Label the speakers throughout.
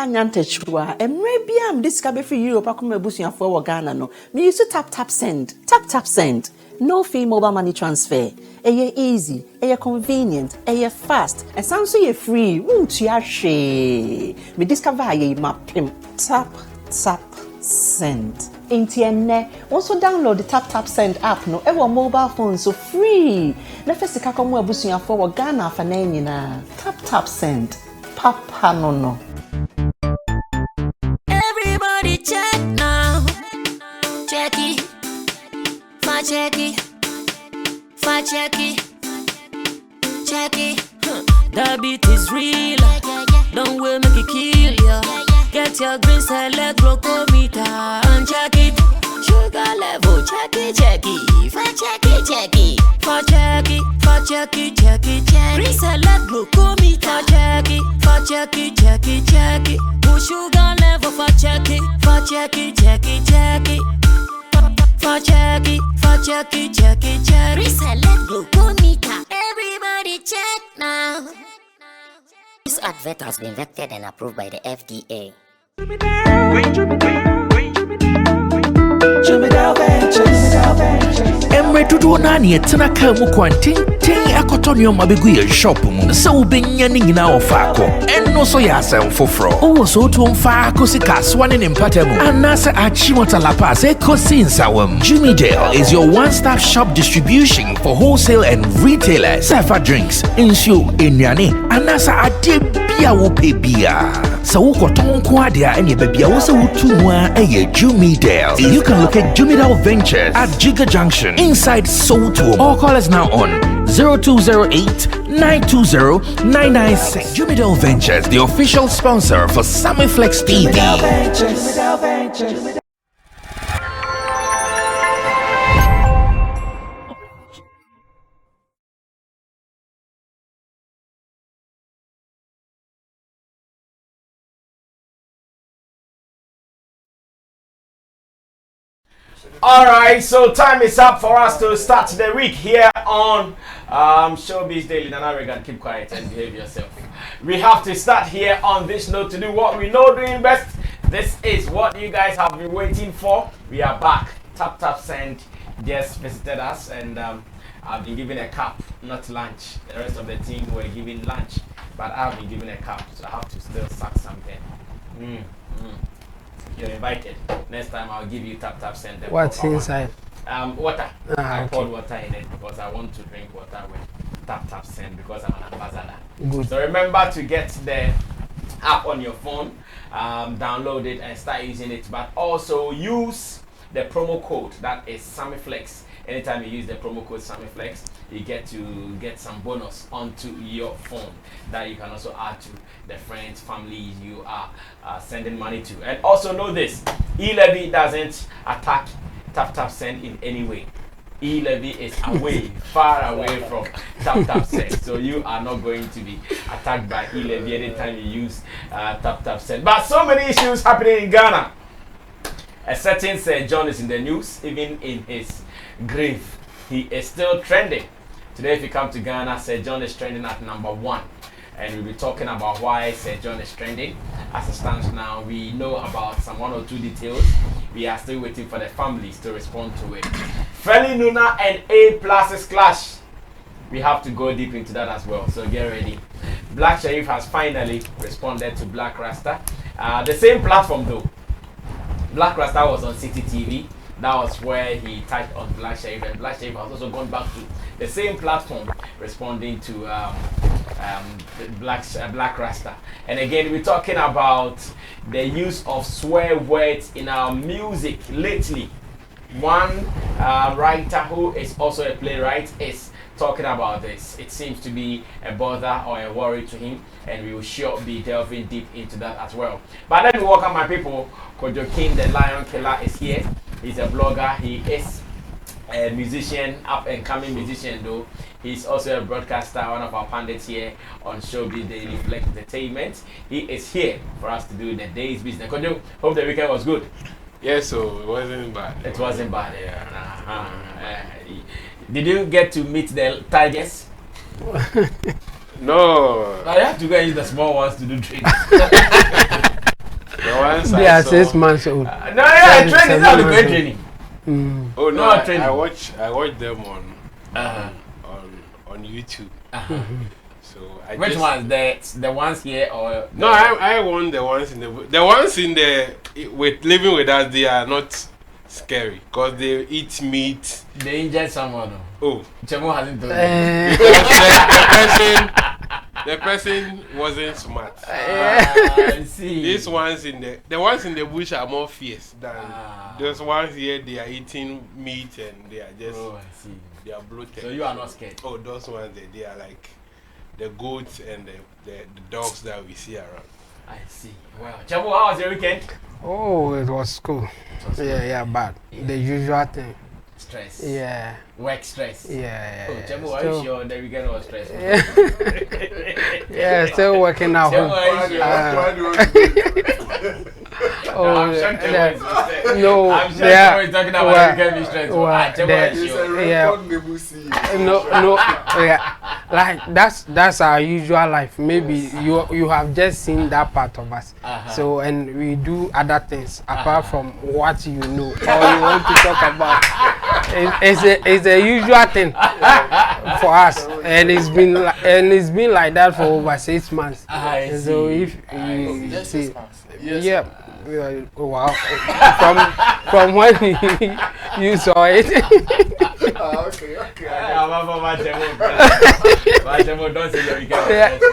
Speaker 1: nyantechwa. Maybe I'm this cabe for Europe. I come busuya for Ghana no. Me used to tap send. Tap send. No fee mobile money transfer. Eye easy, eye convenient, eye fast, and sounds so free. Won't you she? Me discover ye mapim. Tap send. Intienne. Also download the tap send app no. Ever mobile phone so free. Na first ka komo abusuya for Ghana for na nyina. Tap send. Papa no.
Speaker 2: Everybody check now. Check it. Check it. That beat is real. Don't wait, make it kill ya. Get your green select glucometer and check it. Sugar level, check it. Green select glucometer. Check it. Push sugar level for check it. Check it. Reselect glucometer. Everybody check now.
Speaker 3: This advert has been vetted and approved by the FDA.
Speaker 4: Emre Dudu Nani etena ka mu kwanten akotonyo mabegu ye shop mu se ubenya ni nyina ofako enno so ya asem foforo o so to mfa sika swane ne mpatamu anase achimota la pass ekosi nsawam. Jimmy Dale is your one-stop shop distribution for wholesale and retailers. Safa drinks, insure, enyane, anasa ade bia wo pebia. So ukoton kwa dia enye bebia wo se wutumwa eye Jimmy Dale. You can locate Jimmy Dale Ventures at Giga Junction inside Soto or call us now on 0208-920-996. Jimmy Dale Ventures, the official sponsor for Sammy Flex TV.
Speaker 5: Alright, so time is up for us to start the week here on Showbiz Daily. Nana Regan, keep quiet and behave yourself. We have to start here on this note to do what we know doing best. This is what you guys have been waiting for. We are back. Tap send just visited us and I've been given a cup, not lunch. The rest of the team were given lunch, but I've been given a cup, so I have to still suck something. You're invited. Next time I'll give you tap send.
Speaker 6: What's inside?
Speaker 5: Water. I poured
Speaker 6: Okay.
Speaker 5: water in it because I want to drink water with tap send because I'm an ambassador.
Speaker 6: Good.
Speaker 5: So remember to get the app on your phone, download it and start using it. But also use the promo code that is SammyFlex. Anytime you use the promo code SammyFlex, you get to get some bonus onto your phone that you can also add to the friends, family you are sending money to. And also know this, e-levy doesn't attack tap send in any way. E-levy is away, far away from tap send. So you are not going to be attacked by e-levy anytime you use tap send. But so many issues happening in Ghana. A certain Sir John is in the news, even in his grave. He is still trending. Today, if you come to Ghana, Sir John is trending at #1. And we'll be talking about why Sir John is trending. As it stands now, we know about some 1 or 2 details. We are still waiting for the families to respond to it. Felina, Nuna and A+'s clash. We have to go deep into that as well, so get ready. Blakk Sherif has finally responded to Blakk Rasta. The same platform though. Blakk Rasta was on City TV. That was where he typed on Blakk Sherif, and Blakk Sherif has also gone back to the same platform responding to Blakk Rasta. And again, we're talking about the use of swear words in our music lately. One writer who is also a playwright is talking about this. It seems to be a bother or a worry to him, and we will sure be delving deep into that as well. But let me welcome my people. Kojo King, the Lion Killer, is here. He's a blogger. He is a musician, up and coming musician though. He's also a broadcaster, one of our pundits here on Showbiz Daily Flex Entertainment. He is here for us to do the day's business. Kojo, hope the weekend was good.
Speaker 7: Yes, so it wasn't bad.
Speaker 5: It wasn't bad. Did you get to meet the tigers?
Speaker 7: No.
Speaker 5: I have to go and use the small ones to do training.
Speaker 7: ones
Speaker 6: They
Speaker 7: I
Speaker 6: are
Speaker 7: saw,
Speaker 6: 6 months old.
Speaker 5: No, yeah, training is how to go
Speaker 6: months
Speaker 5: training.
Speaker 7: Oh no,
Speaker 5: No, training.
Speaker 7: I watch them on
Speaker 5: Uh-huh.
Speaker 7: on YouTube.
Speaker 5: Uh-huh.
Speaker 7: So I
Speaker 5: Which
Speaker 7: just,
Speaker 5: ones? The ones here or
Speaker 7: No, I want the ones in the ones in the with living with us. They are not scary because they eat meat.
Speaker 5: they injured someone? No?
Speaker 7: Oh,
Speaker 5: Chemo hasn't told me.
Speaker 7: the person wasn't smart.
Speaker 5: I see.
Speaker 7: These ones in the ones in the bush are more fierce than those ones here. They are eating meat and they are just
Speaker 5: Oh, I see.
Speaker 7: they are bloated.
Speaker 5: So you are not scared?
Speaker 7: Oh, those ones they are like the goats and the dogs that we see around.
Speaker 5: I see. Well, Chemo, how was your weekend?
Speaker 6: Oh, it was cool. Yeah, bad. The usual thing.
Speaker 5: Stress.
Speaker 6: Yeah.
Speaker 5: Work stress.
Speaker 6: Yeah.
Speaker 5: Oh, Chemo, are you sure the weekend was stressful?
Speaker 6: Yeah, still working out.
Speaker 5: Chemo, are you sure? I'm sure Chemo is stressed.
Speaker 6: No,
Speaker 5: I'm sure Chemo is talking about the weekend being stressful. Chemo, are you sure?
Speaker 6: No, yeah, like that's our usual life. Maybe you have just seen that part of us. So and we do other things apart from what you know or you want to talk about. It's a usual thing for us, and it's been like that for over 6 months. So if you see, yeah. Wow. From when you saw it.
Speaker 5: Okay. Don't say your weekend was stressful.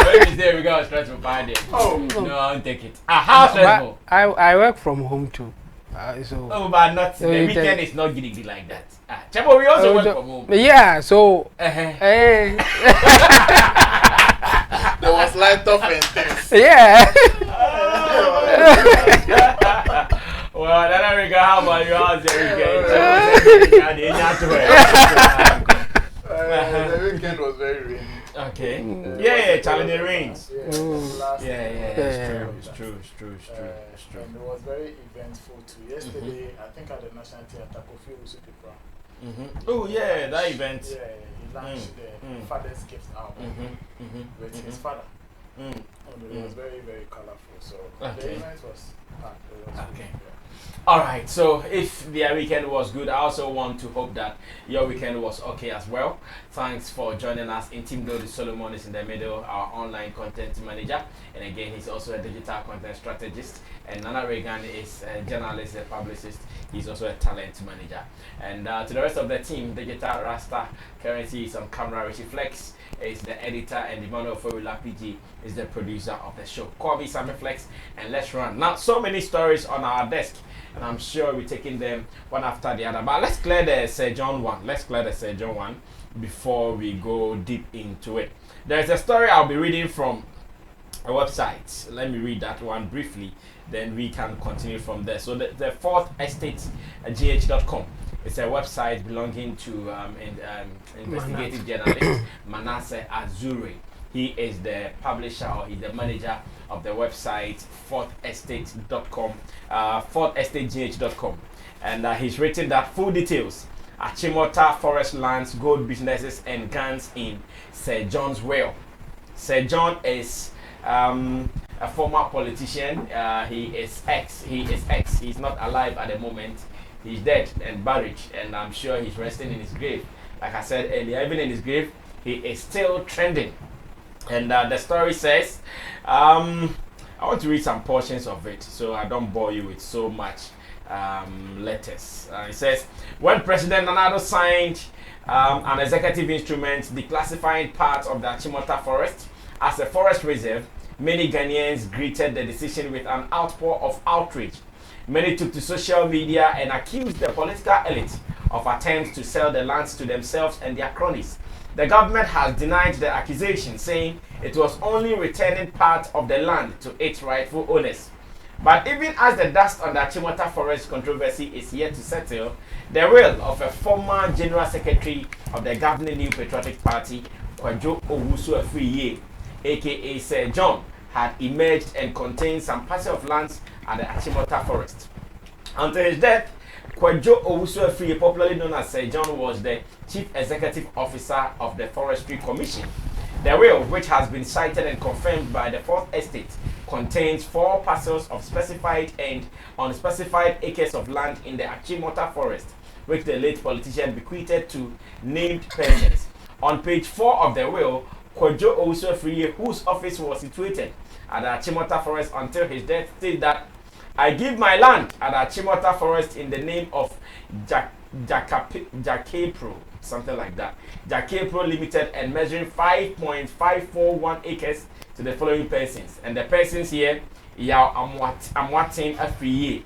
Speaker 5: When you say your weekend was stressful, find it. No, I won't take it. How stressful?
Speaker 6: I work from home too.
Speaker 5: Oh, but not the weekend is not giddy like that. Chemo, we also work from home.
Speaker 6: Yeah, so
Speaker 8: There was light off and things.
Speaker 6: yeah.
Speaker 5: Well, then we go. How about you? How's your weekend?
Speaker 8: The weekend was very rainy.
Speaker 5: Okay. Yeah, challenging rains.
Speaker 8: Yeah,
Speaker 5: It's true.
Speaker 8: And it was very eventful too. Yesterday, I think at the National Theatre, Kofi Usupipra.
Speaker 5: Oh, yeah, that event.
Speaker 8: Yeah, he launched the Father's Gift album with his father. And it was very, very colorful. So the event was packed.
Speaker 5: Okay. Alright, so if their weekend was good, I also want to hope that your weekend was okay as well. Thanks for joining us. Team Lodi Solomon is in the middle, our online content manager. And again, he's also a digital content strategist. And Nana Reagan is a journalist, a publicist. He's also a talent manager. And to the rest of the team, Digital Rasta, currently is on camera, Replies is the editor, and the man of PG is the producer of the show. Call me Sammy Flex, and let's run. Now, so many stories on our desk, and I'm sure we're taking them one after the other. But let's clear the Sir John one. Before we go deep into it. There's a story I'll be reading from a website. Let me read that one briefly, then we can continue from there. So the fourth estate, gh.com. It's a website belonging to investigative journalist Manasseh Azuri. He is the publisher, or he's the manager of the website fourthestate.com, fourthestategh.com. And he's written that full details: Achimota forest lands, gold businesses, and guns in Sir John's will. Sir John is a former politician. He is ex. He's not alive at the moment. He's dead and buried, and I'm sure he's resting in his grave. Like I said earlier, even in his grave, he is still trending. And the story says, I want to read some portions of it so I don't bore you with so much letters. It says, when President Nana signed an executive instrument declassifying parts of the Achimota forest as a forest reserve, many Ghanaians greeted the decision with an outpour of outrage. Many took to social media and accused the political elite of attempts to sell the lands to themselves and their cronies. The government has denied the accusation, saying it was only returning part of the land to its rightful owners. But even as the dust on the Achimota forest controversy is yet to settle, the will of a former General Secretary of the governing New Patriotic Party, Kwadwo Owusu-Afriyie, aka Sir John, had emerged and contained some parcel of lands at the Achimota forest. Until his death, Kwadwo Owusu-Afriyie, popularly known as Sir John, was the Chief Executive Officer of the Forestry Commission. The will, which has been cited and confirmed by the Fourth Estate, contains 4 parcels of specified and unspecified acres of land in the Achimota forest, which the late politician bequeathed to named persons. On page 4 of the will, Kojo Owusu-Afriyie, whose office was situated at the Achimota forest until his death, stated that I give my land at the Achimota forest in the name of Jakepro, something like that. Jakepro Limited, and measuring 5.541 acres to the following persons. And the persons here, Yao Amwatin Afriyie,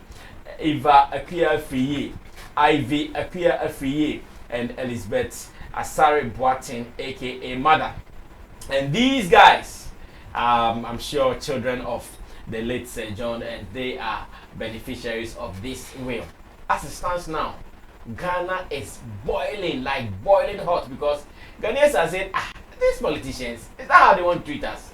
Speaker 5: Eva Akia Afriyie, Ivy Akia Afriyie, and Elizabeth Asare Boatin, aka Mother. And these guys, I'm sure children of the late Sir John, and they are beneficiaries of this will. As it stands now, Ghana is boiling, like boiling hot, because Ghanaians are saying, these politicians, is that how they want to treat us?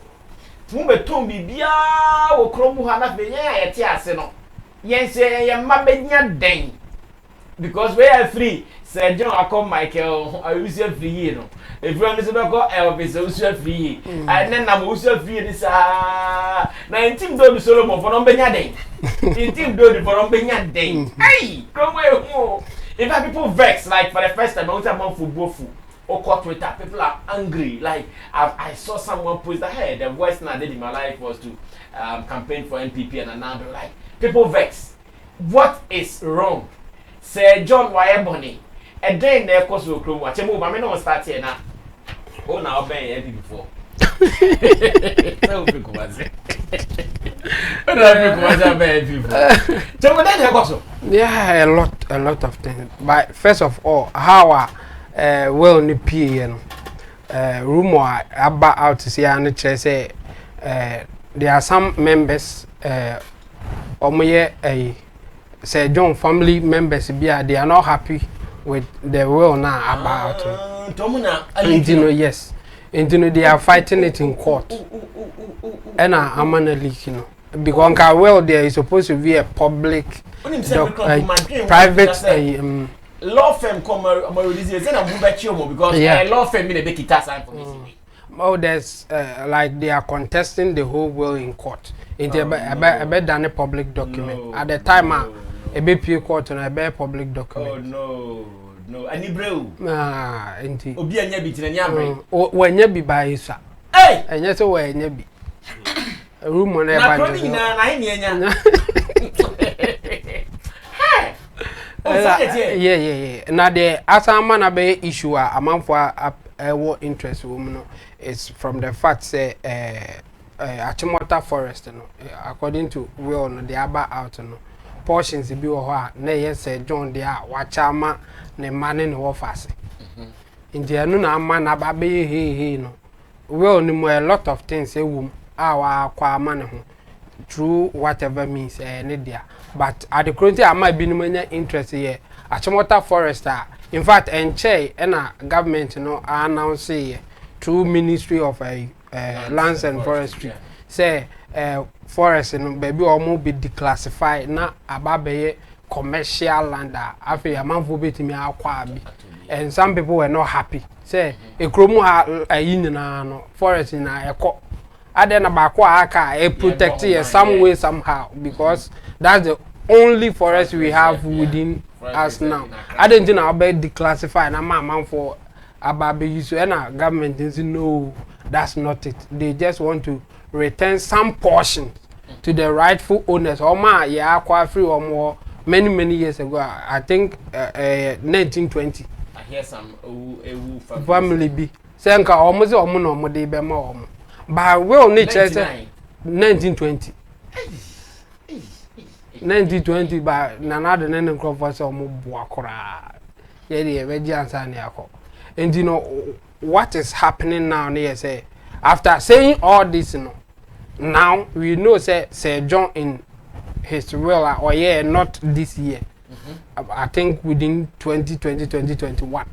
Speaker 5: Because we are free. Sir John, I call Michael, I use your free, you know. If you understand, I call Elvis, I use your free. And then I'm also free. This 19 do Solomon for Ombenya Day. 19 do for Ombenya Day. Hey, come away. If I people vex, like for the first time, I was a month for Bofu or caught Twitter, people are angry. Like I saw someone post that, hey, the worst thing I did in my life was to campaign for NPP, and now they're like, people vex. What is wrong? Sir John Wayeboni. And then there course will come watch. I mean, no start here now. Oh, now I've been before. So big was it?
Speaker 6: Yeah, a lot of things. But first of all, how well ni PA rumor about out to see and say there are some members Sir John family members they are not happy with the will now about yes. And they are fighting it in court. And I'm on a leak, because well there is supposed to be a public private
Speaker 5: law firm come because law firm in a big for
Speaker 6: oh, there's like they are contesting the whole will in court. It's a done a public document. At the time a BP court and a public document.
Speaker 5: Oh no, any bro.
Speaker 6: Indeed.
Speaker 5: Obi anya bi tinanya
Speaker 6: when you be by sir.
Speaker 5: Hey!
Speaker 6: And yes, when you be. A room on everybody. Yeah. Now the Asama Bay issue a man for a interest woman is from the fact say Achimota forest, according to will no the aba out no portions be or na yes John dia wachama ne man no office. In the Nuna man ababe he no. Well no a lot of things our kwa man through whatever means there. But at the current I might be no interest here. Achimota forest in fact enche and government announce through Ministry of Lands and Forestry say forest baby almost be declassified na ababe commercial land after a month for betting me akwa. And some people were not happy. Say a kromu no forest in a co. I then about aka protect it some way somehow because that's the only forest we have within us now. I don't know about declassify and a man for ababe use and government is no, that's not it. They just want to return some portion to the rightful owners. Or ma yeah quite free or more many years ago. I think 1920.
Speaker 5: I hear some
Speaker 6: family be. Senka almost no de be more. But well nature 1920. 1920 by nanada nene crofers or mubuakora. Yeah, and you know what is happening now near say after saying all this now we know say Sir John in his will or not this year. I think within 2021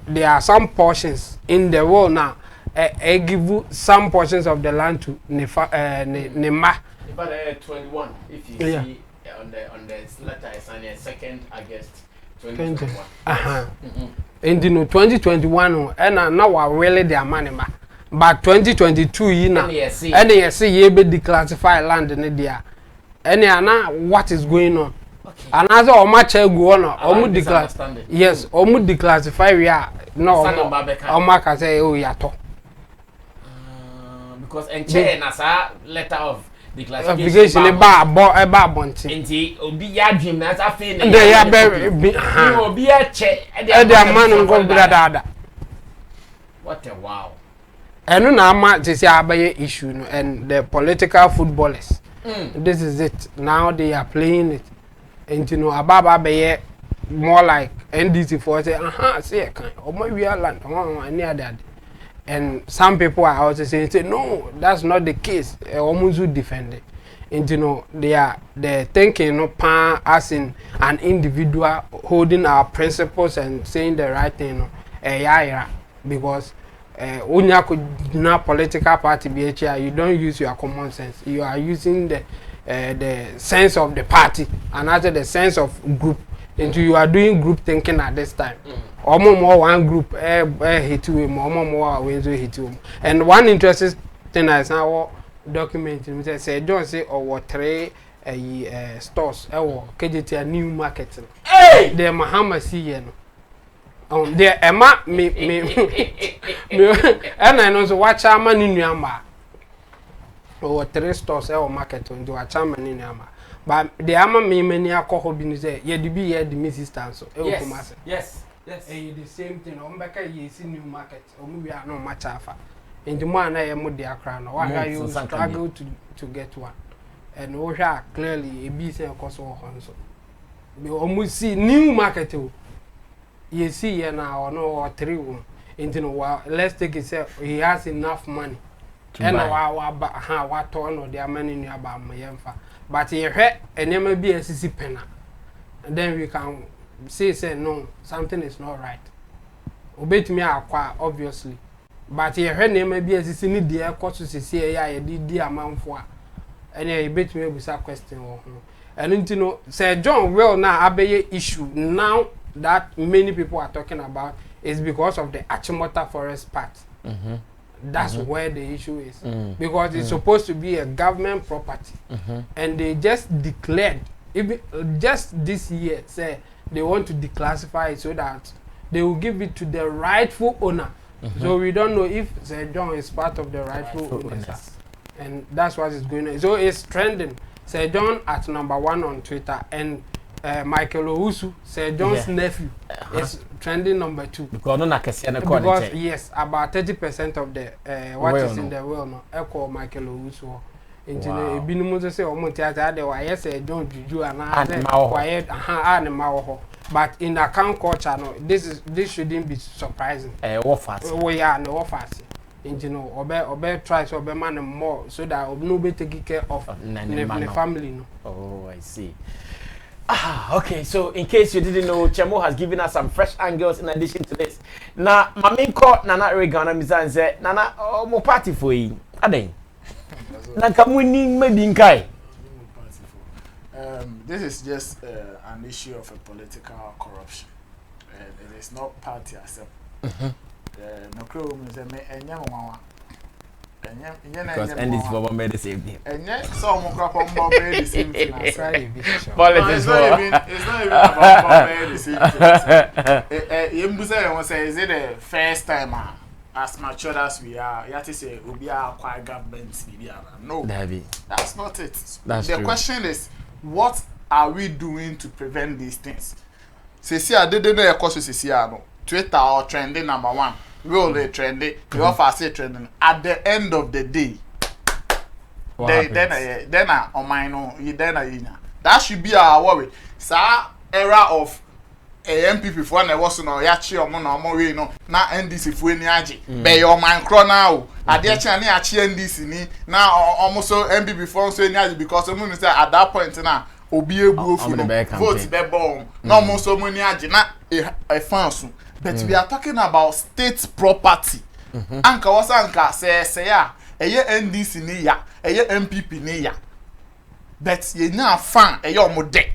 Speaker 6: there are some portions in the world now. I give you some portions of the land to Nema.
Speaker 5: But 21, if you see on the letter, it's on the 2nd August 2021.
Speaker 6: And you know 2021, and now I really their money, but 2022 yi na and you see ye be declassify land in there and na what is going on okay and as o ma cha egu no o mu declassify yes o mu declassify we are no o ma ka say o yato
Speaker 5: because enche na sa letter of
Speaker 6: declassification e ba bonti
Speaker 5: enti obi ya dream na sa fe na
Speaker 6: ya be
Speaker 5: obi ya che
Speaker 6: e dey man ngo brada
Speaker 5: what a wow
Speaker 6: enu na ama this abaye issue no and the political footballers this is it now they are playing it and you know ababa be more like NDC for say say kan omo we are land any other and some people are also saying say no that's not the case omuzu defend it and you know they're thinking no pan as in an individual holding our principles and saying the right thing no because unya na political party BHR you don't use your common sense you are using the sense of the party and also the sense of group into you are doing group thinking at this time omo more one group hit we omo more we hit you and one interesting thing is now document say John say or 3 stores KJT new market
Speaker 5: hey
Speaker 6: the Muhammad see there Emma me and I know so watch man in Yamba or 3 stores market on do a chairman in Yamba but the ama me many alcohol bin say ye the be the resistance so
Speaker 5: yes
Speaker 6: the same thing on back ye see new market or we are no much afa in the man I am the crown or why you struggle to get one and we are clearly a business cost or so we almost see new market you see here now or no or 3 room into no let's take it say he has enough money and what turn or their money near about my but he had and there may be a CC penna and then we can say no something is not right obey me obviously but he had there may be a CC need the cost to say yeah did amount for and he bet me with a question and you know say John well now abeye issue now that many people are talking about is because of the Achimota forest part. That's where the issue is. Because it's supposed to be a government property. And they just declared, just this year, say they want to declassify it so that they will give it to the rightful owner. So we don't know if Sir John is part of the rightful owners. And that's what is going on. So it's trending. Sir John at #1 on Twitter and Michael Owusu, Sir John's nephew, is trending #2. Because yes, about 30% of the what is in the world now, echo Michael Owusu. Into the Binimuzo say Omontiata, there were yes, John Juju and quiet but in account culture, no, this shouldn't be surprising. We are no fast. You know, Obe tries to man more so that nobody take care of the family. No.
Speaker 5: Oh, I see. Okay, so in case you didn't know, Chemo has given us some fresh angles in addition to this. Now, my main court, Nana Regana Mizan said, Nana, more party for you. Ade. Nakamuni Medinkai.
Speaker 8: This is just an issue of a political corruption. It is not party accept. No problem is a young because
Speaker 5: NDC for made the same thing.
Speaker 8: And yet, some made the same thing.
Speaker 5: Politics.
Speaker 8: It's not even about made the same thing. You say, is it the first time as mature as we are? You have to say, we are quite government. No, that's not it. The question is, what are we doing to prevent these things? See, I didn't know a course. Twitter or trending #1. Really trending, you offer say trending. At the end of the day, then on my no, that should be our worry. Sa era of MPP for na was no yachi omo na omo we no na NDC fu ani age be your man kro now ade achi na achi NDC ni na omo so MPP for so ani age because omo say at that point na obi ebu ofu no vote be bomb na omo so mo ani age na e fansu. But we are talking about state property. Anka wasanka say ya eye NDC ni ya eye MPP ni ya. But ye na fan eye omo de.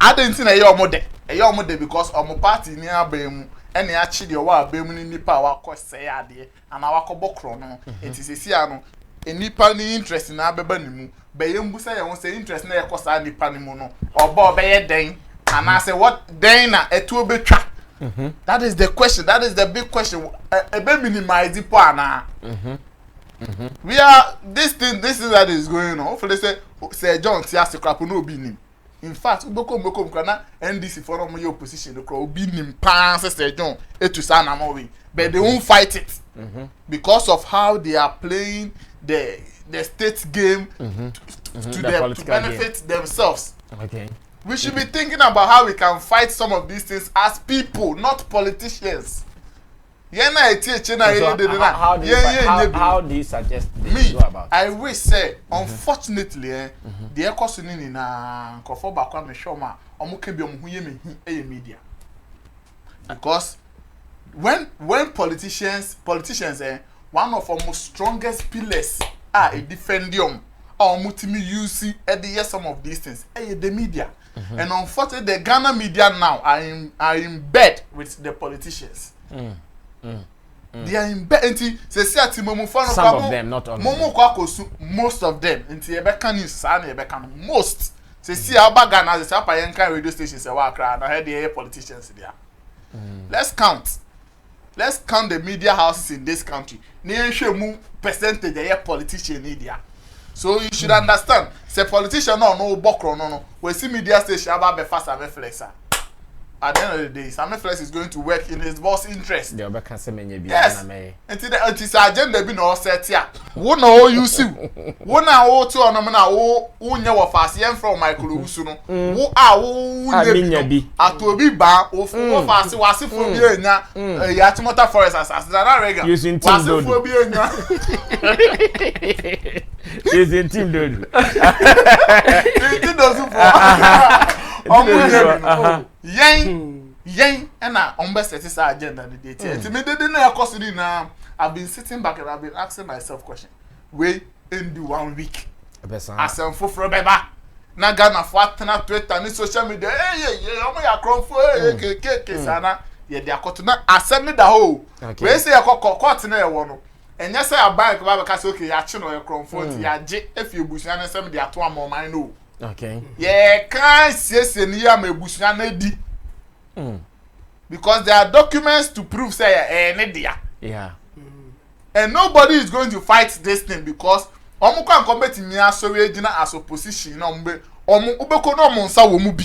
Speaker 8: Adentin eye omo de. Eye omo de because omo party ni abemu ene achi de wa abemu ni nipa wa kɔ sɛ ade ana wa kɔ bɔkro no enti sesi ano enipa ni interest na abeba ni mu be ye mbusa ye ho sɛ interest na ye kɔ sa nipa ni mu no ɔba ɔbɛyɛ den ana say what den na etu obetwa that is the question, that is the big question. Ebe minimize it po ana we are this thing that is going on. Hopefully say John ti asekrap no obi nim. In fact ubeko kana NDC for no opposition no obi nim pan say John etu sa na mo we but they won't fight it because of how they are playing the state game to benefit themselves.
Speaker 5: Okay.
Speaker 8: We should be thinking about how we can fight some of these things as people, not politicians.
Speaker 5: How do you suggest they go about it?
Speaker 8: I wish say unfortunately the economy na nkofo bakwa me shoma omuke bi omuhuye me media. Because when politicians one of our most strongest pillars are a defendium or mutimi use some of these things the media. And unfortunately the Ghana media now are in bed with the politicians. They are in bed. Some
Speaker 5: of them, not all.
Speaker 8: Most of them. Most. See about Ghana, the radio stations and I heard the politicians there. Let's count. Let's count the media houses in this country. Percentage of politician media. So you should understand. Say politician no bokro no. We see media station about be fast and flexer. At the end of the day, Sammy Flex is going to work in his boss' interest. Yes. Until his agenda be no set here. Who know you see? Who now two on who never fast yen from Michael Usuno. Who are who Atobi ba of fast was if we be na Yatimota Forest as that rega.
Speaker 5: Using team dude. Using team dude.
Speaker 8: It doesn't yen and on best set his agenda the day. I've been sitting back and I've been asking myself question. Wait and do 1 week. As I'm for beba. Na Ghana for na Twitter ni social media. I'm ya crom for sana. Yeah, they are caught na asem me da ho. We say ya court na e wono. And yes I buy ka because okay ya chi no ya crom for ya je if you bush na sem dey ato am man no.
Speaker 5: Okay.
Speaker 8: Yeah, can't say ni ya mebusuya na di. Because there are documents to prove say
Speaker 5: yeah.
Speaker 8: And nobody is going to fight this thing because omu kan combat me asori agina as opposition na mbe omu ubeko no mo nsa wo mu bi.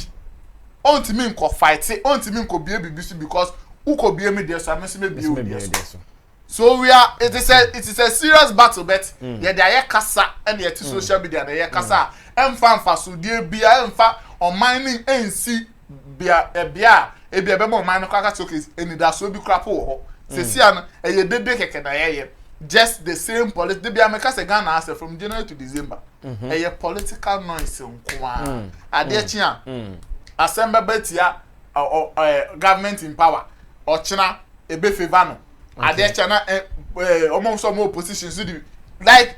Speaker 8: Ontimi nko fight say ontimi nko bie bibisu because uko bie me there so amese me bie o so. So it is a serious battle bet. Yeah, there are kasa and the social media there kasa. Emfa so die bia emfa on mining NC bia ebia be mo mine kwaka showcase eni da so bi crap ho. Se sia no eye dede keke na ye just the same politics bia me kase Ghana as from January to December. Eye political noise nko ade chi a assemble betia government in power ochina ebe favor no ade chi na omo so mo opposition so di like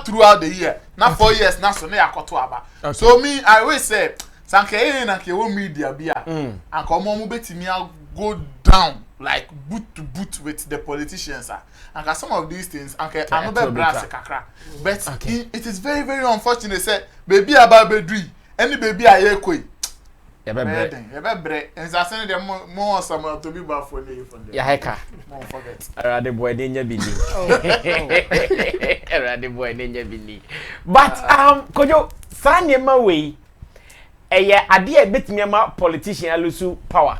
Speaker 8: throughout the year na 4 years na so na yakoto aba. So me I always say sanke na ke wo media bia and come mo betimi go down like boot to boot with the politicians and some of these things and another brass kakra but it is very very unfortunate say baby aba bedri any baby ayekoi
Speaker 5: ya
Speaker 8: bebre and say dem more some to be ba for lay for them
Speaker 5: ya heka
Speaker 8: don't forget
Speaker 5: Rade boy denya bini Rade boy denya bini but kojo sanye ma we eye ade e betimi ma politician alusu power.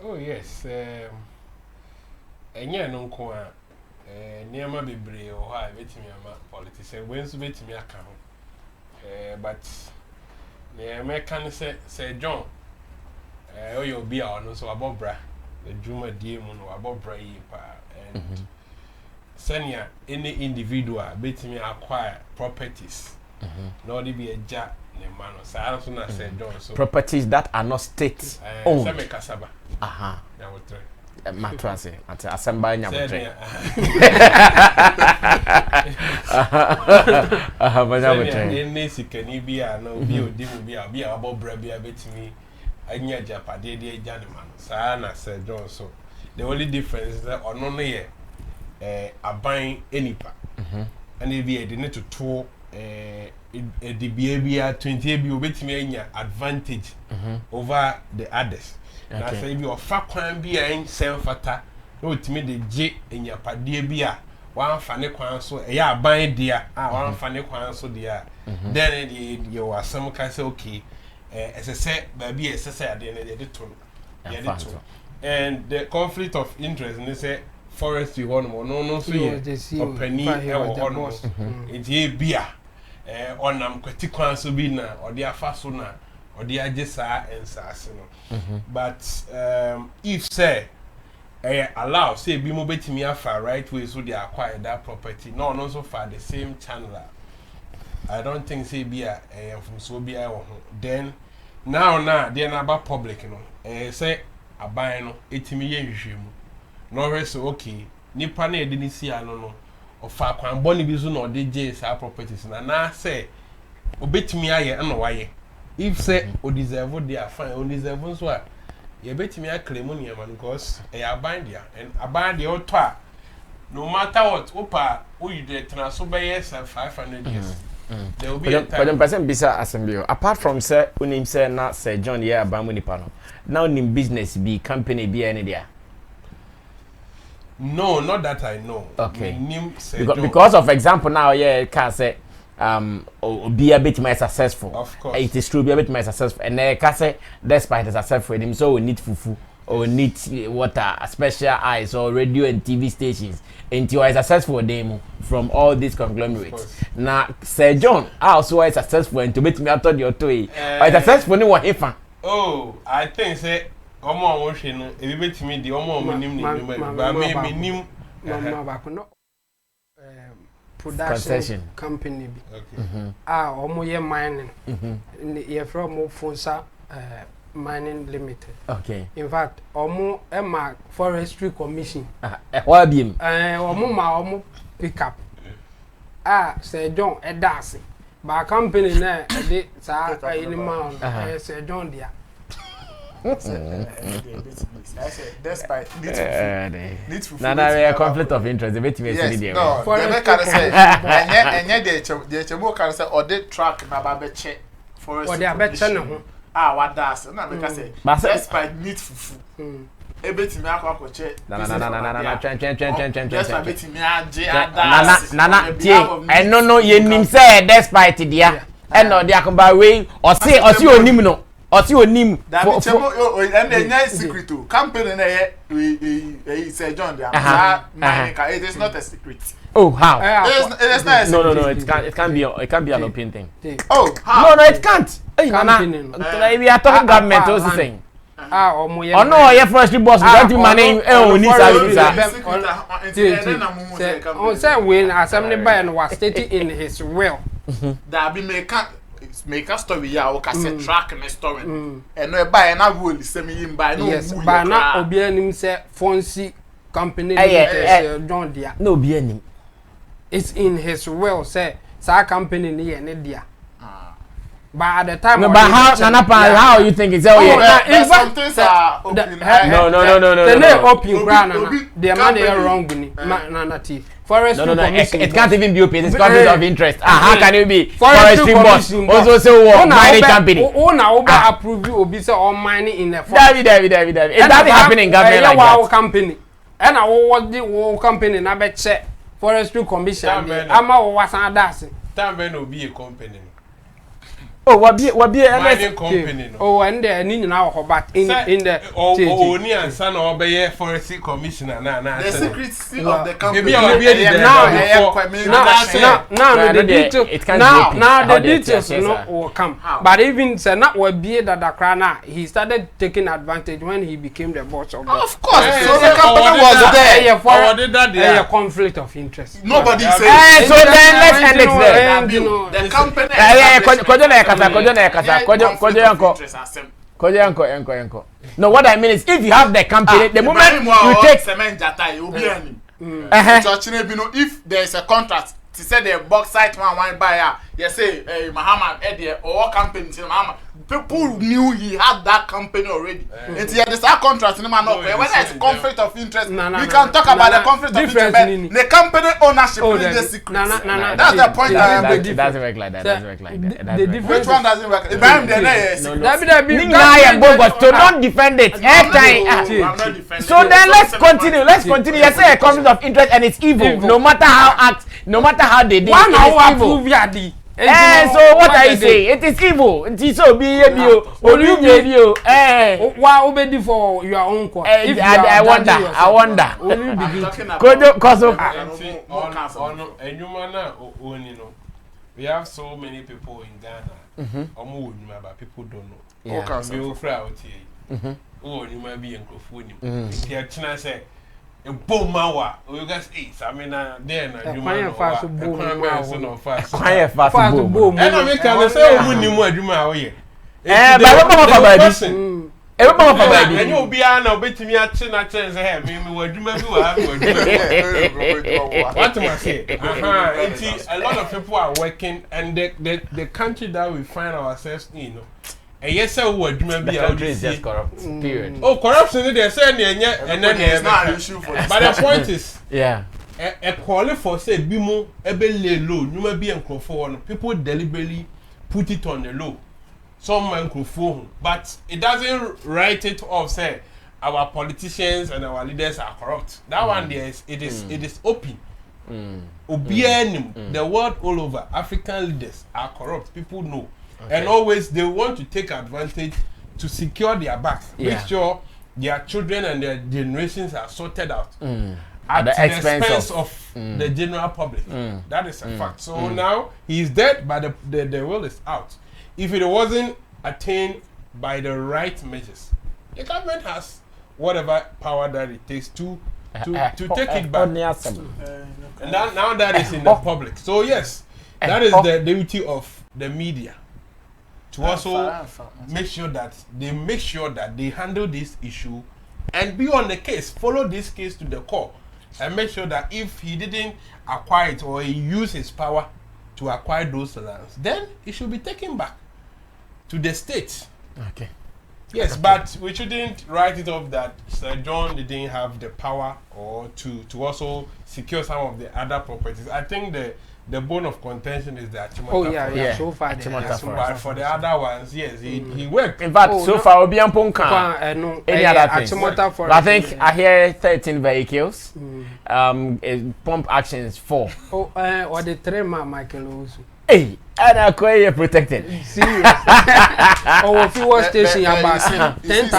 Speaker 7: Oh yes, enye no nko a niema bebre o ha betimi ama politician we nso betimi aka ho but me can say John oyo obi a ono so abobra adwuma die mu no abobra yi pa and senior any individual betimi acquire properties no dey be eja ne man so I also na say John so
Speaker 5: properties that are not state owned.
Speaker 7: Sammy kasaba
Speaker 5: na
Speaker 7: wotre
Speaker 5: matrase ati asamba nya wotre banya wotre
Speaker 7: any sikani bi a no bi odi mu bi a abobra bi a betimi anya japade de agya ne man saa na Sir John so the only difference is that ono no ye aban enipa and e be de ne to the behavior 20 bi obetimi anya advantage over the others. Na say bi ofa kwan bi en semfata na otimi de je enyapade bi a wan fa ne kwan so eya aban dia wan fa ne kwan so dia then you asem ka say okay say baby say ade na de to and the conflict of interest and say forestry one no so ye opani e wo no e bia onam kwati kwan so bi na ode afa so na ode age saa ensase no but if say allow say bi mo betimi afa right way so they acquire that property no so for the same channel I don't think say bia from so bia wo then now they na about public no say aban no etimi ye nhwehwemu no rest okay nipa na edi ni si ano no ofa kwan boni bi so na ode je sa properties na say obetimi aye na waye if say o deserve their fine o deserve so you betimi claim money man because aban dia and aban dia oto no matter what opa o you dey transfer by years 500 years there will be a time.
Speaker 5: But the person bisa assembly apart from say unim say na Sir John here aban money pa no now nim business be company be any there.
Speaker 7: No, not that I know.
Speaker 5: Okay.
Speaker 7: Because
Speaker 5: of example now, yeah, can say be a bit more successful.
Speaker 7: Of course.
Speaker 5: It is true, be a bit more successful. And can say despite the successful him, so we need fufu or need water, special eyes or radio and TV stations. And you are successful them from all these conglomerates. Now, Sir John also is successful and to meet me out of your toy. But successful ni what if?
Speaker 7: Oh, I think say omo won no e be betimi di omo nim ba me nim
Speaker 6: mama ba ko no production company bi
Speaker 7: okay
Speaker 6: omo ye mining ye from Fonsa mining limited.
Speaker 5: Okay.
Speaker 6: In fact omo ma forestry commission
Speaker 5: why be
Speaker 6: omo ma omo pick up Sir John edase ba company na de sa animal Sir John dia
Speaker 8: despite need to
Speaker 5: a conflict of interest debate me
Speaker 8: there no they can say enye de chemo can say or the track na ba be che forest
Speaker 6: or they be che ne ho
Speaker 8: what das na me can say despite need fufu ebetimi akwa che
Speaker 5: na chen
Speaker 8: despite betimi age adas
Speaker 5: na tie no ye nim say despite dia e no dia kan ba we o see onim no Oti onim
Speaker 8: and the secret to company na ye Sir John there it is not a secret.
Speaker 5: Oh how?
Speaker 8: It is not a secret.
Speaker 5: No it can't be an open thing.
Speaker 8: Oh how?
Speaker 5: No it can't. Hey we are talking government also saying.
Speaker 6: Omo ye.
Speaker 5: Oh no ye forestry boss don't money oni
Speaker 6: say when assembly by no was stated in his will.
Speaker 8: That be make a story ya o ka say track and story and no buy na rule semi him buy no
Speaker 6: yes ba na obi anim say Fonsi company limited John dia
Speaker 5: no obi anim
Speaker 6: it's in his will say sa company ni ye ne dia but at the time
Speaker 5: no but how you think it's
Speaker 8: if something open
Speaker 5: no
Speaker 6: the name open brand the man is wrong ni na tea forestry commission
Speaker 5: it can't even be open it's conflict of interest how can it be forestry boss also say what mining company
Speaker 6: na oba approve obi say all mining in the
Speaker 5: forest David it doesn't happen in government like that
Speaker 6: company and wo company na be check forestry commission ama wo wasan dase
Speaker 7: tambe no be a company.
Speaker 5: Oh, what be
Speaker 7: mining company no.
Speaker 6: Oh, and the ni na ho but in the
Speaker 7: oni ansa na obeye forestry commissioner na
Speaker 8: the secrecy of the company.
Speaker 6: Now the details now the details no will come. But even say not we be that Krana he started taking advantage when he became the boss of the.
Speaker 8: Of course. So the company was there.
Speaker 6: A conflict of interest.
Speaker 8: Nobody says.
Speaker 5: So then let's end it there.
Speaker 8: The company
Speaker 5: No, what I mean is if you have the company, the moment you take
Speaker 8: if there is a contract to say the bauxite one buyer, you say Muhammad Eddie or company Muhammad people knew he had that company already. It's yeah, there's a contract in man whether it's conflict of interest. We can talk about the conflict of interest. The company ownership is the secret. That's the point.
Speaker 5: It doesn't work like that.
Speaker 8: Which one doesn't work?
Speaker 5: To not defend it. So then let's continue. You say a conflict of interest and it's evil. No matter how they did it, it's evil. So what are you saying? It is evil. It is so be you.
Speaker 6: Why obey for your own cause?
Speaker 5: I wonder.
Speaker 7: We have so many people in Ghana. But people don't know. Oh, you might be in Crofoni. They are trying to say, a boom mawa. We guys eat. I mean, then you might fast boom. And I make a say, when you want to my and you'll be on bit me at China chance ahead. Me, what you may do. What am I saying? A lot of people are working, and the country that we find ourselves in. And yes, sir, what you may be out is just corrupt. Period. Oh, corruption, they're saying, and then there's not an issue for. But the point is,
Speaker 5: yeah,
Speaker 7: a quality for say, Bimo, Ebele low, you may be on people deliberately put it on the low. Some microphone, but it doesn't write it off. Say our politicians and our leaders are corrupt. That one there is it is open. The world all over, African leaders are corrupt. People know, and always they want to take advantage to secure their back. Make sure their children and their generations are sorted out at the expense of the general public. That is a fact. So now he is dead, but the will is out. If it wasn't attained by the right measures, the government has whatever power that it takes to take it back. And now that is in the public. So yes, that is the duty of the media to also make sure that they handle this issue and be on the case, follow this case to the core, and make sure that if he didn't acquire it or he used his power to acquire those lands, then it should be taken back to the state.
Speaker 5: Okay.
Speaker 7: Yes, but we shouldn't write it off that Sir John didn't have the power or to also secure some of the other properties. I think the bone of contention is that
Speaker 6: so far
Speaker 7: but for the other ones, yes, he worked.
Speaker 5: In fact, so far Obian Ponka any other things. I think I hear 13 vehicles. Pump actions 4.
Speaker 6: Or the 3 Michael also.
Speaker 5: Hey, and I call you protected.
Speaker 6: Serious. Or fuel station about 10,000.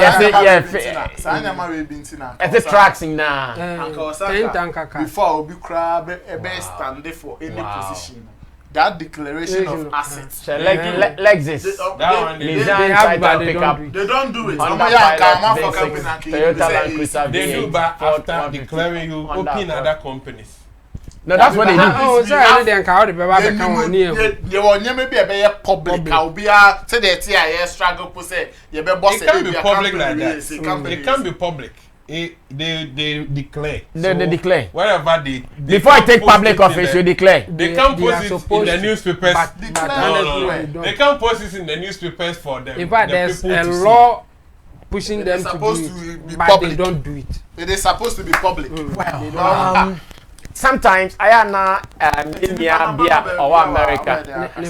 Speaker 5: It's a tracking now.
Speaker 6: 10,000
Speaker 8: before we crab a best stand for any position. That declaration of assets.
Speaker 5: Lexus.
Speaker 8: They don't do it.
Speaker 7: They do, but after declaring you open other companies.
Speaker 5: No, that's what they do.
Speaker 6: Oh, sorry, they can't
Speaker 8: they will maybe a public. I'll be a say the struggle to say you be boss.
Speaker 7: It can be public like that. It can be public. They declare.
Speaker 5: They declare.
Speaker 7: Wherever they
Speaker 5: before I take public office, you declare.
Speaker 7: They can't post it in the newspapers. No. They can't post it in the newspapers for them.
Speaker 6: In fact, there's a law pushing them to do it, but they don't do it.
Speaker 8: It is supposed to be public.
Speaker 5: Well, sometimes I am India or America.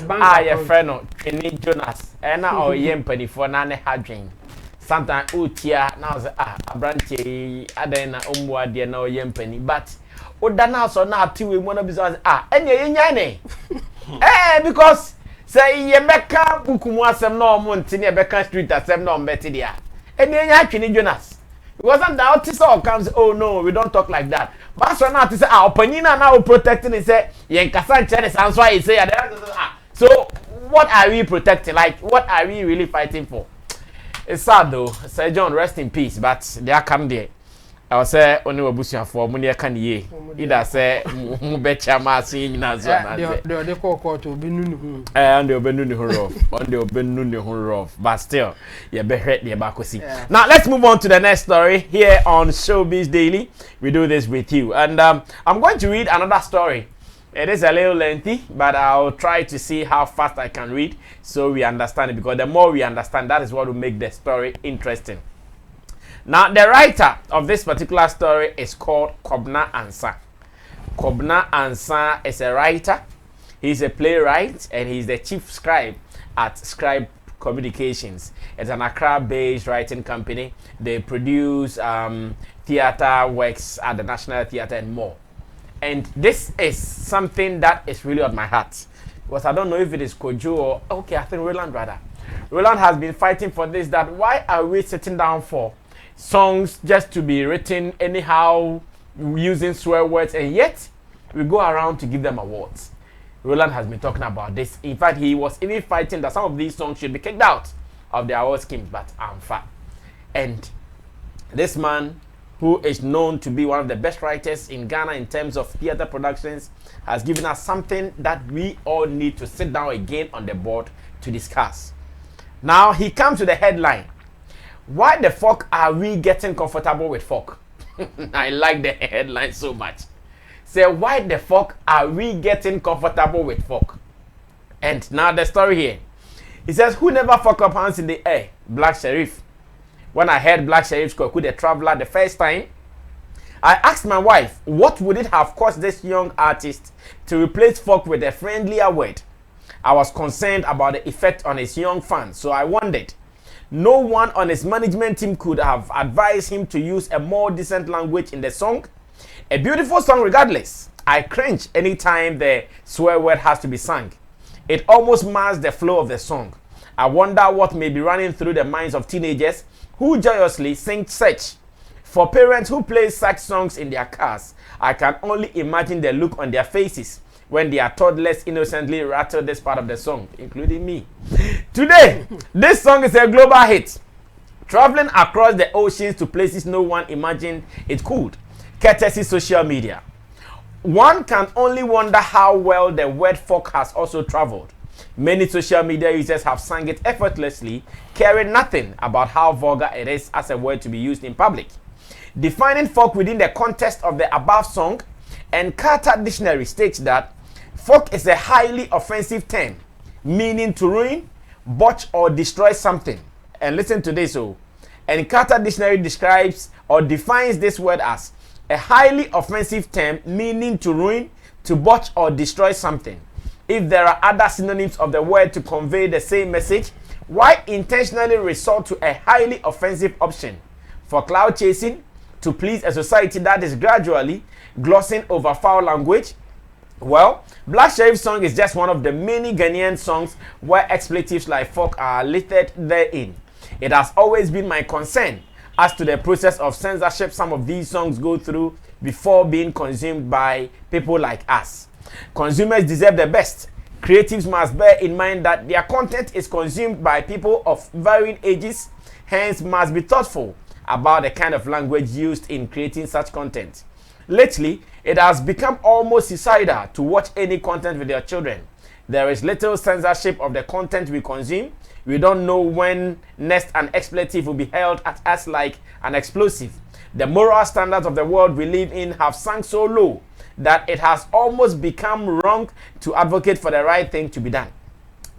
Speaker 5: I a friend of Kenny Jonas and I or Yempany for Nane Hadrin. Sometimes Utia now a branch Adena Umwa dear no Yempany, but Udana so now 2 in one of his and you're because say Yemeka Bukumwasam no Montinia Becca Street at 7 on Bettidia. And then Kenny Jonas. It wasn't the artist all comes, oh no, we don't talk like that. But so now to say, our Panina now protecting and say, Yankasan Chinese answer he say, so what are we protecting? Like, what are we really fighting for? It's sad though. Sir John, rest in peace, but they are come there. I was say, only a bushia for money can ye. Either say, Mubecha Masi,
Speaker 6: they call to be Nunu.
Speaker 5: And they'll be Nunu, but still, you be hurt the Bakosi. Now, let's move on to the next story here on Showbiz Daily. We do this with you, and I'm going to read another story It is a little lengthy, but I'll try to see how fast I can read so we understand it, because the more we understand, that is what will make the story interesting. Now, the writer of this particular story is called Kobna Ansa. Kobna Ansa is a writer, he's a playwright, and he's the chief scribe at Scribe Communications. It's an Accra-based writing company. They produce theater works at the National Theatre and more. And this is something that is really on my heart, because I don't know if it is Kojo or, okay, I think Roland rather. Roland has been fighting for this, that why are we sitting down for songs just to be written anyhow, using swear words, and yet we go around to give them awards. Roland has been talking about this. In fact, he was even fighting that some of these songs should be kicked out of the award schemes, but I'm fat. And this man, who is known to be one of the best writers in Ghana in terms of theater productions, has given us something that we all need to sit down again on the board to discuss. Now, he comes to the headline. Why the fuck are we getting comfortable with folk? I like the headline so much. Say, why the fuck are we getting comfortable with folk? And now the story here. He says, who never fuck up hands in the air? Blakk Sherif. When I heard Blakk Sherif's Kwaku the Traveler the first time, I asked my wife, what would it have cost this young artist to replace folk with a friendlier word? I was concerned about the effect on his young fans, so I wondered. No one on his management team could have advised him to use a more decent language in the song. A beautiful song regardless. I cringe anytime the swear word has to be sung. It almost mars the flow of the song. I wonder what may be running through the minds of teenagers who joyously sing such. For parents who play such songs in their cars, I can only imagine the look on their faces when their toddlers innocently rattle this part of the song, including me. Today, this song is a global hit, traveling across the oceans to places no one imagined it could, courtesy social media. One can only wonder how well the word folk has also traveled. Many social media users have sung it effortlessly, caring nothing about how vulgar it is as a word to be used in public. Defining folk within the context of the above song, and Carter Dictionary states that folk is a highly offensive term, meaning to ruin, botch, or destroy something. And listen to this, and Carter Dictionary describes or defines this word as a highly offensive term, meaning to ruin, to botch, or destroy something. If there are other synonyms of the word to convey the same message, why intentionally resort to a highly offensive option? For cloud chasing, to please a society that is gradually glossing over foul language? Well, Blakk Sherif's song is just one of the many Ghanaian songs where expletives like fuck are listed therein. It has always been my concern as to the process of censorship some of these songs go through before being consumed by people like us. Consumers deserve the best. Creatives must bear in mind that their content is consumed by people of varying ages, hence must be thoughtful about the kind of language used in creating such content. Lately, it has become almost suicidal to watch any content with your children. There is little censorship of the content we consume. We don't know when next an expletive will be held at us like an explosive. The moral standards of the world we live in have sunk so low that it has almost become wrong to advocate for the right thing to be done.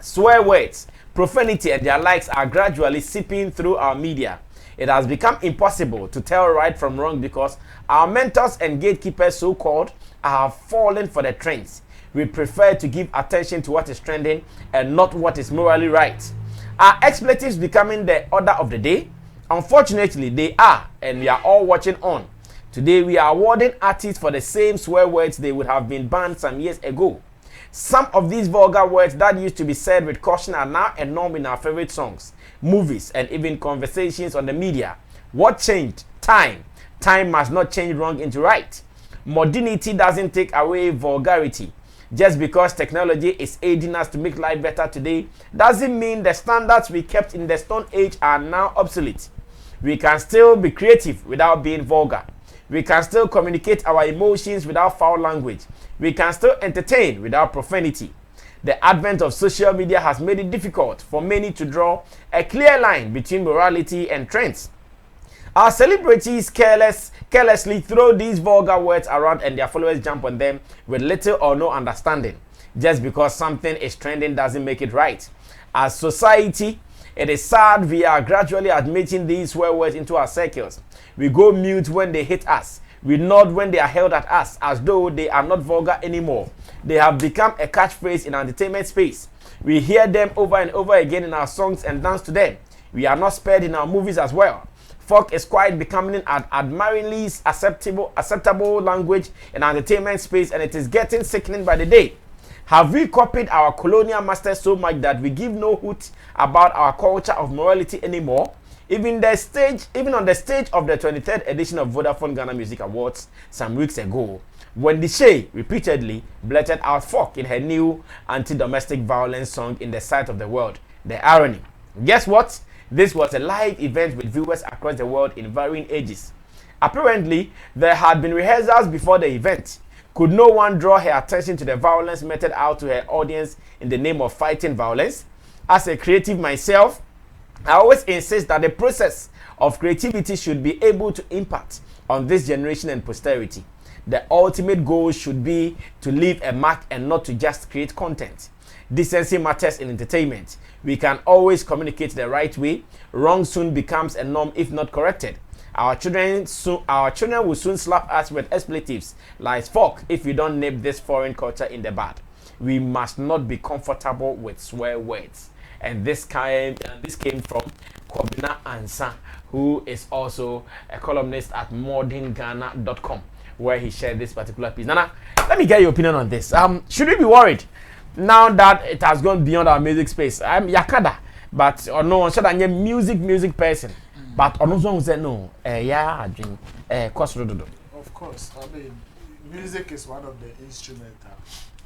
Speaker 5: Swear words, profanity, and their likes are gradually seeping through our media. It has become impossible to tell right from wrong because our mentors and gatekeepers, so-called, have fallen for the trends. We prefer to give attention to what is trending and not what is morally right. Are expletives becoming the order of the day? Unfortunately, they are, and we are all watching on. Today, we are awarding artists for the same swear words they would have been banned some years ago. Some of these vulgar words that used to be said with caution are now a norm in our favorite songs, movies, and even conversations on the media. What changed? Time. Time must not change wrong into right. Modernity doesn't take away vulgarity. Just because technology is aiding us to make life better today, doesn't mean the standards we kept in the Stone Age are now obsolete. We can still be creative without being vulgar. We can still communicate our emotions without foul language. We can still entertain without profanity. The advent of social media has made it difficult for many to draw a clear line between morality and trends. Our celebrities carelessly throw these vulgar words around and their followers jump on them with little or no understanding. Just because something is trending doesn't make it right. As society, it is sad we are gradually admitting these swear words into our circles. We go mute when they hit us. We nod when they are held at us as though they are not vulgar anymore. They have become a catchphrase in our entertainment space. We hear them over and over again in our songs and dance to them. We are not spared in our movies as well. Folk is quite becoming an admiringly acceptable language in our entertainment space, and it is getting sickening by the day. Have we copied our colonial masters so much that we give no hoot about our culture of morality anymore? Even on the stage of the 23rd edition of Vodafone Ghana Music Awards some weeks ago, when the Shay repeatedly blurted out folk in her new anti-domestic violence song in the sight of the world. The irony. Guess what? This was a live event with viewers across the world in varying ages. Apparently, there had been rehearsals before the event. Could no one draw her attention to the violence meted out to her audience in the name of fighting violence? As a creative myself, I always insist that the process of creativity should be able to impact on this generation and posterity. The ultimate goal should be to leave a mark and not to just create content. Decency matters in entertainment. We can always communicate the right way. Wrong soon becomes a norm if not corrected. Our children will soon slap us with expletives like fuck if we don't nip this foreign culture in the bud. We must not be comfortable with swear words. And this came from Kwabena Ansa, who is also a columnist at modernghana.com, where he shared this particular piece. Nana, let me get your opinion on this. Should we be worried now that it has gone beyond our music space? I'm Yakada, but or no, should I music person? But on those say no, yeah, dream,
Speaker 8: Of course, I mean, music is one of the instruments that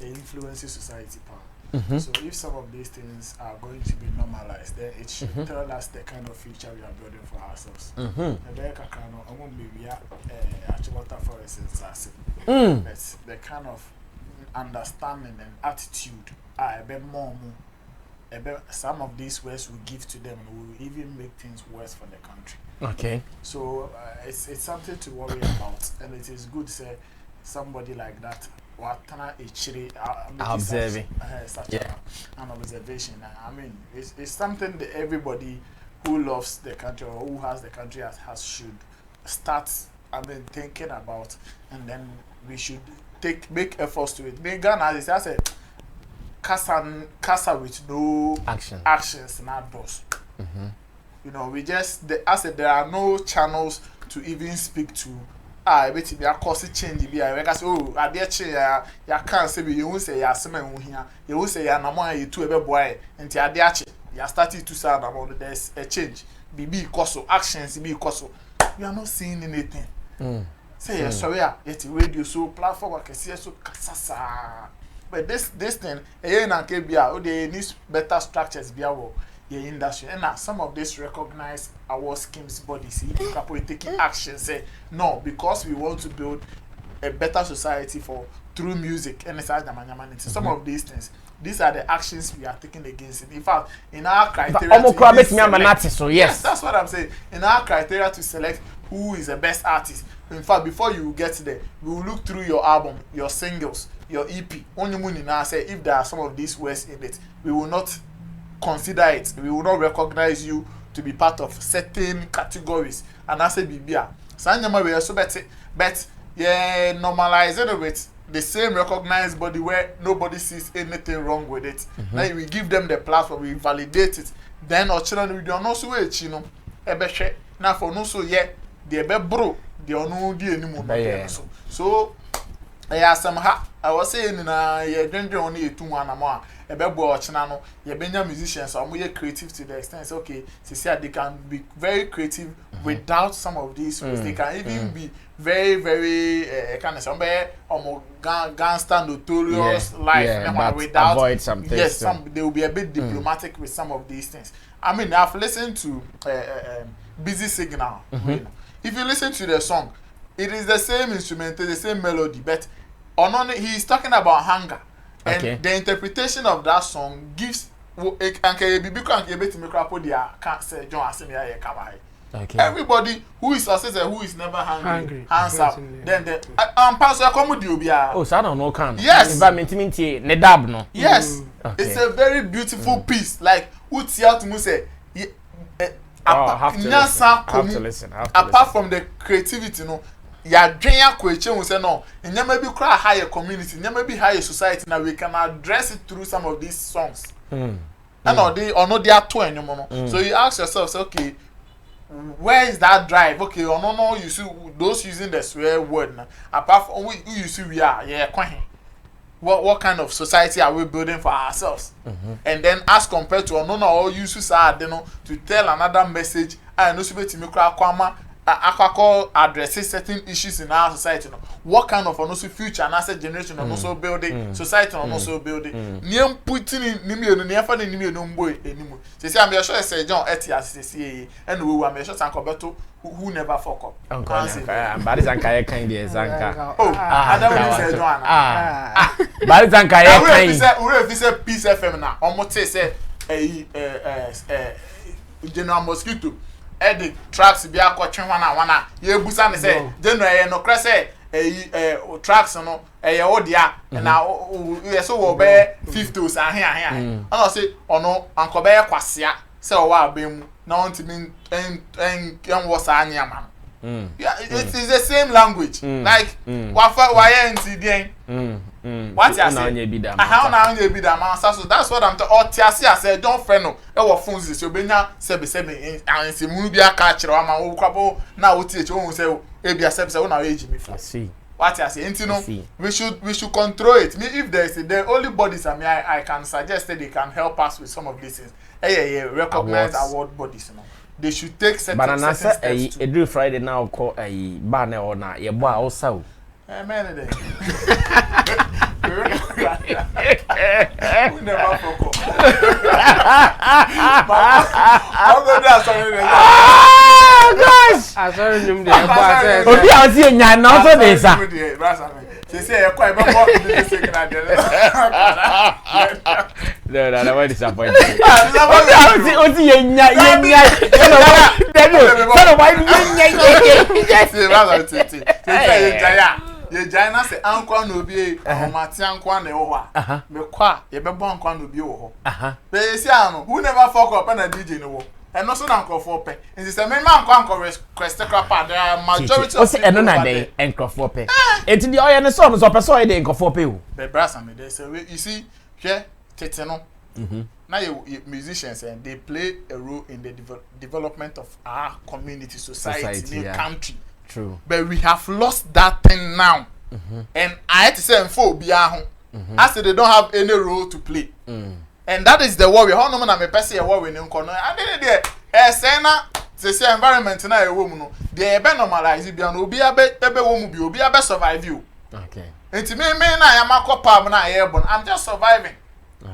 Speaker 8: influences society power. So if some of these things are going to be normalized, then it should tell us the kind of future we are building for ourselves. But the kind of understanding and attitude, some of these words we give to them will even make things worse for the country.
Speaker 5: Okay.
Speaker 8: So it's something to worry about, and it is good to say somebody like that.
Speaker 5: Observing.
Speaker 8: Such an observation. I mean, it's something that everybody who loves the country or who has the country as should start. Thinking about, and then we should make efforts to it. Ghana, as I said, casa with no actions, not those. You know, we just I said there are no channels to even speak to. I bet you are causing change. I say, oh, I dare change. You can't say you won't say you are someone here. You won't say you are not you two boy. And you are there. You are starting to sound about there's a change. Be cause actions. Be cause you are not seeing anything. Say sorry. It's radio so platform. I can see so kasasa. But this thing, they need better structures. The industry and now some of this recognized award schemes bodies people taking action say no because we want to build a better society through music and some of these things, these are the actions we are taking against it. In fact, in our criteria yes, that's what I'm saying. In our criteria to select who is the best artist, in fact, before you get there, we will look through your album, your singles, your EP. Only now say if there are some of these words in it, we will not consider it. We will not recognize you to be part of certain categories. And I say Bibia. Sanyama we are so better, but yeah, normalize it with the same recognized body where nobody sees anything wrong with it. Now we give them the platform, we validate it. Then our children we don't know so you know. Ebe now for no so yeah, the ebe bro, the no di anymore. So yeah, somehow I was saying na ye dwendwe only 2-1 more. Musicians are more creative to the extent okay, they can be very creative without some of these ways. They can even be very, very kind of somewhere gangster notorious life without
Speaker 5: avoid something.
Speaker 8: Yes, they will be a bit diplomatic with some of these things. I mean, I've listened to Busy Signal. If you listen to the song, it is the same instrumental, the same melody, but he's talking about hunger. And the interpretation of that song gives
Speaker 5: Okay.
Speaker 8: Everybody who is success and who is never hungry. Hands up. Then the pastor come with you.
Speaker 5: Oh, so I don't know can.
Speaker 8: Yes.
Speaker 5: Environment ne dab no.
Speaker 8: Yes.
Speaker 5: Okay.
Speaker 8: It's a very beautiful piece. Like who tia to say
Speaker 5: I have to listen.
Speaker 8: Apart from the creativity, no, ya dwenya question we say no. And maybe cry higher community, maybe higher society. Now we can address it through some of these songs. And or they are two anymore. So you ask yourself, say, okay, where is that drive? Okay, or no, you see those using the swear word now. Apart from who you see we are, what kind of society are we building for ourselves? And then as compared to no all you to tell another message and no to me addresses certain issues in our society. No? What kind of also future and asset generation and also building society and also building? Niam putting in Nimio, never in Nimio boy anymore. Say, I'm sure I say John Etias, and we were sure Sankoberto who never fuck up.
Speaker 5: Uncle, but it's Anka kind of Zanka.
Speaker 8: Oh, I don't want to say Joanna.
Speaker 5: But it's Anka.
Speaker 8: We say Peace FM now. Almost say General Mosquito. The tracks be a coaching one. You busan say, General no cress tracks no odia and now we so will bear 50s and here. And I say, oh no, Uncle Bear Quasia, so wow, beam, no to mean and was Anya man. Yeah, it is the same language. Like, why ain't what I say? How now you be the man? So that's what I'm talking. Or Tiasi, I said, don't friend no. Our phones is your benya 77 and see movie a catcher. I'm a couple now. Teach you say, maybe a 7 on our age before.
Speaker 5: See
Speaker 8: what I say. You know, we should control it. Me, if there is the only bodies I can suggest that they can help us with some of these things. Recognize award bodies. You know. They should take certain steps.
Speaker 5: A do Friday now call a banner or not. Your boy also.
Speaker 8: Man, we never forgot. I'm going to something.
Speaker 6: Gosh! I saw him there.
Speaker 5: But I was here now, so this.
Speaker 8: They say you're quite more
Speaker 5: no, I was disappointed.
Speaker 8: Ye China say anko no bi mati anko na wo ho me kwa ye be bo anko no bi wo ho be si ano who never fuck up na DJ no wo and no so na anko for pe nti say me ma anko request crap the majority
Speaker 5: of say eno na dey anko for pe enti the oye ne so no so pe so dey anko for pe o
Speaker 8: be brasa me dey say you see hwe tete no now you musicians and they play a role in the development of our community society in country.
Speaker 5: True.
Speaker 8: But we have lost that thing now. And I had to say for Biaho. I said they don't have any role to play. And that is the worry. How no man me person e worry in corner. And then there say na say environment na e wo mu no. They be normalize bia no obi abe wo mu bi obi abe survive you.
Speaker 5: Okay.
Speaker 8: Enti me na ya makopa na airborne. I'm just surviving.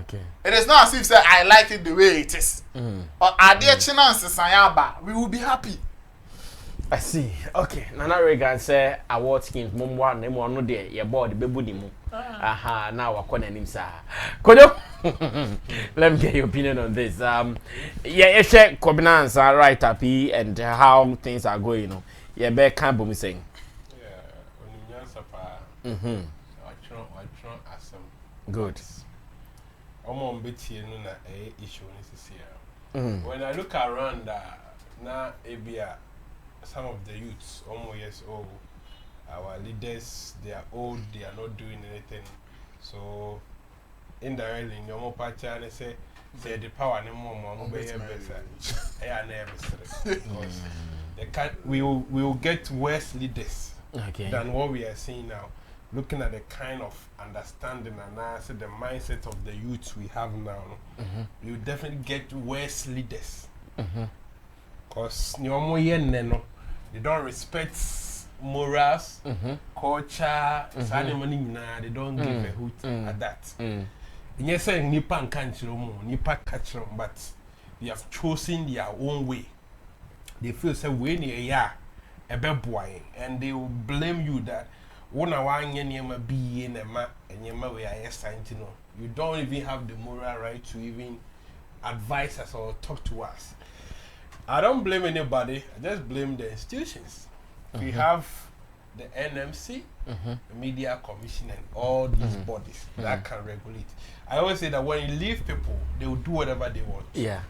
Speaker 5: Okay.
Speaker 8: It is not as if say I like it the way it is. Or are there chances we will be happy.
Speaker 5: I see. Okay. Nana Regan say award schemes mumwa na mo no de ye board bebu di mu. Aha, now wakona nim sa. Kodo. Let me get your opinion on this. Yeah, share covenants are right happy and how things are going, you know. Yeah, be can be saying.
Speaker 7: Yeah, on sapa. Asem.
Speaker 5: Good.
Speaker 7: Omo mbeti no na issue this year. When I look around na ebia some of the youths almost years old, our leaders, they are old, they are not doing anything. So indirectly, no more party and say the power no more better. Because we will get worse leaders than what we are seeing now. Looking at the kind of understanding and answer the mindset of the youths we have now, we will definitely get worse leaders. Because they don't respect morals, culture, they don't give a hoot at that. Yes, Nipan can't Nipa catch them, but they have chosen their own way. They feel so when a boy, and they will blame you that one be in a map and you don't even have the moral right to even advise us or talk to us. I don't blame anybody. I just blame the institutions. We have the NMC, the Media Commission, and all these bodies that can regulate. I always say that when you leave people, they will do whatever they want.
Speaker 5: Yeah.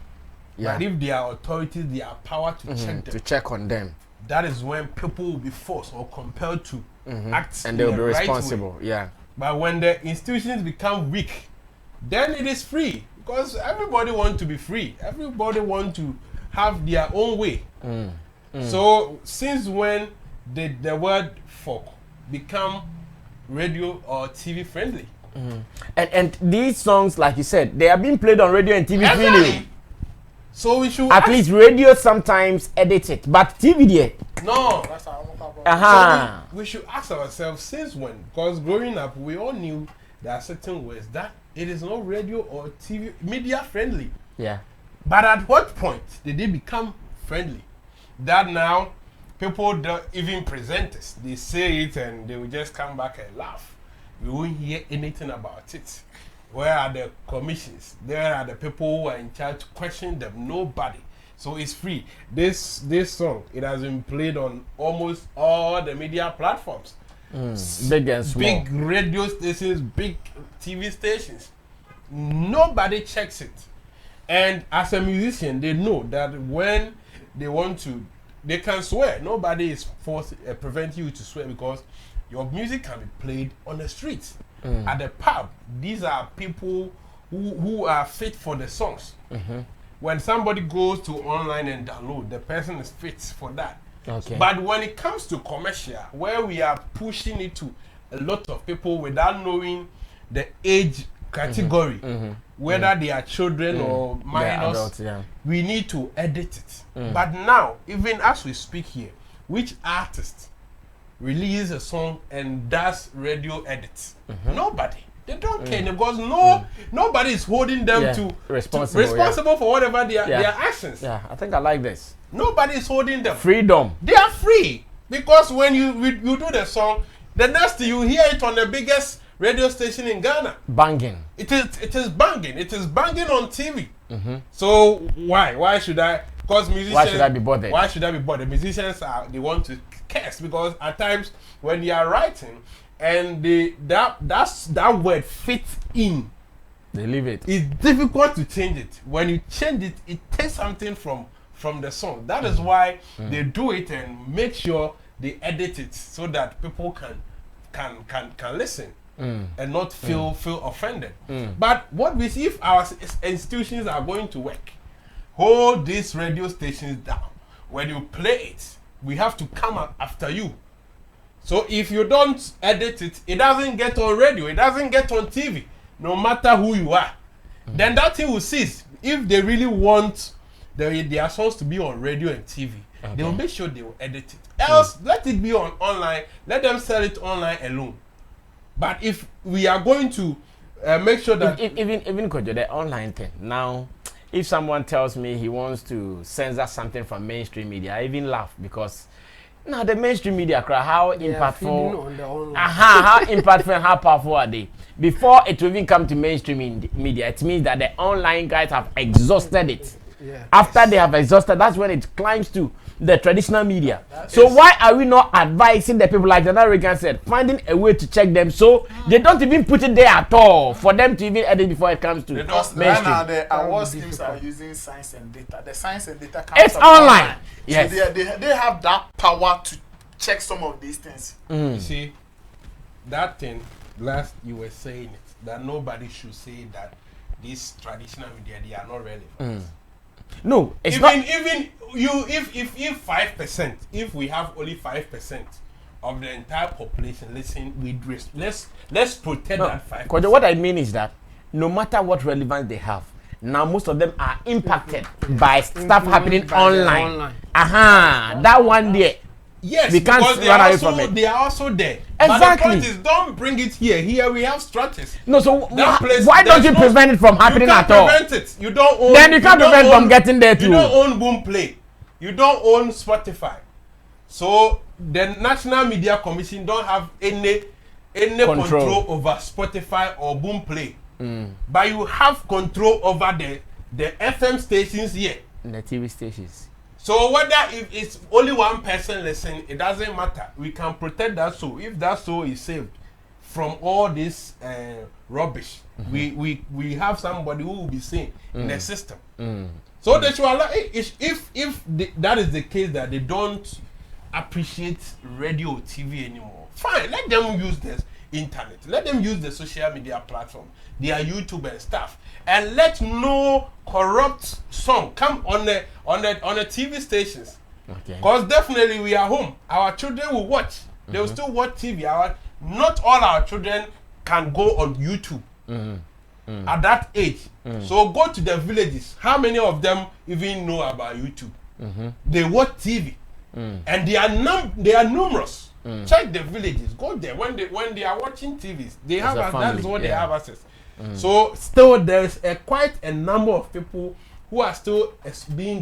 Speaker 7: But if they are authorities, they have power to check them.
Speaker 5: To check on them.
Speaker 7: That is when people will be forced or compelled to act
Speaker 5: And they will be
Speaker 7: right
Speaker 5: responsible.
Speaker 7: way.
Speaker 5: Yeah.
Speaker 7: But when the institutions become weak, then it is free. Because everybody wants to be free. Everybody wants to have their own way. So since when did the word folk become radio or TV friendly?
Speaker 5: And these songs, like you said, they are being played on radio and TV freely.
Speaker 7: So we should
Speaker 5: At least radio sometimes edit it, but TV there.
Speaker 7: No. So we should ask ourselves since when? Because growing up, we all knew there are certain words that it is not radio or TV media friendly.
Speaker 5: Yeah.
Speaker 7: But at what point did they become friendly? That now people don't even present us. They say it and they will just come back and laugh. We won't hear anything about it. Where are the commissions? There are the people who are in charge to question them. Nobody. So it's free. This song, it has been played on almost all the media platforms.
Speaker 5: Big and small.
Speaker 7: Big radio stations, big TV stations. Nobody checks it. And as a musician, they know that when they want to, they can swear. Nobody is forced preventing you to swear because your music can be played on the streets. At the pub, these are people who are fit for the songs. When somebody goes to online and download, the person is fit for that.
Speaker 5: Okay.
Speaker 7: But when it comes to commercial, where we are pushing it to a lot of people without knowing the age category, whether they are children or minors,
Speaker 5: adults, yeah.
Speaker 7: we need to edit it. But now, even as we speak here, which artist release a song and does radio edits? Nobody. They don't care because nobody is holding them to responsible for whatever their actions.
Speaker 5: Yeah, I think I like this.
Speaker 7: Nobody is holding them.
Speaker 5: Freedom.
Speaker 7: They are free because when you do the song, the next thing you hear it on the biggest radio station in Ghana.
Speaker 5: Banging.
Speaker 7: It is banging. It is banging on TV. So why should I? Because musicians.
Speaker 5: Why should I be bothered?
Speaker 7: Why should I be bothered? Musicians they want to curse because at times when they are writing and that word fits in,
Speaker 5: they leave it.
Speaker 7: it's difficult to change it. When you change it, it takes something from the song. That is why they do it and make sure they edit it so that people can listen and not feel offended. But what we see, if our institutions are going to work, hold these radio stations down. When you play it, we have to come up after you. So if you don't edit it, it doesn't get on radio, it doesn't get on TV, no matter who you are. Then that thing will cease. If they really want their songs to be on radio and TV, they will make sure they will edit it. Else, let it be on online, let them sell it online alone. But if we are going to make sure that...
Speaker 5: Even Kojo, the online thing, now, if someone tells me he wants to censor something from mainstream media, I even laugh because now the mainstream media, how impactful, how impactful and how powerful are they? Before it will even come to mainstream media, it means that the online guys have exhausted it.
Speaker 6: Yeah.
Speaker 5: After they have exhausted, that's when it climbs to the traditional media. So why are we not advising the people, like the American said, finding a way to check them so they don't even put it there at all for them to even edit before it comes to mainstream?
Speaker 8: Right now the award schemes are using science and data. The science and data comes
Speaker 5: it's online. Yes.
Speaker 8: So they have that power to check some of these things.
Speaker 7: You see, that thing, last you were saying it, that nobody should say that these traditional media, they are not relevant.
Speaker 5: No, it's
Speaker 7: even you if 5%, if we have only 5% of the entire population listen with risk, let's protect that 5%.
Speaker 5: Because what I mean is that no matter what relevance they have, now most of them are impacted by stuff happening online. That one there.
Speaker 7: Yes,
Speaker 5: we can't
Speaker 7: because
Speaker 5: run away from it.
Speaker 7: They are also there.
Speaker 5: Exactly.
Speaker 7: But the point is, don't bring it here. Here we have strategies.
Speaker 5: No, so why
Speaker 7: there's
Speaker 5: don't you prevent it from happening at all?
Speaker 7: You can't prevent it. You don't own.
Speaker 5: Then you can't prevent from getting there too.
Speaker 7: You don't own Boomplay. You don't own Spotify. So the National Media Commission don't have any control over Spotify or Boomplay. But you have control over the FM stations here.
Speaker 5: And the TV stations.
Speaker 7: So whether if it's only one person listening, it doesn't matter. We can protect that soul. If that soul is saved from all this rubbish, we have somebody who will be seen in the system. So they should allow, if that is the case, that they don't appreciate radio, TV anymore, fine. Let them use this internet. Let them use the social media platform, their YouTube and stuff, and let no corrupt song come on the TV stations. Because definitely we are home. Our children will watch. They will still watch TV. Not all our children can go on YouTube at that age. So go to the villages. How many of them even know about YouTube? They watch TV, and they are numerous. Check the villages. Go there when they are watching TVs. They have that is what they have access. So still there's quite a number of people who are still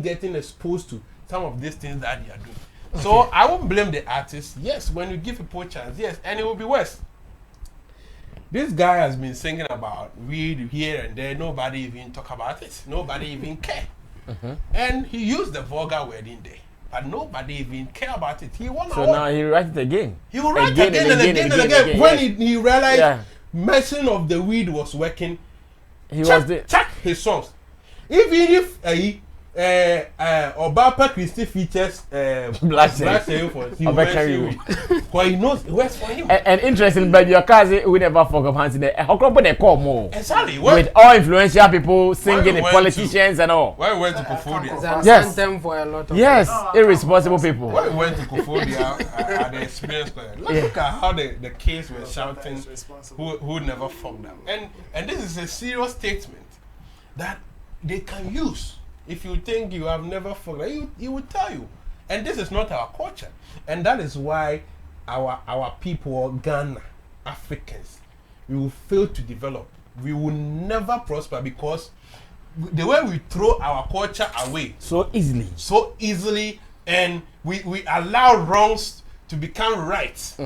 Speaker 7: getting exposed to some of these things that they are doing. So I won't blame the artists. Yes, when you give people a chance, yes, and it will be worse. This guy has been singing about weed here and there. Nobody even talk about it. Nobody even care. And he used the vulgar word in there. But nobody even care about it. He won.
Speaker 5: So now he write it again.
Speaker 7: He will write again and again. When he realized messing of the weed was working, check his songs. Even if Obapa Christie features Blakk for because he knows it works for him.
Speaker 5: And interesting, but your cousin we never forget hands in there. How come they call more?
Speaker 7: Exactly.
Speaker 5: With all influential people singing, the politicians and all.
Speaker 7: Why we went to Kofodia?
Speaker 6: Yes. Them for a lot of
Speaker 5: irresponsible people.
Speaker 7: Why we went to Kofodia at the experience square? Look at how the kids were shouting who never fucked them. And this is a serious statement that they can use. If you think you have never forgotten, he will tell you. And this is not our culture. And that is why our people, Ghana, Africans, we will fail to develop. We will never prosper because the way we throw our culture away
Speaker 5: so easily, and we allow wrongs to become right.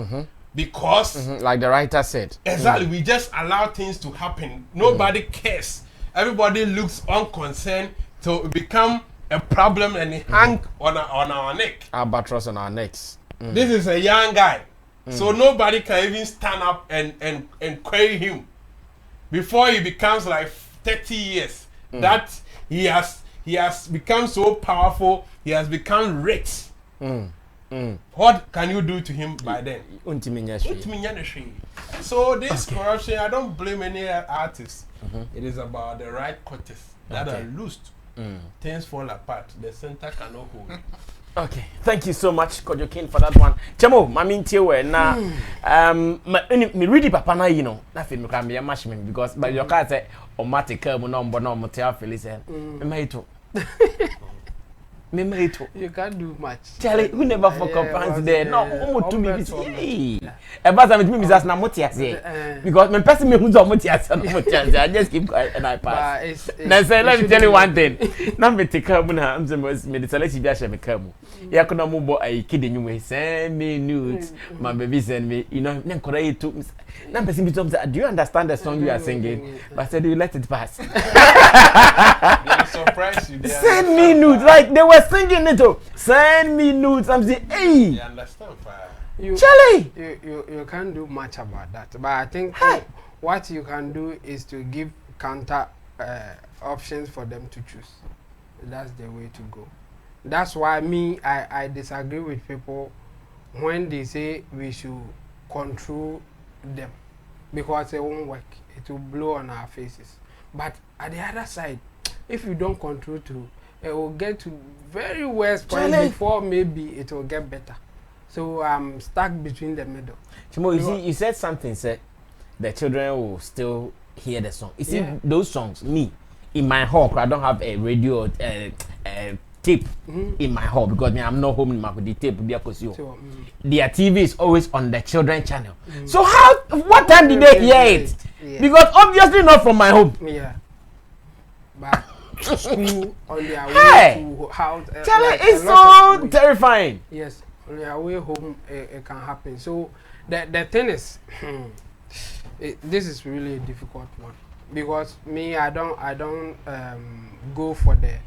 Speaker 5: Because
Speaker 9: like the writer said.
Speaker 7: Exactly, we just allow things to happen. Nobody cares. Everybody looks unconcerned. To become a problem and hang on our neck.
Speaker 9: Albatross on our necks.
Speaker 7: This is a young guy. So nobody can even stand up and query him. Before he becomes like 30 years. That he has become so powerful, he has become rich. What can you do to him by then? So this corruption, I don't blame any artist. It is about the right quarters that are loosed. Things fall apart. The center cannot hold.
Speaker 5: Okay, thank you so much, Kojo King, for that one. Chamo, mami ntiwe na me ready papa na you know. Na fe me kwa me mash me because by your car say o matika mu no mbo no mo tia Felina. Me maito.
Speaker 6: You can't do much.
Speaker 5: Charlie, who never for compounds there. No, omo to me. E ba me business na motia say. Because me person me who do motia say no motia say. I just keep quiet and I pass. Now say let me tell you one thing. Na me take am na am say me the select bia share me kam. Ya ko na mo bo ai kid enyu send me nudes. My baby send me, you know, na nkora you too. Na person be say, do you understand the song you are singing? But I said, you let it pass.
Speaker 7: They are surprised you.
Speaker 5: Send me nudes like they were singing it. Send me nudes. I'm saying, hey.
Speaker 7: You understand,
Speaker 5: Charlie.
Speaker 6: You can't do much about that. But I think what you can do is to give counter options for them to choose. That's the way to go. That's why I disagree with people when they say we should control them because it won't work. It will blow on our faces. But at the other side, if you don't control too, it will get to very worst point before maybe it will get better. So I'm stuck between the middle.
Speaker 5: Chimo, you see, you said something, said the children will still hear the song. You see, those songs, me, in my hall, I don't have a radio tape in my hall because I'm not home in my tape. Their TV is always on the children channel. So what time did they hear it? Because obviously not from my home.
Speaker 6: Yeah. But school on their way to house.
Speaker 5: It's so terrifying.
Speaker 6: Yes, on their way home it can happen. So the thing is, this is really a difficult one because me I don't go for the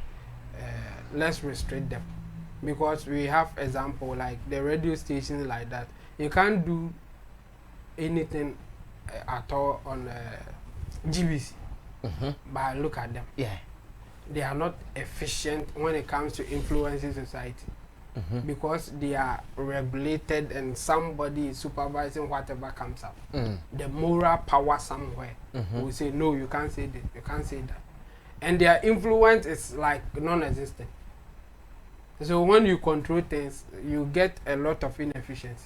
Speaker 6: let's restrict them. because we have example like the radio stations like that. You can't do anything at all on GBC. But look at them.
Speaker 5: Yeah.
Speaker 6: They are not efficient when it comes to influencing society. Because they are regulated and somebody is supervising whatever comes out. The moral power somewhere will say, no, you can't say this, you can't say that. And their influence is like non-existent. So when you control things, you get a lot of inefficiency.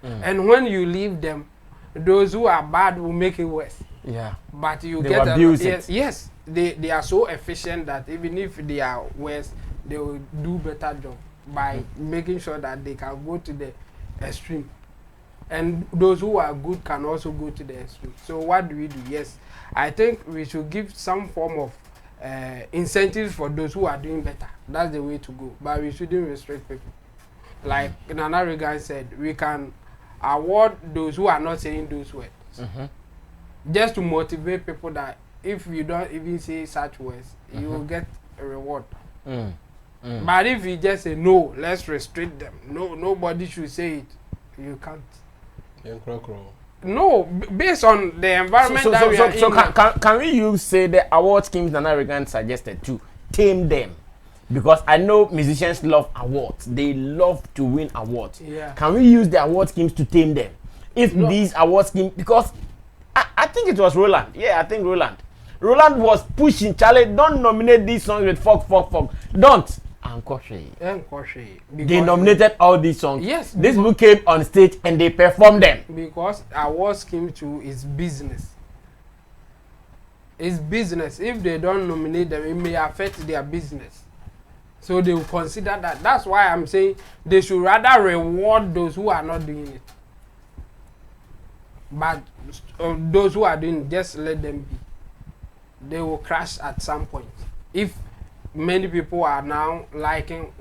Speaker 6: And when you leave them, those who are bad will make it worse.
Speaker 5: Yeah.
Speaker 6: But you
Speaker 5: They
Speaker 6: get
Speaker 5: abuse it.
Speaker 6: Yes, they are so efficient that even if they are worse, they will do better job by making sure that they can go to the extreme. And those who are good can also go to the extreme. So what do we do? Yes, I think we should give some form of incentives for those who are doing better. That's the way to go. But we shouldn't restrict people. Like Nana Regan said, we can award those who are not saying those words. Just to motivate people that if you don't even say such words, you will get a reward. But if you just say no, let's restrict them. No, nobody should say it. You can't. No, based on the environment that we are in.
Speaker 5: So can we say the award schemes Nana Regan suggested to tame them? Because I know musicians love awards. They love to win awards.
Speaker 6: Yeah.
Speaker 5: Can we use the award schemes to tame them? If these award schemes, because I think it was Roland. Yeah, I think Roland. Roland was pushing Charlie, don't nominate these songs with folk. Don't. They nominated all these songs.
Speaker 6: Yes.
Speaker 5: This book came on stage and they performed them.
Speaker 6: Because award scheme too is business. It's business. If they don't nominate them, it may affect their business. So they will consider that. That's why I'm saying they should rather reward those who are not doing it. But those who are doing it, just let them be. They will crash at some point. If many people are now liking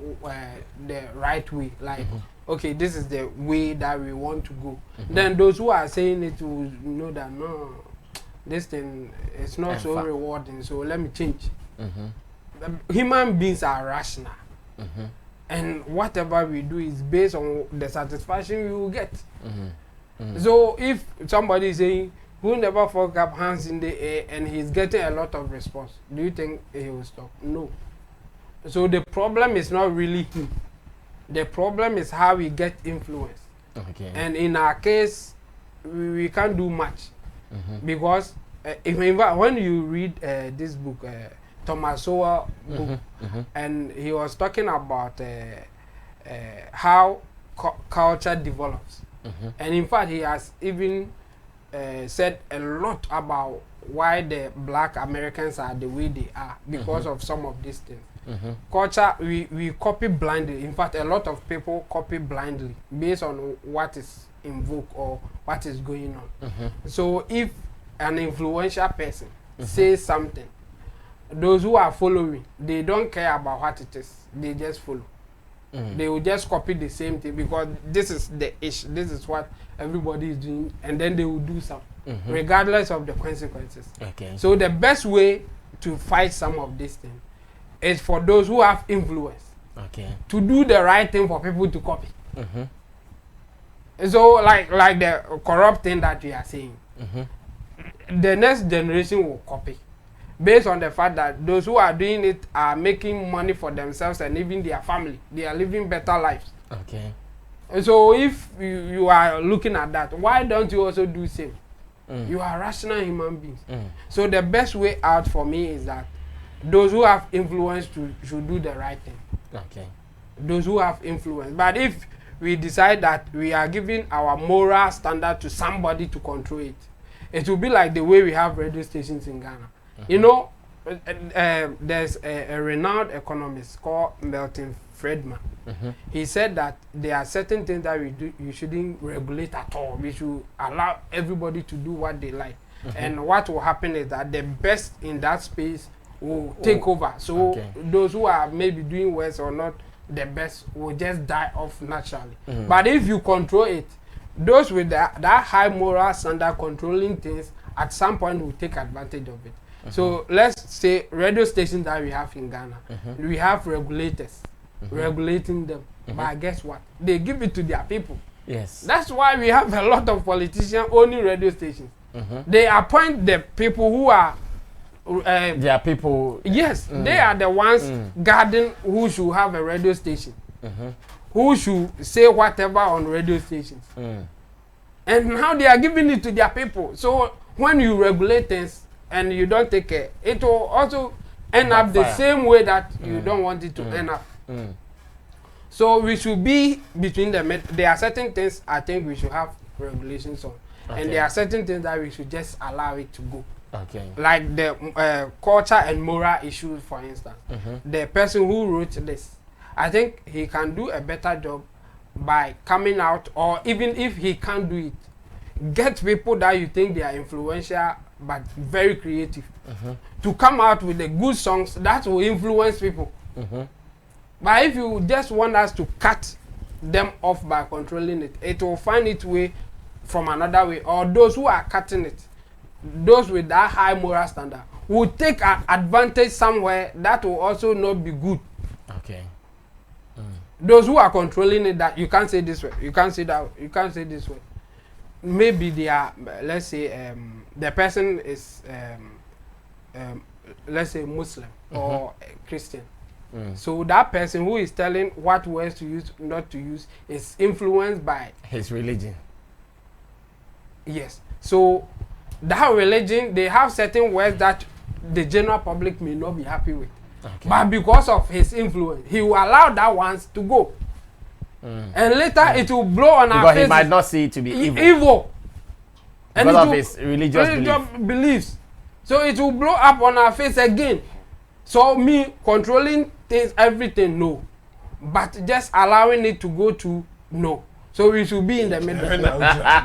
Speaker 6: the right way, like, okay, this is the way that we want to go, then those who are saying it will know that, no, this thing is not so rewarding, so let me change. Human beings are rational. And whatever we do is based on the satisfaction we will get. So if somebody is saying, who never fuck up hands in the air and he's getting a lot of response, do you think he will stop? No. So the problem is not really him. The problem is how we get influenced.
Speaker 5: Okay.
Speaker 6: And in our case, we can't do much. Because when you read this book, Thomas Sowell book, and he was talking about how culture develops. And in fact, he has even said a lot about why the black Americans are the way they are because of some of these things. Culture, we copy blindly. In fact, a lot of people copy blindly based on what is in vogue or what is going on. So if an influential person says something, those who are following, they don't care about what it is. They just follow. They will just copy the same thing because this is the ish. This is what everybody is doing, and then they will do something, regardless of the consequences.
Speaker 5: Okay.
Speaker 6: So the best way to fight some of these things is for those who have influence.
Speaker 5: Okay.
Speaker 6: To do the right thing for people to copy. So like the corrupt thing that we are saying, the next generation will copy. Based on the fact that those who are doing it are making money for themselves and even their family. They are living better lives.
Speaker 5: Okay.
Speaker 6: So if you are looking at that, why don't you also do the same? You are rational human beings. So the best way out for me is that those who have influence should do the right thing.
Speaker 5: Okay.
Speaker 6: Those who have influence. But if we decide that we are giving our moral standard to somebody to control it, it will be like the way we have radio stations in Ghana. You know, there's a renowned economist called Milton Friedman. He said that there are certain things that you shouldn't regulate at all. We should allow everybody to do what they like. And what will happen is that the best in that space will take over. So those who are maybe doing worse or not the best will just die off naturally. But if you control it, those with that high moral standard controlling things at some point will take advantage of it. So let's say radio stations that we have in Ghana, we have regulators. regulating them. But guess what? They give it to their people.
Speaker 5: Yes.
Speaker 6: That's why we have a lot of politicians owning radio stations. They appoint the people who are.
Speaker 5: They are people.
Speaker 6: Yes, they are the ones guarding who should have a radio station. Who should say whatever on radio stations. And now they are giving it to their people. So when you regulate things and you don't take care, it will also end up the same way that you don't want it to end up. So we should be between them. There are certain things I think we should have regulations on. And there are certain things that we should just allow it to go.
Speaker 5: Okay.
Speaker 6: Like the culture and moral issues, for instance. The person who wrote this, I think he can do a better job by coming out, or even if he can't do it, get people that you think they are influential but very creative to come out with the good songs that will influence people. But if you just want us to cut them off by controlling it, it will find its way from another way. Or those who are cutting it, those with that high moral standard, will take an advantage somewhere that will also not be good.
Speaker 5: Okay.
Speaker 6: Those who are controlling it, that you can't say this way, you can't say that, you can't say this way. Maybe they are, let's say, the person is, let's say, Muslim or Christian. So that person who is telling what words to use, not to use, is influenced by
Speaker 5: his religion.
Speaker 6: Yes. So that religion, they have certain words that the general public may not be happy with. But because of his influence, he will allow that ones to go. And later it will blow on our faces.
Speaker 5: Because he might not see it to be
Speaker 6: evil. And
Speaker 5: because of his religious
Speaker 6: beliefs. So it will blow up on our face again. So me controlling things, everything, no. But just allowing it to go to no. So we should be in the middle.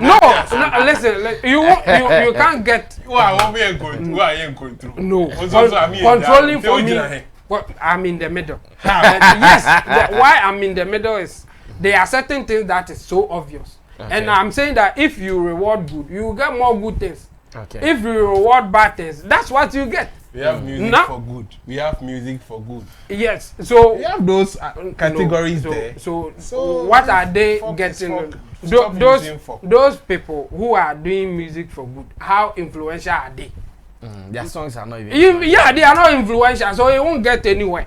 Speaker 6: No, listen, you can't get.
Speaker 7: Who are you going through?
Speaker 6: No, controlling for me. I'm in the middle. Yes, why I'm in the middle is there are certain things that is so obvious. And I'm saying that if you reward good, you will get more good things. If you reward bad things, that's what you get.
Speaker 7: We have music for good. We have music for good.
Speaker 6: Yes. So
Speaker 7: we have those categories there.
Speaker 6: So what are they getting? Those people who are doing music for good, how influential are they?
Speaker 5: Their songs are not even.
Speaker 6: Yeah, they are not influential, so it won't get anywhere.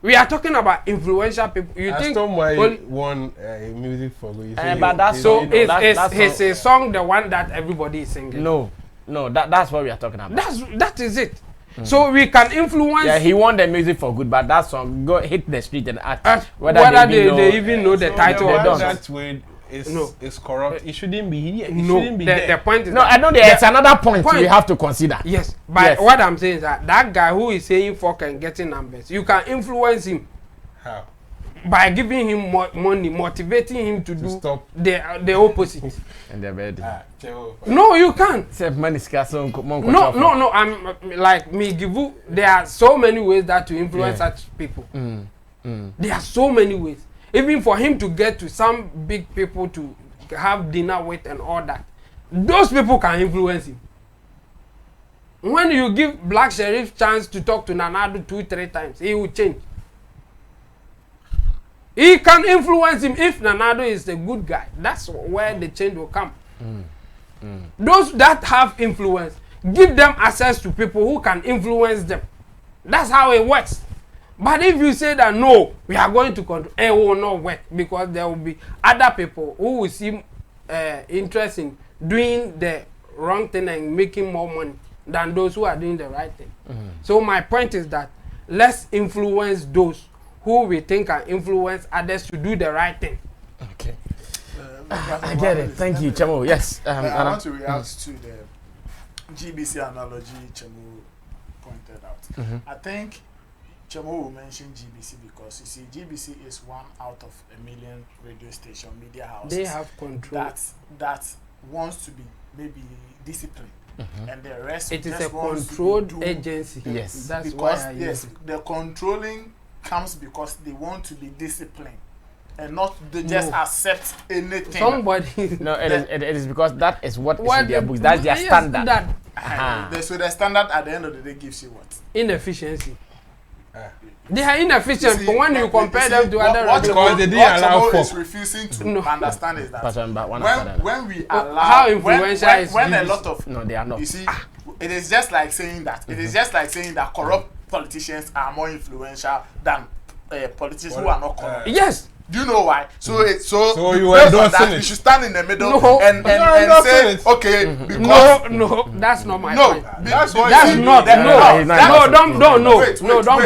Speaker 6: We are talking about influential people. You think
Speaker 7: Stonebwoy won music for good?
Speaker 6: But that's so is his song the one that everybody is singing?
Speaker 5: No, that's what we are talking about.
Speaker 6: That is it. So we can influence.
Speaker 5: Yeah, he won the music for good, but that song go hit the street and ask
Speaker 6: whether they even know the title or not.
Speaker 7: That way is corrupt. It shouldn't be here.
Speaker 6: The point is
Speaker 5: I know there's another point we have to consider.
Speaker 6: Yes, but what I'm saying is that guy who is saying fuck and getting numbers, you can influence him.
Speaker 7: How?
Speaker 6: By giving him money, motivating him to do the opposite.
Speaker 5: And they're ready.
Speaker 6: No, you can't.
Speaker 5: No.
Speaker 6: I'm like me. There are so many ways that to influence such people. There are so many ways. Even for him to get to some big people to have dinner with and all that, those people can influence him. When you give Blakk Sherif chance to talk to Nanado 2-3 times, he will change. He can influence him if Nanado is a good guy. That's where the change will come. Those that have influence, give them access to people who can influence them. That's how it works. But if you say that no, we are going to control, it will not work because there will be other people who will see interest in doing the wrong thing and making more money than those who are doing the right thing. So my point is that let's influence those who we think can influence others to do the right thing.
Speaker 5: Okay. I get it. Thank you, Chamo. Yes.
Speaker 8: I want to react to the GBC analogy Chamo pointed out. I think Chamo will mention GBC because you see GBC is one out of a million radio station media houses.
Speaker 6: They have control.
Speaker 8: That wants to be maybe disciplined. And the rest
Speaker 6: it is a controlled agency.
Speaker 5: Yes.
Speaker 6: That's
Speaker 8: because
Speaker 6: why
Speaker 8: the controlling comes because they want to be disciplined and not they just accept anything.
Speaker 6: Somebody
Speaker 5: no, it is because that is what is in their books. That's their standard.
Speaker 8: So the standard at the end of the day gives you what?
Speaker 6: Inefficiency. They are inefficient, but when you compare them to other
Speaker 7: because they didn't allow
Speaker 8: is refusing to understand is that when we allow
Speaker 6: how influential is
Speaker 8: when a lot of
Speaker 5: no, they are not.
Speaker 8: You see, it is just like saying that it is just like saying that corrupt politicians are more influential than politicians who are not corrupt.
Speaker 6: Yes.
Speaker 8: Do you know why? So
Speaker 7: you
Speaker 8: based on
Speaker 7: endorsing
Speaker 8: that,
Speaker 7: it.
Speaker 8: we should stand in the middle and say,
Speaker 7: it.
Speaker 8: okay, because
Speaker 6: no, that's not my
Speaker 8: no,
Speaker 6: point.
Speaker 8: that's
Speaker 6: Don't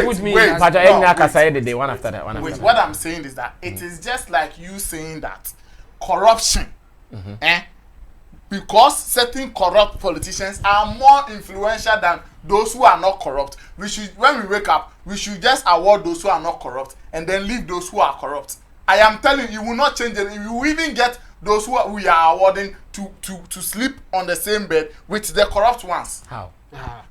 Speaker 6: put me in
Speaker 5: But
Speaker 6: that.
Speaker 5: say the day one after that.
Speaker 8: What I'm saying is that it is just like you saying that corruption, because certain corrupt politicians are more influential than those who are not corrupt. We should, when we wake up, we should just award those who are not corrupt and then leave those who are corrupt. I am telling you, you will not change it. You will even get those we are awarding to sleep on the same bed with the corrupt ones.
Speaker 5: How?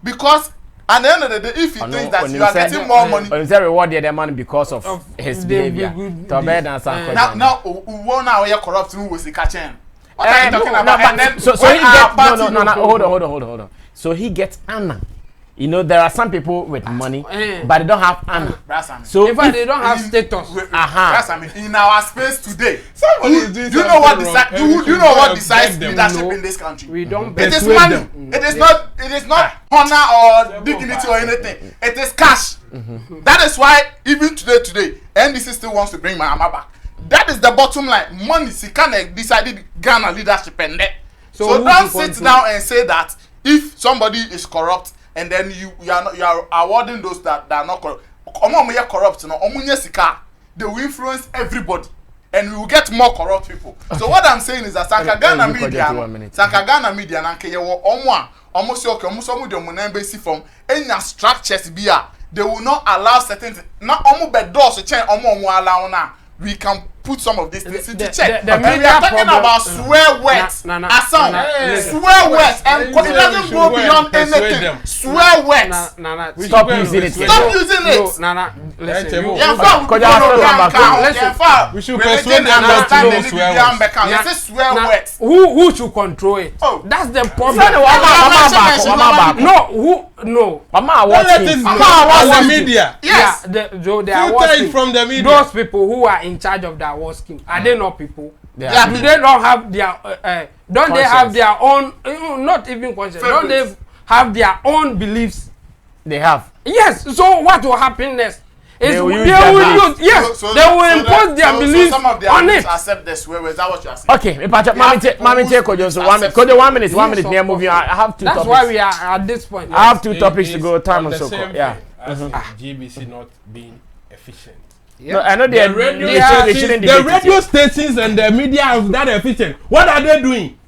Speaker 8: Because at the end of the day, if you think that you are getting more money,
Speaker 5: when you say reward the money because of his behavior, to bed and something.
Speaker 8: now one now we are corrupt who was the catching. What are you talking about? And then
Speaker 5: so he gets hold on. So he gets Anna. You know, there are some people with money, but they don't have honor.
Speaker 6: So in fact, they don't have status.
Speaker 8: In our space today,
Speaker 7: do
Speaker 8: you know what decides leadership in this country?
Speaker 6: We don't.
Speaker 8: It is money. It is not honor or dignity or anything. It is cash. That is why even today, NDC still wants to bring my Mama back. That is the bottom line. Money, Sikane decided Ghana leadership and that. So don't sit down and say that if somebody is corrupt, and then you are awarding those that are not corrupt. Corrupt, they will influence everybody, and we will get more corrupt people. Okay. So what I'm saying is that Saga Ghana media, almost from any structures they will not allow certain things. Not we can put some of these things into check. We are talking about swear words, swear words, and it doesn't go beyond anything. Swear words.
Speaker 5: Stop using it.
Speaker 8: Stop using it.
Speaker 6: Listen,
Speaker 7: we should persuade them not to know
Speaker 8: swear words.
Speaker 6: Who should control it? That's the problem. No.
Speaker 7: The media.
Speaker 8: Yes.
Speaker 6: They are watching
Speaker 7: from the media.
Speaker 6: Those people who are in charge of the award scheme, are they not people? Do they not have their don't they have their own not even conscience? Don't they have their own beliefs?
Speaker 5: They have.
Speaker 6: Yes. So what will happen next? They will impose their beliefs on it.
Speaker 8: Accept the swear words. Is that what you are saying?
Speaker 5: Okay, Mami take Kojo. 1 minute. Near moving. I have two topics.
Speaker 6: That's why we are at this point.
Speaker 5: I have two topics to go. Time and so forth. Yeah.
Speaker 7: GBC not being efficient.
Speaker 5: Yeah. No, I know the
Speaker 7: radio stations and the media are that efficient. What are they doing?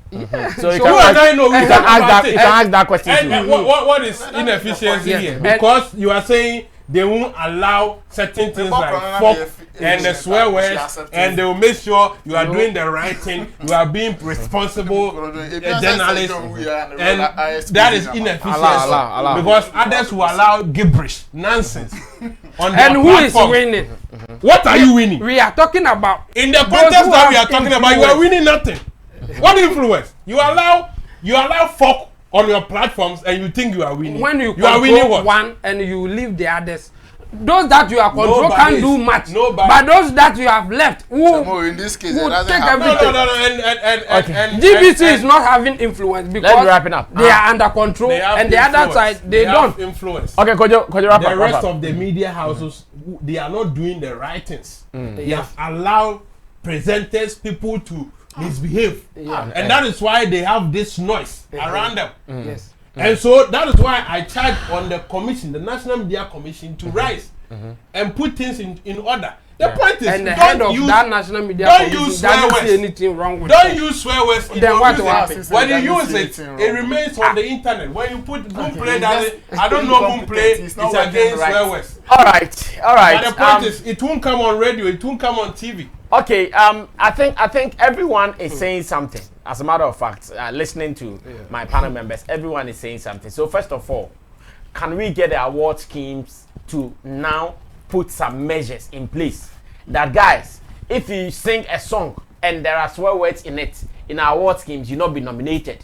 Speaker 5: So you
Speaker 7: can
Speaker 5: ask that question.
Speaker 7: What is inefficiency here? Because you are saying they won't allow certain things like fuck and the swear words, and they will make sure you are doing the right thing, you are being responsible journalist, and that is inefficiency. Because others will allow gibberish, nonsense.
Speaker 6: And who is winning?
Speaker 7: What are you winning?
Speaker 6: We are talking about
Speaker 7: in the context that we are talking about. You are winning nothing. What influence? You allow fuck on your platforms and you think you are winning.
Speaker 6: When you
Speaker 7: are winning what?
Speaker 6: One and you leave the others. Those that you are control can't do much. But those that you have left,
Speaker 8: in this case,
Speaker 6: who
Speaker 8: it
Speaker 6: take
Speaker 8: everything.
Speaker 6: And GBC is not having influence because
Speaker 5: let's wrap it up.
Speaker 6: They are under control, and the other side they don't
Speaker 7: influence.
Speaker 5: Okay, could you wrap up?
Speaker 7: The rest of the media houses, they are not doing the right things. They have allowed presenters, people to misbehave, and that is why they have this noise around them.
Speaker 6: Yes.
Speaker 7: And so that is why I charge on the commission, the National Media Commission, to rise and put things in order. The point is,
Speaker 6: and the head of that National Media Commission doesn't see anything wrong with
Speaker 7: don't use swear words.
Speaker 6: Then what will happen?
Speaker 7: When you use it, it remains on the internet. When you put boom play, I don't know boom play. It's against swear words.
Speaker 5: All right.
Speaker 7: But the point is, it won't come on radio. It won't come on TV.
Speaker 5: Okay. I think everyone is saying something. As a matter of fact, listening to my panel members, everyone is saying something. So first of all, can we get the award schemes to now put some measures in place that, guys, if you sing a song and there are swear words in it, in our award schemes, you not be nominated.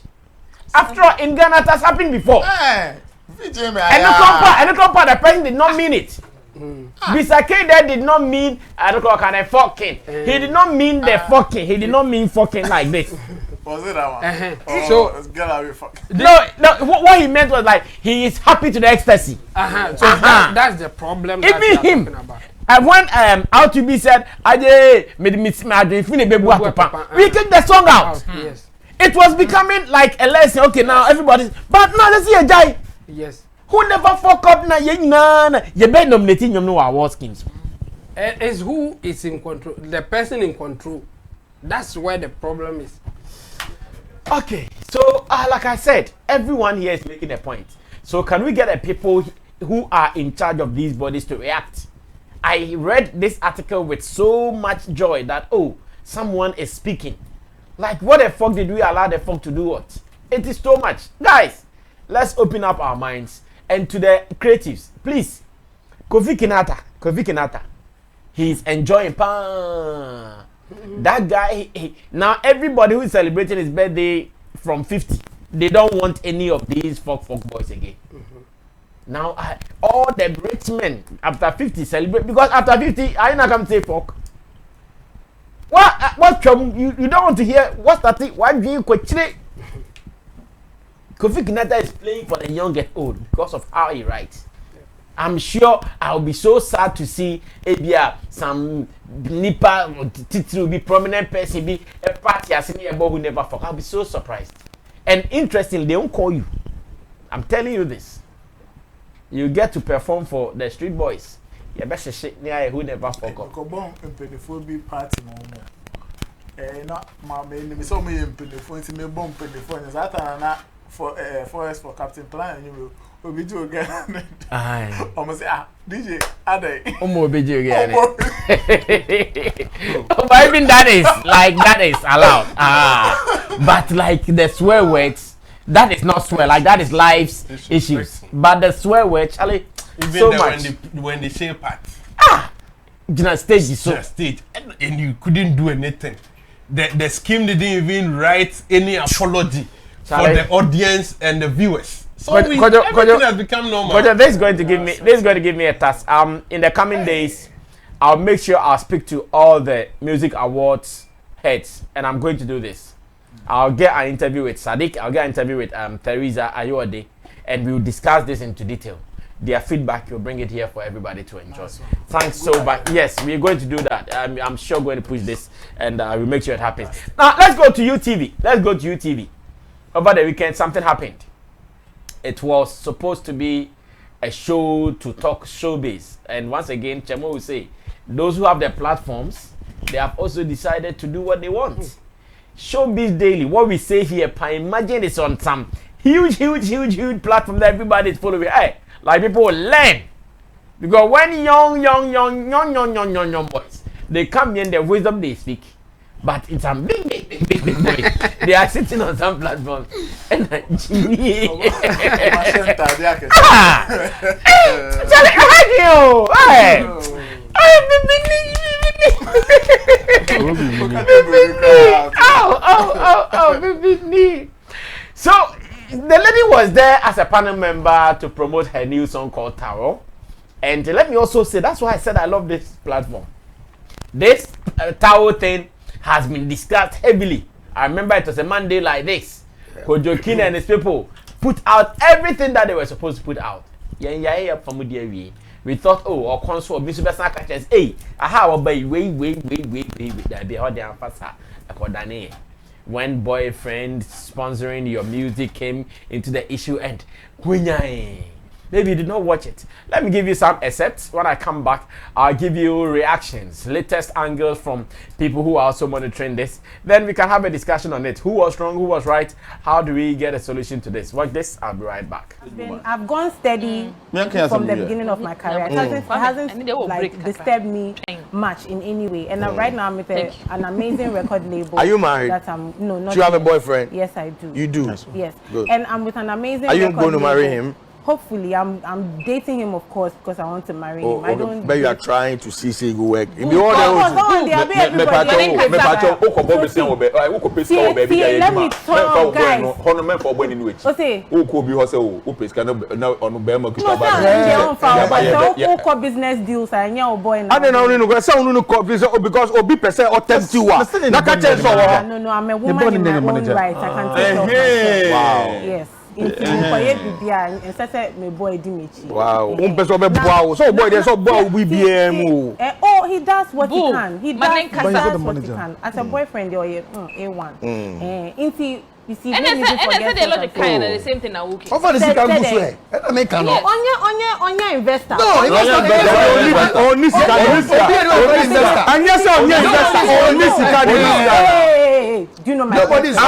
Speaker 5: After all, in Ghana, it has happened before. And the person did not mean it. Mr. K there did not mean I don't know kind of fucking. He did not mean the fucking. He did not mean fucking like this.
Speaker 8: Was it that one?
Speaker 5: So
Speaker 8: let's get out of fucking.
Speaker 5: No. What he meant was like he is happy to the ecstasy.
Speaker 6: So that's the problem.
Speaker 5: Even him. And when R2B said, we kicked the song out.
Speaker 6: Yes.
Speaker 5: It was becoming like a lesson. Okay, now everybody's. But now let's see a guy.
Speaker 6: Yes.
Speaker 5: Who never fuck up now? You better nominating you know our war schemes.
Speaker 6: It's who is in control. The person in control. That's where the problem is.
Speaker 5: Okay, so like I said, everyone here is making a point. So can we get a people who are in charge of these bodies to react? I read this article with so much joy that someone is speaking. Like what the fuck did we allow the fuck to do what? It is so much. Guys, let's open up our minds. And to the creatives, please, Kofi Kinata, he's enjoying that guy. Now everybody who is celebrating his birthday from 50, they don't want any of these fuck boys again. Now all the rich men after 50 celebrate because after 50, I not come say fuck. What you don't want to hear what's that thing? Why do you question? Kofi Kinata is playing for the young and old because of how he writes. I'm sure I'll be so sad to see some nipa will be prominent person be a party as any about who never fuck. I'll be so surprised. And interestingly, they won't call you. I'm telling you this. You get to perform for the street boys. You better shit near who never fuck up.
Speaker 8: Party no my name is so me in Penifo me bomb Penifo that for forest for Captain Plan you will be do again. Almost DJ Ade.
Speaker 5: Be do again. But even that is allowed. But like the swear words, that is not swear. Like that is life's issues. But the swear words, Charlie, so much.
Speaker 7: When they say part.
Speaker 5: Stage is so
Speaker 7: stage and you couldn't do anything. The scheme didn't even write any apology for the audience and the viewers. So everything has become normal.
Speaker 5: This is going to give me a task. In the coming days, I'll make sure I'll speak to all the music awards heads, and I'm going to do this. I'll get an interview with Sadiq. I'll get an interview with Teresa Ayode, and we'll discuss this into detail. Their feedback, you'll bring it here for everybody to enjoy. Thanks so much. Yes, we're going to do that. I'm sure going to push this, and we'll make sure it happens. Now, let's go to UTV. Over the weekend, something happened. It was supposed to be a show to talk showbiz. And once again, Chemo will say, those who have their platforms, they have also decided to do what they want. Showbiz Daily, what we say here, imagine it's on some huge platform that everybody is following. Hey, like people will learn. Because when young boys, they come in, their wisdom they speak. But it's a big boys. They are sitting on some platform. And Jimmy. So the lady was there as a panel member to promote her new song called Taro. And let me also say, that's why I said I love this platform. This Taro thing has been discussed heavily. I remember it was a Monday like this. Kojo Kina and his people put out everything that they were supposed to put out. We thought, or console, Mr. Bessan catches, hey, aha, wait. That be how they are fast. When boyfriend sponsoring your music came into the issue, and maybe you did not watch it. Let me give you some excerpts. When I come back, I'll give you reactions, latest angles from people who are also monitoring this. Then we can have a discussion on it. Who was wrong? Who was right? How do we get a solution to this? Watch this. I'll be right back.
Speaker 10: I've gone steady from the beginning of my career. It hasn't like disturbed me much in any way. And right now I'm with an amazing record label.
Speaker 11: Are you married?
Speaker 10: No, not
Speaker 11: do you have
Speaker 10: yet.
Speaker 11: a boyfriend?
Speaker 10: Yes, I do.
Speaker 11: You do?
Speaker 10: Yes.
Speaker 11: Good.
Speaker 10: And I'm with an amazing
Speaker 11: Are you
Speaker 10: record
Speaker 11: going to marry
Speaker 10: label.
Speaker 11: him?
Speaker 10: hopefully I'm dating him, of course, because I want to marry him. I don't.
Speaker 11: But you are trying to see go work. In the
Speaker 10: Let me talk, guys. Business deals. I know boy. I don't know. Someone
Speaker 11: because Obi person or tempt you. No,
Speaker 10: I'm a woman in my own right. I can take care of myself. Wow. Yes.
Speaker 11: Wow. So boy, there's so boy BBM.
Speaker 10: Oh, he does what he can. He does what he can. As a boyfriend, you're A1. You see, and they logic kind of the same thing now. Okay.
Speaker 11: Over the second way. I make an
Speaker 10: on your investor.
Speaker 11: No, investor. Only investor. And yes, on your investor.
Speaker 10: Do you know my
Speaker 11: nobody's
Speaker 10: my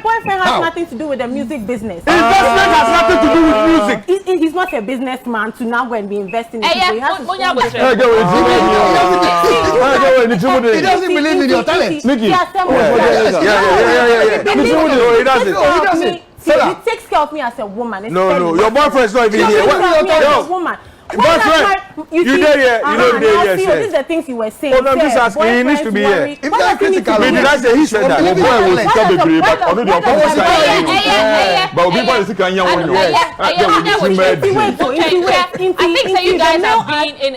Speaker 10: boyfriend has nothing to do with the music business.
Speaker 11: Investment has nothing to do with music.
Speaker 10: He's not a businessman to now go and be investing in people. He has to
Speaker 11: he doesn't believe in your talent.
Speaker 10: He takes care of me as a woman.
Speaker 11: No, your boyfriend's not even here.
Speaker 10: Woman.
Speaker 11: Boyfriend, you there here? You know there here.
Speaker 10: These are the things you were saying.
Speaker 11: Oh, no, I'm just asking. He needs to be here.
Speaker 10: If that critical,
Speaker 11: did I say he said that?
Speaker 5: But only the but people is can you want
Speaker 12: I think that you guys are being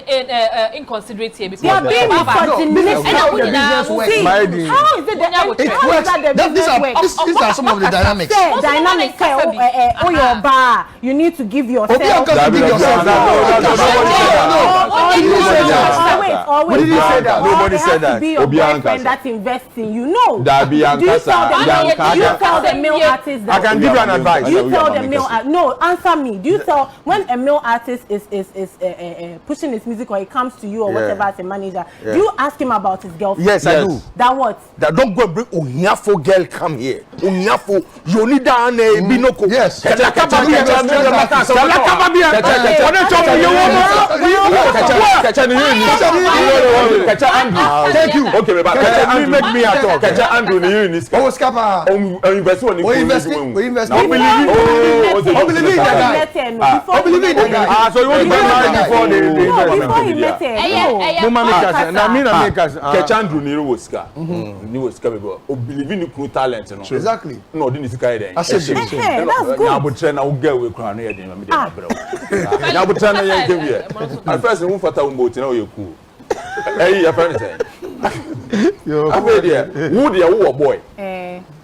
Speaker 12: inconsiderate here because
Speaker 10: you are being misogynistic.
Speaker 12: How is
Speaker 10: it
Speaker 11: these are some of the dynamics.
Speaker 10: Dynamics. Oh, your bar. You need to give yourself.
Speaker 11: What did you say that? Nobody said that.
Speaker 10: Be your boyfriend that invests in you. No. Do you tell the male artist that?
Speaker 11: I can give you an advice.
Speaker 10: You tell the male no, answer me. Do you tell when a male artist is pushing his music or he comes to you or whatever as a manager, do you ask him about his girlfriend?
Speaker 11: Yes, I do.
Speaker 10: That what?
Speaker 11: That don't go and bring Unyafo girl come here. Unyafo, you need that binoko. Yes. Thank you. Okay, but make me at all. Catch Andrew in this. Oh, Scapa. Invest one. We invest. So you want to get married before they
Speaker 10: before he met her.
Speaker 5: Catch Andrew Nero was Ska. Ni was Ska before. O believe in the talent, no.
Speaker 11: Exactly.
Speaker 5: No, didn't see Kai then.
Speaker 10: That's good.
Speaker 5: Now, but train now girl we crown here. Now, but train now give here. At first, we want to boat now you cool. Hey, your friend say. Yo. I made here. Who the who boy?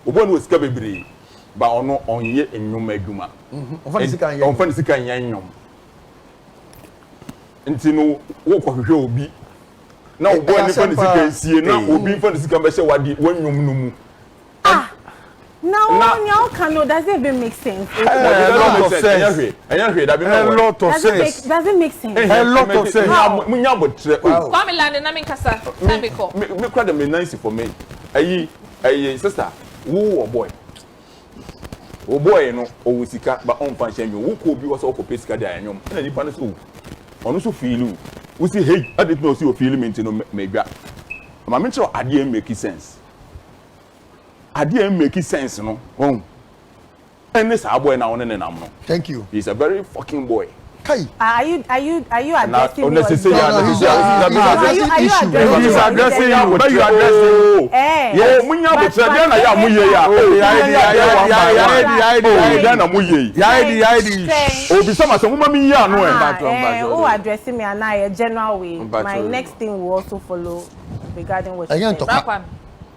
Speaker 5: One was Ska baby. But on ye in your meduma. On fancy can yan. Nti no wo kohwe obi na wo boy ni fancy can see na obi fancy can be say wadi wonwum no mu
Speaker 10: no does it even make sense?
Speaker 11: A lot of sense.
Speaker 10: Does it make sense?
Speaker 11: A lot of sense.
Speaker 5: Munya botre.
Speaker 12: Kwame land na me kasa. Time be call.
Speaker 5: Me kwada me nice for me. Ayi sister, wo boy. O boy no o sika ba on fan champion. Wo ko obi wo so ko pesika da anyom. Na nipa no so ono so feel we say hey I didn't know see you feel me no megba ma me tell ade make sense no and this boy na one nam no
Speaker 11: thank you
Speaker 5: he's a very fucking boy
Speaker 10: Kai are you addressing
Speaker 5: you he's addressing you but you addressing yeah munya botra na ya muye ya na muye obi sama so mama mi ya no
Speaker 10: addressing me and I general way my next thing will also follow regarding what you said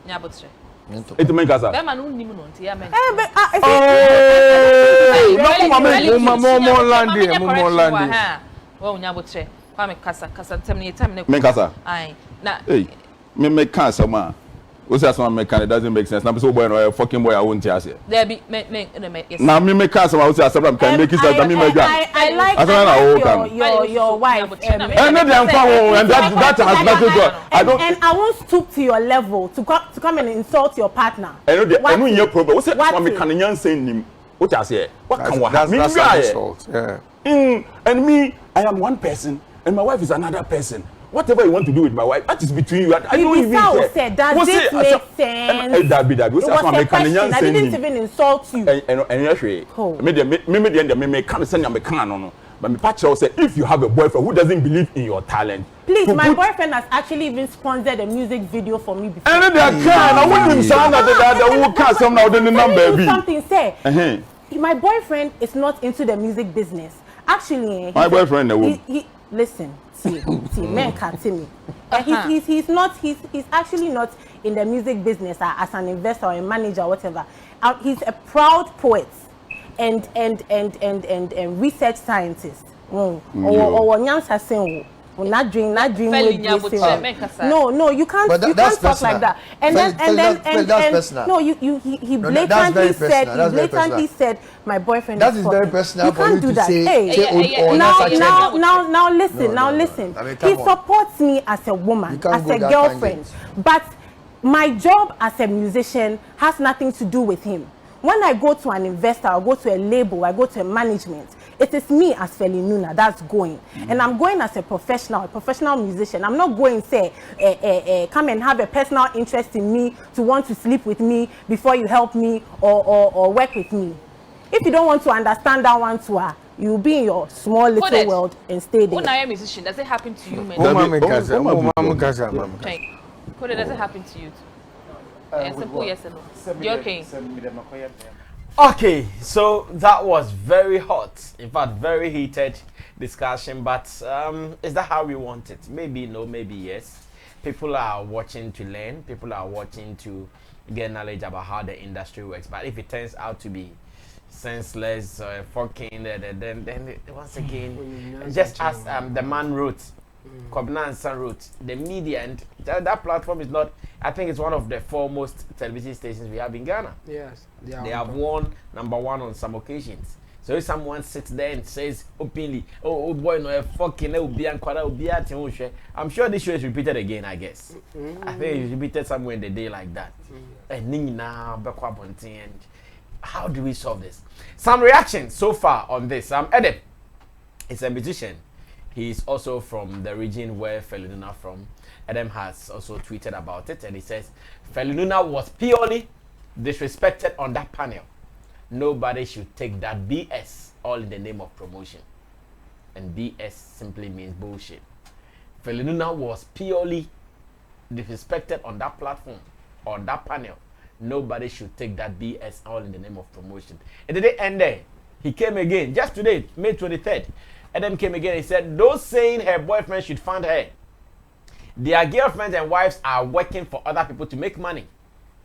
Speaker 12: nya botra
Speaker 5: it make us
Speaker 12: be man unni mu no ntia men
Speaker 11: mo landi
Speaker 12: wo nya botre kwa me kasa tem ne time ne
Speaker 5: me kasa
Speaker 12: ai na
Speaker 5: hey me kasa ma o say asoma me can it doesn't make sense na so boy no fucking boy I won't hear say
Speaker 12: there be me yes
Speaker 5: na me kasa ma o say asoma can make sense na me megwa
Speaker 10: I like your wife
Speaker 5: and that has nothing to
Speaker 10: and I won't stoop to your level to come and insult your partner
Speaker 5: I know your problem o say asoma me can nyan say nim
Speaker 11: What I say? What can
Speaker 13: that's his fault. Yeah.
Speaker 11: And me, I am one person, and my wife is another person. Whatever you want to do with my wife, that is between you. I don't even care.
Speaker 10: Said, does this make sense? It was a question. I didn't even insult you.
Speaker 11: And actually, me can't send you no. But me patch say if you have a boyfriend who doesn't believe in your talent.
Speaker 10: Please, my boyfriend has actually even sponsored a music video for me before.
Speaker 11: And they can. I want him sound that who can some now the number.
Speaker 10: Something say. My boyfriend is not into the music business. Actually,
Speaker 11: my boyfriend
Speaker 10: he listen. See, men can't see me. He's actually not in the music business as an investor or a manager or whatever. He's a proud poet and research scientist. Or not dream no, you can't talk like that. And then no, he blatantly said my boyfriend
Speaker 13: that is very personal.
Speaker 10: You can't do that. Now listen. He supports me as a woman, as a girlfriend, but my job as a musician has nothing to do with him. When I go to an investor, I go to a label, I go to a management, it is me as Felina that's going. And I'm going as a professional musician. I'm not going say, come and have a personal interest in me to want to sleep with me before you help me or work with me. If you don't want to understand that one to her, you'll be in your small little world and stay there.
Speaker 12: When I am a musician, does it happen to you, man?
Speaker 13: Does
Speaker 12: it happen to you? Simple yes or no. You're okay.
Speaker 5: Okay, so that was very hot, in fact, very heated discussion. But is that how we want it? Maybe no, maybe yes. People are watching to learn. People are watching to get knowledge about how the industry works. But if it turns out to be senseless, fucking, then once again, just as the man wrote. Kobnansa wrote, the media and that platform is not, I think it's one of the foremost television stations we have in Ghana.
Speaker 6: Yes.
Speaker 5: They have won #1 on some occasions. So if someone sits there and says openly, oh boy, no, fucking, I'm sure this show is repeated again, I guess. I think it's repeated somewhere in the day like that. And how do we solve this? Some reactions so far on this. Edip is a musician. He is also from the region where Felina from. Adam has also tweeted about it, and he says Felina was purely disrespected on that panel. Nobody should take that BS all in the name of promotion. And BS simply means bullshit. Felina was purely disrespected on that platform, on that panel. Nobody should take that BS all in the name of promotion. It didn't end there. He came again just today, May 23rd. Adam came again and said, those saying her boyfriend should fund her, their girlfriends and wives are working for other people to make money.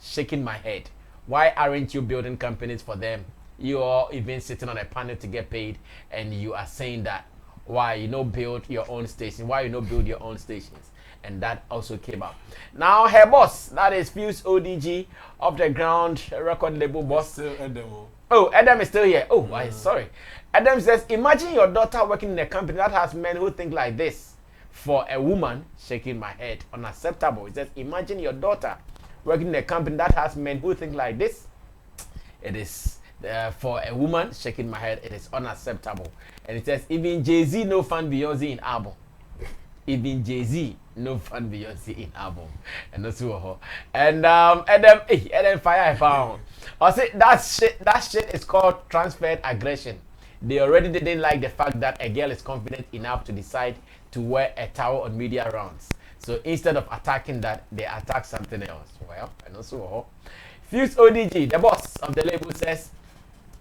Speaker 5: Shaking my head. Why aren't you building companies for them? You're even sitting on a panel to get paid, and you are saying that why you don't build your own station, why you don't build your own stations. And that also came up. Now her boss, that is Fuse ODG of the ground record label boss.
Speaker 7: Still Adam.
Speaker 5: Oh, Adam is still here. Oh, sorry. Adam says, imagine your daughter working in a company that has men who think like this. For a woman, shaking my head, unacceptable. He says, imagine your daughter working in a company that has men who think like this. It is, for a woman, shaking my head, it is unacceptable. And it says, even Jay-Z no fan Beyonce in album. Even Jay-Z no fan Beyonce in album. And that's who. And Adam fire I found. I say that shit is called transferred aggression. They already didn't like the fact that a girl is confident enough to decide to wear a towel on media rounds. So instead of attacking that, they attack something else. Well, and also, Fuse ODG, the boss of the label, says,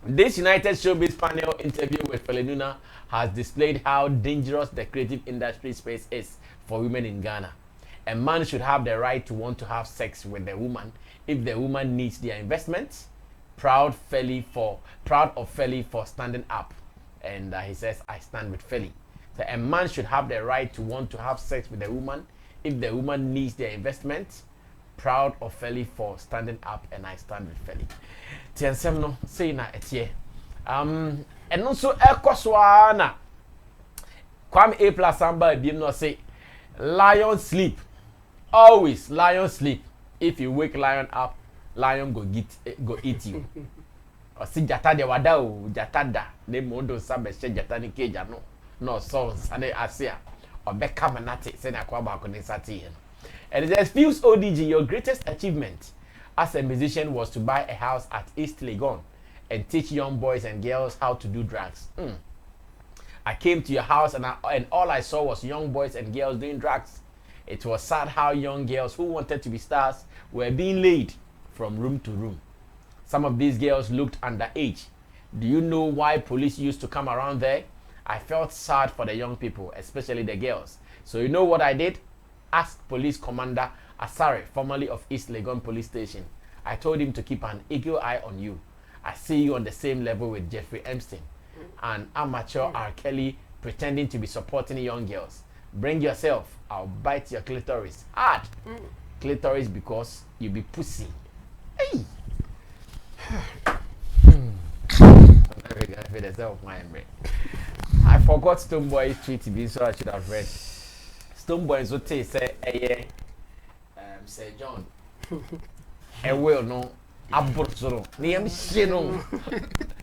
Speaker 5: this United Showbiz panel interview with Felina has displayed how dangerous the creative industry space is for women in Ghana. A man should have the right to want to have sex with the woman if the woman needs their investments. Proud of Feli for standing up. And he says, I stand with Feli. So a man should have the right to want to have sex with a woman if the woman needs their investment. Proud of Feli for standing up, and I stand with Feli. Tiansem no say na etie. And also Ekoswana. Kwame A+ Samba Bim no say lion sleep. Always lion sleep. If you wake lion up, lion go eat you. o si jata de wada o jata da ne mondo sabe she jata ni keja no so sane asia o be kamanate se na kwa ba ko ne sati yen. And it says, ODG, your greatest achievement as a musician was to buy a house at East Legon and teach young boys and girls how to do drugs. I came to your house and all I saw was young boys and girls doing drugs. It was sad how young girls who wanted to be stars were being laid from room to room. Some of these girls looked underage. Do you know why police used to come around there? I felt sad for the young people, especially the girls. So you know what I did? Asked Police Commander Asare, formerly of East Legon Police Station. I told him to keep an eagle eye on you. I see you on the same level with Jeffrey Epstein, an amateur R. Kelly pretending to be supporting young girls. Bring yourself, I'll bite your clitoris hard. Clitoris because you be pussy. Hey! I forgot Stonebwoy's tweet to be, so I should have read. Stonebwoy is what say, Sir John. I will no. Aborto. Niyam shino.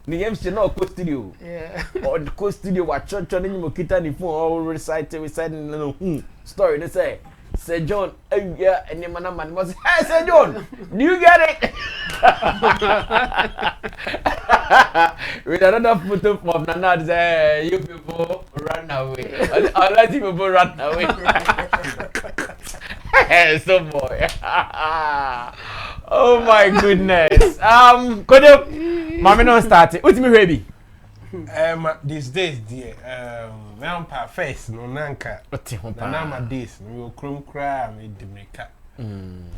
Speaker 5: Niyam shino co studio. Yeah. Or co studio wa church on you kita ni phone all recite no story they say. Sir John, yeah, and your man was, hey, Sir John, do you get it? With another photo from Nuna, say, you people run away. I'll let you people run away. Hey, Stonebwoy. Oh my goodness. Kodo, Mami don't start it. What's me baby?
Speaker 7: These days, dear, Nampa face no nanka. Nama days, we will crum cry and demika.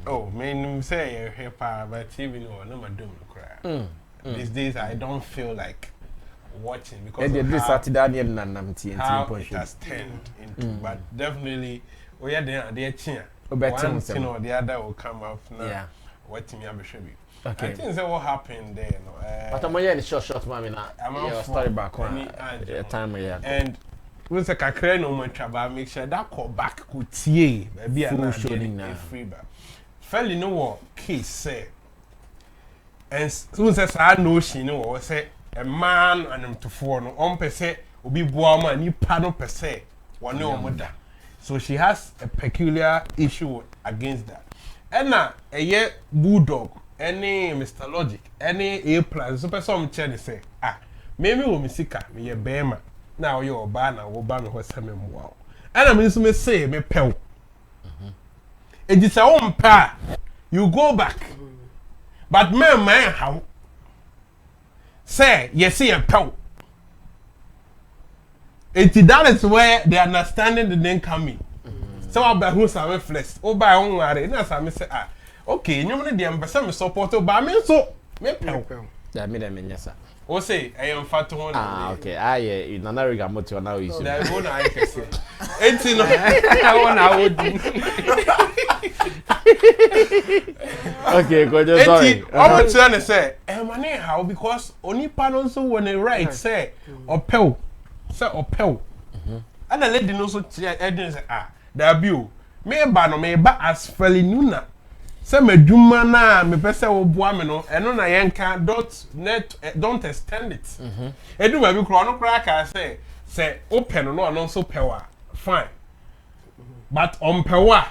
Speaker 7: Oh, men say a pa, but even or no doom cry. These days, I don't feel like watching because
Speaker 5: this Saturday and
Speaker 7: how it has turned into. But definitely, we are there, cheer. One thing or the other will come up now. Yeah. What me am sure. Okay. I think that what happened there,
Speaker 5: but I'm here in short mommy now. I'm story back one time yeah.
Speaker 7: And we say kakra no man trouble make sure that call back could tie maybe a free back. Felina what case say. And so say say no she no say a man and him to four no on per se obi boa man ni pa no per se one no mother. So she has a peculiar issue against that. And now a year bulldog, any Mr. Logic, any A-plan, so person chen say, maybe we misika, me a bema. Now you're banner, we'll ban what's happening. Wow. And I mean, so me say, me pel. It is our own pa. You go back. But man, how? Say, you see a pel. That is where the understanding the name coming. So I buy who's a flex. Oh, buy on worry. And as I say, okay, you know the ambassador support by me so me pel.
Speaker 5: That made them yes, sir.
Speaker 7: Oh, say I am fat one.
Speaker 5: Okay. Yeah. In another regard, motor now is.
Speaker 7: That one I can say. 18. I want I would.
Speaker 5: Okay, go just sorry.
Speaker 7: I want to say, money how because only pardon so when they write say or pel. Say or pel. And the lady knows what Edwin say, there be me ba as Felina. Say me duma na me pese wo boa me no eno na yenka don't extend it. Edu ba bi kro no kra ka say open no no so pewa fine. But on pewa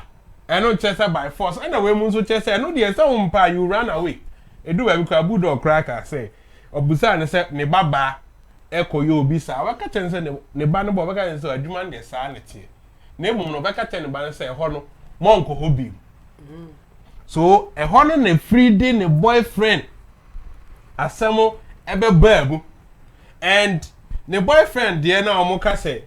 Speaker 7: eno chese by force and we mu so chese eno de say umpa you run away. Edu ba bi kra budo kra ka say obusa ne say ne baba eko yo obi sa waka chen say ne ba no bo waka say adwuma de sa ne tie. Ne mum no waka chen ne ba say ho no monko hobi. So a honor ne free day ne boyfriend asemo ebe babu and ne boyfriend there na omoka say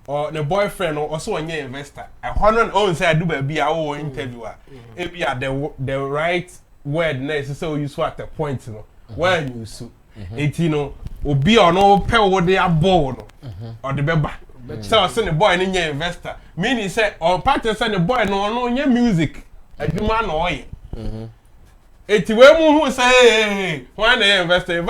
Speaker 7: or ne boyfriend also onye investor a honor own say do ba bia wo interviewer e bia the right word na is so use at the point no when you so it you know obi ono pe wo de abo no or the beba. So say the boy no investor meaning say or party say the boy no nya music adwuma no oye eti we mu hu say when the investor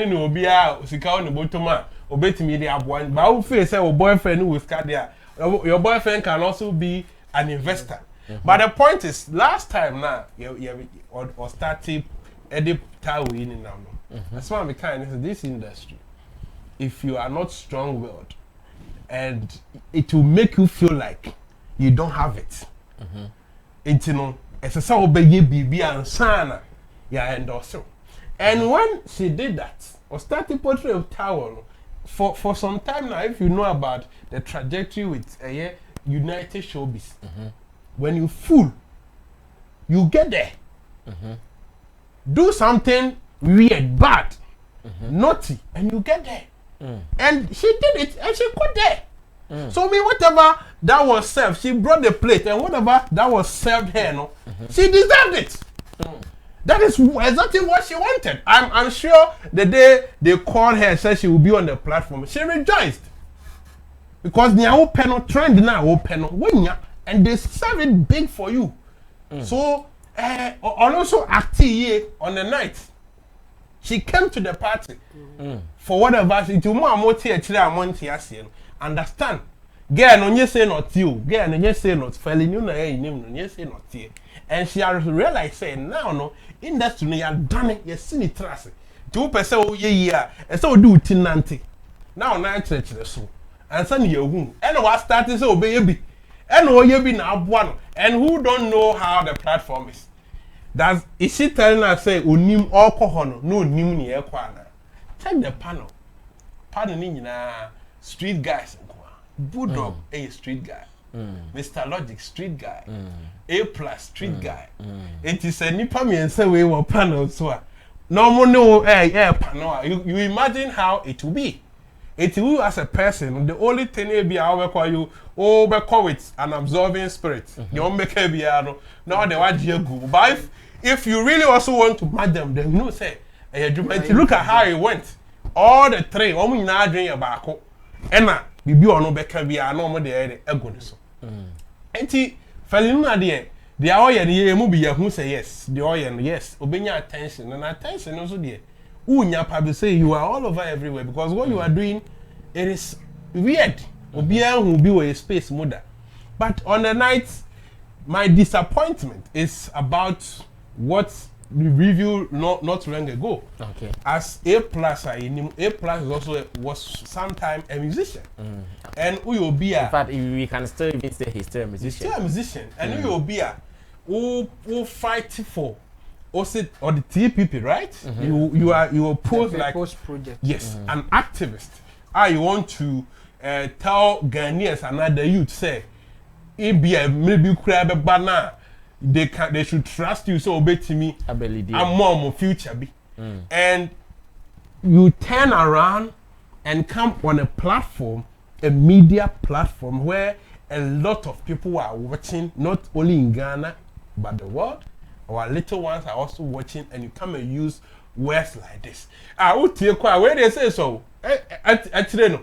Speaker 7: ni obi a sika on bottom a obetimi dey aboa ba wo feel say your boyfriend with card there your boyfriend can also be an investor but the point is last time now you or started edit towel in now. That's why I'm kind of this industry. If you are not strong-willed, and it will make you feel like you don't have it. It's it's a so big baby and sana, yeah, and also. And when she did that, or started portrait of towel, for some time now, if you know about the trajectory with United Showbiz, when you fool, you get there. Do something weird, bad, naughty, and you get there. And she did it, and she got there. So me, whatever that was served, she brought the plate, and whatever that was served her, no, she deserved it. That is exactly what she wanted. I'm sure the day they called her and said she will be on the platform, she rejoiced. Because they are open, trend now open, and they serve it big for you. So, also active on the night. She came to the party for whatever she do. Understand? Girl, no, you say not you. Girl, no, you say not Felina. No, you say not you. And she has realized, say now, no, industry, you have done it. You seen it trust. 2% oh yeah, and so do tinanti. Now, church so. And send you womb. And what started so baby. And oh, you be now one. And who don't know how the platform is? Is she telling us say unim alcohol no nim ni ekwana? Check the panel. Pardon in street guys. Bulldog a street guy. Mr. Logic street guy. A+ street guy. It is a nipa me and say we were panel so. No panel. You imagine how it will be. It will as a person. The only thing will be how we call you. Oh, we call it an absorbing spirit. You don't make it be no. Now they want you go. But if you really also want to match them, then you know say, look at how it went. All the three, all we now drink your back. Emma, bibi ono beka bi a no mo de ego ne so. Enti Felina de they are all ye mu bi ye hu say yes. They all yes. Obenya attention and attention also there. Unya probably say you are all over everywhere because what you are doing it is weird. Obia hu bi we space mother. But on the night my disappointment is about what the review not long ago. Okay. As A+, A+ is also was sometime a musician. And we will be
Speaker 5: in fact, we can still even say he's still a musician.
Speaker 7: Still a musician. And we will be who fight for or the TPP, right? You will pose like
Speaker 6: project.
Speaker 7: Yes, an activist. You want to tell Ghanaians and other youth say, it be a maybe crab banana. They should trust you so obey to me. I'm more future be. And you turn around and come on a platform, a media platform where a lot of people are watching, not only in Ghana but the world. Our little ones are also watching, and you come and use words like this. I would take where they say so. Actually, no.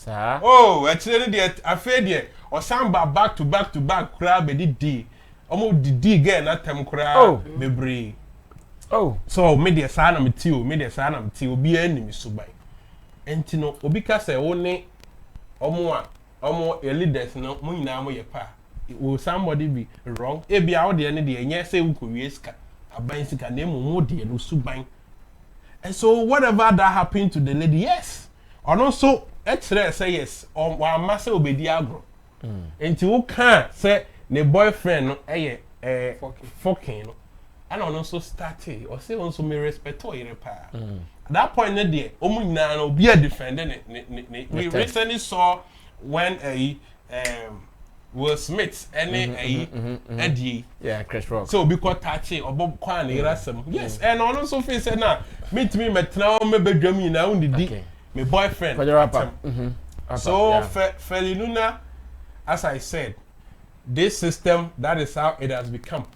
Speaker 7: Oh, actually, I feel or samba back to back crab D. Almost the D again that time crab bebre. Oh, so media sana mtio be enemy so by. Entino obika say only omo leaders no mo nyina mo ye pa. Will somebody be wrong? Ebi out the end the enya say unko wieska. Aban sika na mo de no suban. And so whatever that happened to the lady, yes. And also say yes. Wa massa obedi agro. Enti wo kan say ne boyfriend no fucking no. And also started or say also me respect to your pa. At that point there, omu nyina no be a defending it. We recently saw when Will Smith Eddie
Speaker 5: Chris Rock.
Speaker 7: So because touching or Bob Kwan yes, and also face now meet me now me bedroom you now the my boyfriend. So Felina, as I said, this system, that is how it has become.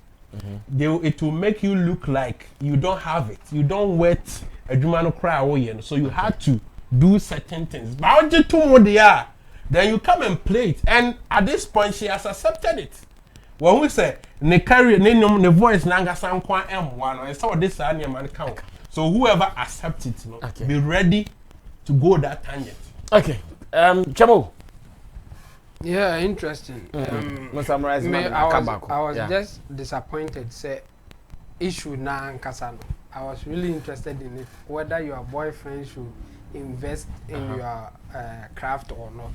Speaker 7: It will make you look like you don't have it. You don't wet a Jumano cry away, so you have to do certain things. But I want two more there. Then you come and play it, and at this point she has accepted it. When we say ne carry ne voice nanga sam kwa M1, and so this man count. So whoever accepts it, be ready to go that tangent.
Speaker 5: Okay, Chamo.
Speaker 6: Yeah, interesting.
Speaker 5: Summarize
Speaker 6: I was just disappointed. Say, issue na nkasa no. I was really interested in it, whether your boyfriend should invest in your craft or not.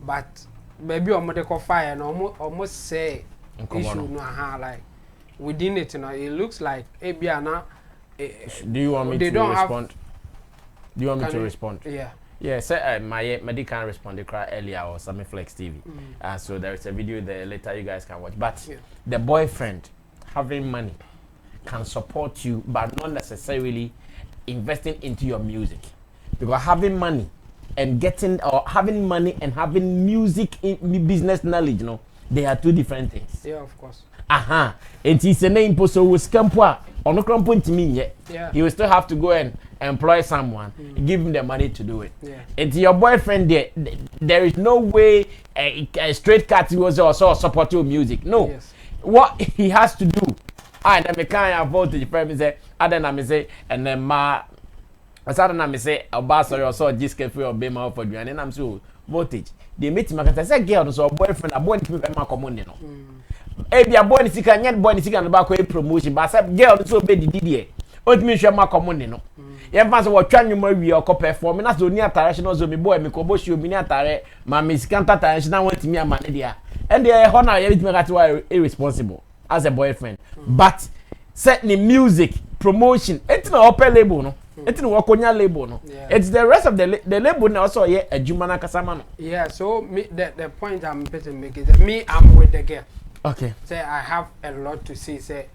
Speaker 6: But maybe almost fire and almost say issue no like within it, you know, it looks like Ebiana.
Speaker 5: Do you want me to respond? Do you want me to respond?
Speaker 6: Yeah.
Speaker 5: Yeah, so my medical responded earlier or Sammy Flex TV. So there is a video there later you guys can watch. But the boyfriend having money can support you, but not necessarily investing into your music. Because having money and having money and having music business knowledge, you know, they are two different things.
Speaker 6: Yeah, of course.
Speaker 5: And it's a name so with Scampua on the crumping to me yet.
Speaker 6: Yeah.
Speaker 5: You will still have to go and employ someone, give him the money to do it.
Speaker 6: Yeah.
Speaker 5: And to your boyfriend there is no way a straight cut was also support your music. No.
Speaker 6: Yes.
Speaker 5: What he has to do, and then me can't voltage from say, other than me say, and then ma aside than me say, a bass or so just get free or be more for you, and then I'm so voltage. They meet me because I say girl so boyfriend a boy to me my common no. Ebi a boy ni sika nyet boy ni sika no ba ko promotion but say girl so be didie. Ot me hwe ma common no. Ye fa so wo twa nwuma wi o ko perform na so ni atare no so me boy me ko bo shi obi ni atare ma me sika atare na want me ama ne dia. And the honor you me got why irresponsible as a boyfriend. But set the music promotion it's no upper label no. It's no wakonya label no. It's the rest of the label now also yeah a jumana kasama no.
Speaker 6: Yeah, so me the point I'm making is that me I'm with the girl.
Speaker 5: Okay.
Speaker 6: Say I have a lot to say. Say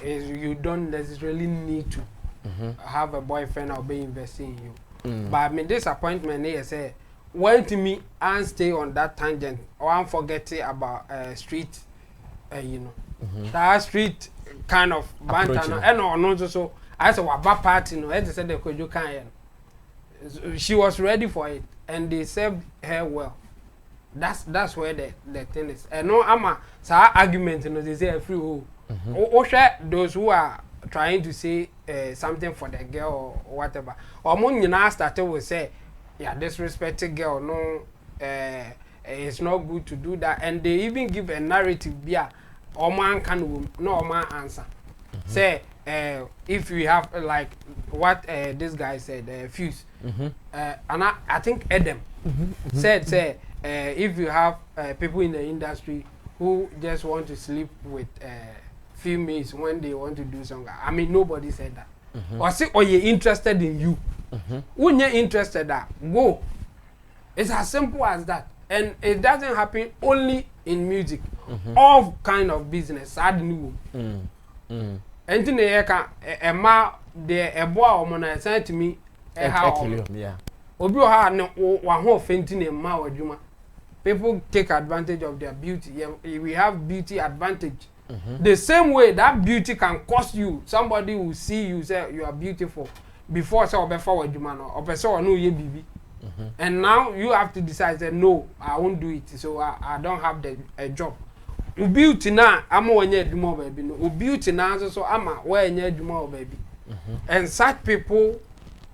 Speaker 6: you don't necessarily need to have a boyfriend or be investing in you. But I mean disappointment here say when to me and stay on that tangent or I'm forgetting about street, you know, that street kind of banter and no so I said what bad party no. I said they could you can. She was ready for it and they served her well. That's where the thing is. And no, I'm a argument, you know, they say free who. Those who are trying to say something for the girl or whatever. Or when you now started with say, yeah, disrespected girl, no, it's not good to do that. And they even give a narrative, yeah, or man can no man answer. Say, if we have like what this guy said, fuse, and I think Adam said, say. If you have people in the industry who just want to sleep with females when they want to do something, I mean nobody said that. Or say, or you're interested in you. When you're interested, go. It's as simple as that, and it doesn't happen only in music. All kind of business. Sad new. Anything they can a boy or man sent to me.
Speaker 5: Yeah.
Speaker 6: Obi ha no wa ho fenting e ma wadwuma. People take advantage of their beauty. Yeah, we have beauty advantage. The same way that beauty can cost you. Somebody will see you say you are beautiful before say obefa wadwuma no. Obeso no ye bibi. And now you have to decide that no, I won't do it. So I don't have a job. Beauty na ama wanya adwuma baby no. Beauty na so ama wanya adwuma baby. And such people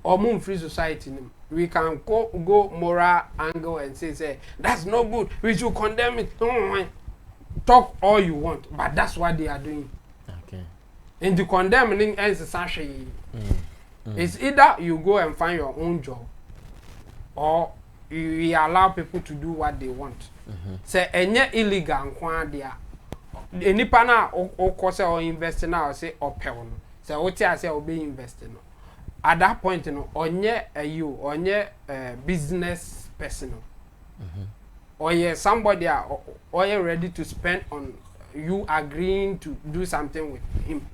Speaker 6: or free society we can go moral angle and say that's no good, we should condemn it. Talk all you want, but that's what they are doing.
Speaker 5: Okay.
Speaker 6: And to condemning is sachet. It's either you go and find your own job or you allow people to do what they want. Say any illegal nkwa dia enipa na okose or invest na or say opel no say oti ase obe invest no. At that point, you know, onye you, onye business person, or yeah, somebody or you ready to spend on you agreeing to do something with him.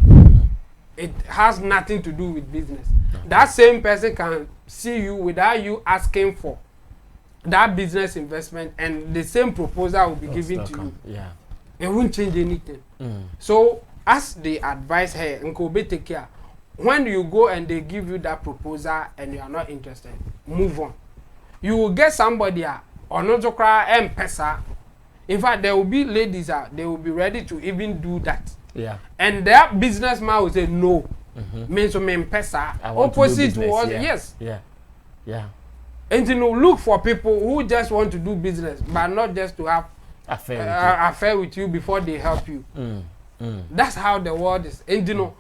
Speaker 6: It has nothing to do with business. That same person can see you without you asking for that business investment, and the same proposal will be given to you.
Speaker 5: Yeah,
Speaker 6: it won't change anything. So, as they advise her, Nkobe take care. When you go and they give you that proposal and you are not interested, move on. You will get somebody or not to cry and pesa. In fact, there will be ladies they will be ready to even do that.
Speaker 5: Yeah.
Speaker 6: And their businessman will say no. Means to mean pesa. Opposite was yes.
Speaker 5: Yeah. Yeah.
Speaker 6: And you know, look for people who just want to do business, but not just to have affair with you before they help you. That's how the world is. And you know,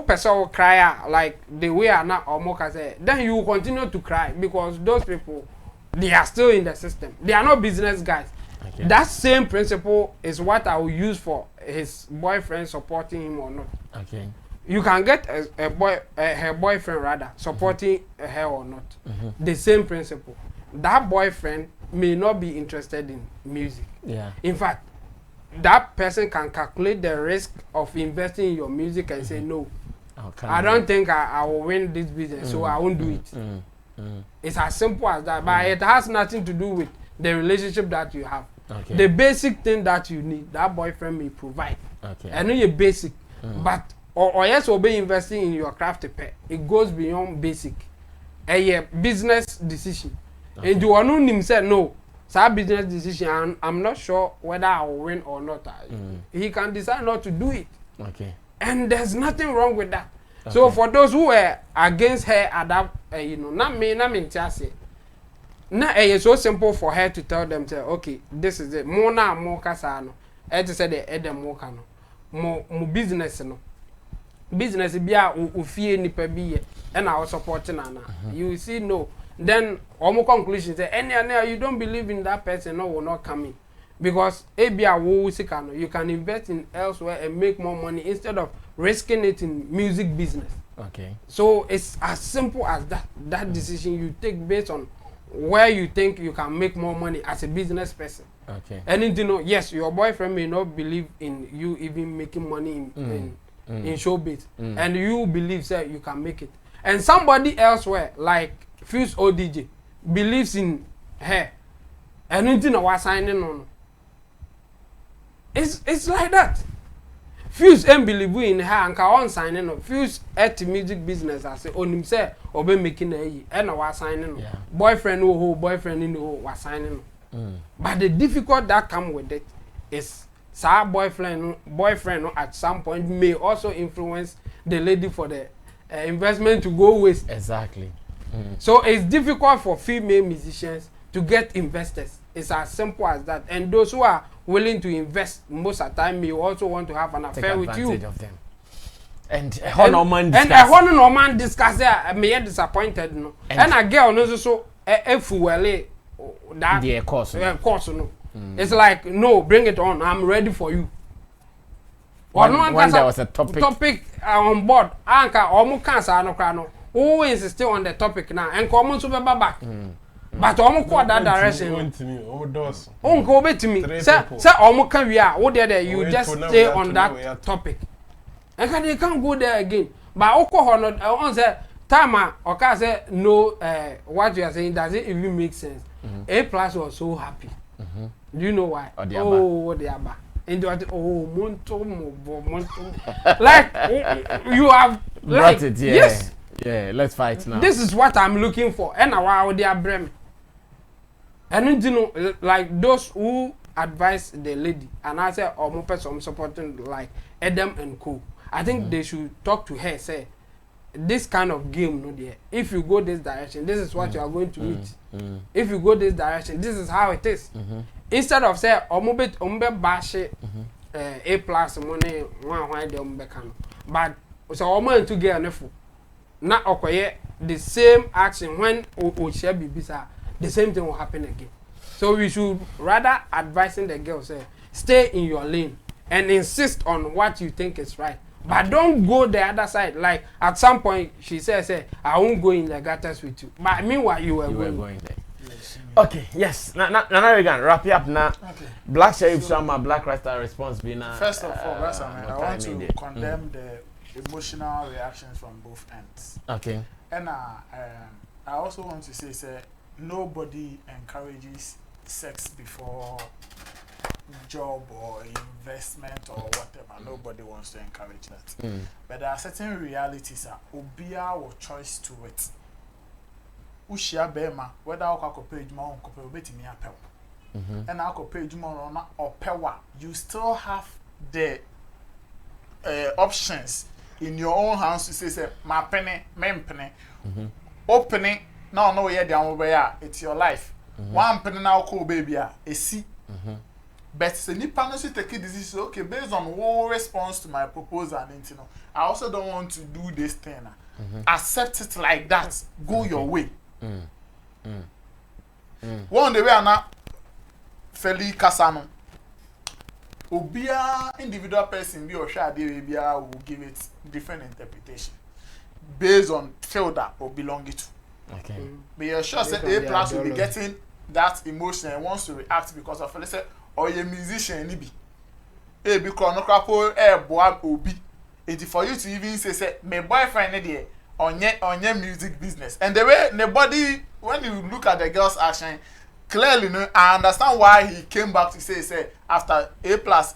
Speaker 6: person will cry out like the way I now or say, then you will continue to cry because those people, they are still in the system. They are not business guys. Okay. That same principle is what I will use for his boyfriend supporting him or not. Okay. You can get her boyfriend rather supporting her or not. The same principle. That boyfriend may not be interested in music. Yeah. In fact, that person can calculate the risk of investing in your music and say no. I don't think I will win this business, so I won't do it. It's as simple as that, but it has nothing to do with the relationship that you have. Okay. The basic thing that you need, that boyfriend may provide. Okay. I know you're basic, but or yes, will be investing in your craft pet. It goes beyond basic. A business decision. Okay. And you know himself no. It's a business decision, and I'm not sure whether I will win or not. He can decide not to do it. Okay. And there's nothing wrong with that. Okay. So for those who were against her at that, not me, just say. Now it's so simple for her to tell them, say, okay, this is it. More now, more kasano. I just said the Edem more kano. More business no. Business be a ufie ni pebiye, and I was supporting Nana. You see, no. Then omo conclusion say any you don't believe in that person, no will not come in. Because you can invest in elsewhere and make more money instead of risking it in music business. Okay. So it's as simple as that. That decision you take based on where you think you can make more money as a business person. Okay. And you know, yes, your boyfriend may not believe in you even making money in showbiz, and you believe that you can make it. And somebody elsewhere, like Fuse ODJ, believes in her, and you know what signing on. It's like that. Fuse and believe in her and can signing on. Fuse at music business as on himself or be making a and was signing on. Yeah. Boyfriend who boyfriend in who was signing on. But the difficult that come with it is our boyfriend at some point may also influence the lady for the investment to go waste. Exactly. So it's difficult for female musicians to get investors. It's as simple as that. And those who are willing to invest most of the time may also want to have an affair with you. Of them. And a Honorman discuss there may get disappointed no. And a girl knows so that the course no. It's like no, bring it on. I'm ready for you. When there was a topic on board, Anka almost cancer no crano. Who insist on the topic now and come to back. But almost quite that direction. Go back to me. Say almost can we are. What there you just stay on that topic. And they can't go there again. But alcohol not on say time or can say no what you are saying does it even make sense. A+ was so happy. Do you know why? Oh, they are back. And like you have like it, yeah. Yes. Yeah, let's fight now. This is what I'm looking for. And now they are brem. And you know, like those who advise the lady, and I say, oh, more person supporting like Adam and Co. I think they should talk to her. Say, this kind of game, no dear. If you go this direction, this is what you are going to meet. If you go this direction, this is how it is. Instead of say, ombe bash A+ money one de ombe can. But so omo to get enough. Na okoye the same action when share bibisa, the same thing will happen again. So we should rather advising the girl say, stay in your lane and insist on what you think is right. But don't go the other side. Like at some point she says, I won't go in the gutters with you. But meanwhile you were going there.
Speaker 5: Okay, yes. Now we can wrap it up now. Okay. Blakk Sherif Shama, Blakk Rasta response being
Speaker 8: first of all, I want to condemn the emotional reactions from both ends. Okay. And I also want to say nobody encourages sex before job or investment or whatever. Nobody wants to encourage that. But there are certain realities that obia will choice to it. Ushia bema whether I page more on betimi apel. And I page more on or pewa. You still have the options in your own hands to say my penny, penny. Opening now no yeah down where it's your life. One penny now cool baby a see. But the nipa no take a decision. Okay, based on what response to my proposal and you know, I also don't want to do this thing. Accept it like that. Go your way. One day we are not fairly Kasano. Obia individual person be or share will give it different interpretation based on field that or belong it to.
Speaker 5: Okay.
Speaker 8: But you're sure say A plus will be getting that emotion and wants to react because of let's say or a musician ni be. Eh because no crapo boy obi. It for you to even say my boyfriend there on your music business. And the way the body when you look at the girl's action clearly, no, I understand why he came back to say after A plus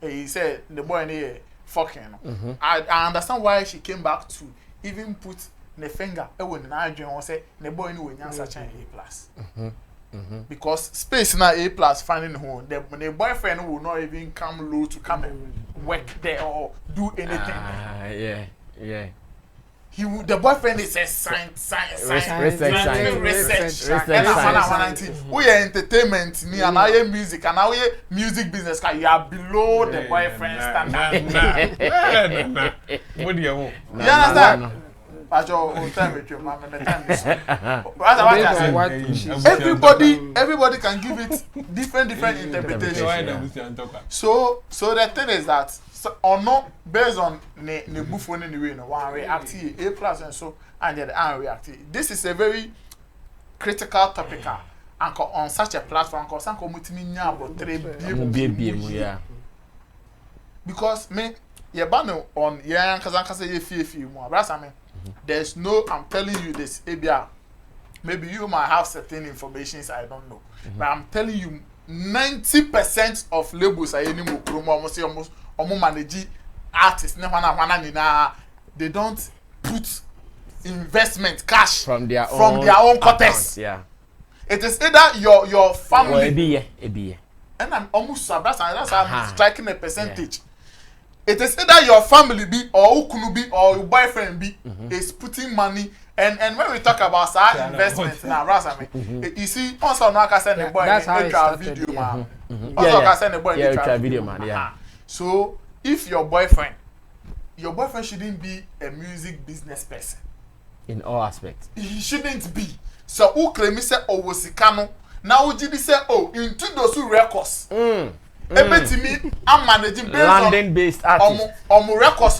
Speaker 8: he said the boy here fucking. I understand why she came back to even put the finger when I dream say the boy no when such A plus. Because space now A plus finding home the boyfriend will not even come low to come and work there or do anything.
Speaker 5: Yeah.
Speaker 8: The boyfriend is a science. We are entertainment, me and I music, and our music business. You are below the boyfriend standard.
Speaker 7: What do you want?
Speaker 8: You understand? Everybody can give it different interpretation. So the thing is that or not based on ne buffon anyway no one react A plus and so and the react. This is a very critical topic and on such a platform because I'm committing about 3 billion. Because me ye ban on ye kaza ye fie more brasa me there's no I'm telling you this ABR maybe you might have certain informations I don't know but I'm telling you 90% of labels are any more almost manage artists they don't put investment cash
Speaker 5: from their
Speaker 8: own contest.
Speaker 5: Yeah.
Speaker 8: It is either your family and I'm almost that's how I'm striking a percentage. It is either your family be or Ukunubi or your boyfriend be is putting money and when we talk about our investment now, Rasami, you see, also now can send the boy a video man. Also can send the boy a video man. Yeah. So if your boyfriend shouldn't be a music business person.
Speaker 5: In all aspects.
Speaker 8: He shouldn't be. So who claim say Owosikano now Ujidi say into those records. Ebetimi I'm managing based
Speaker 5: London based artist.
Speaker 8: Records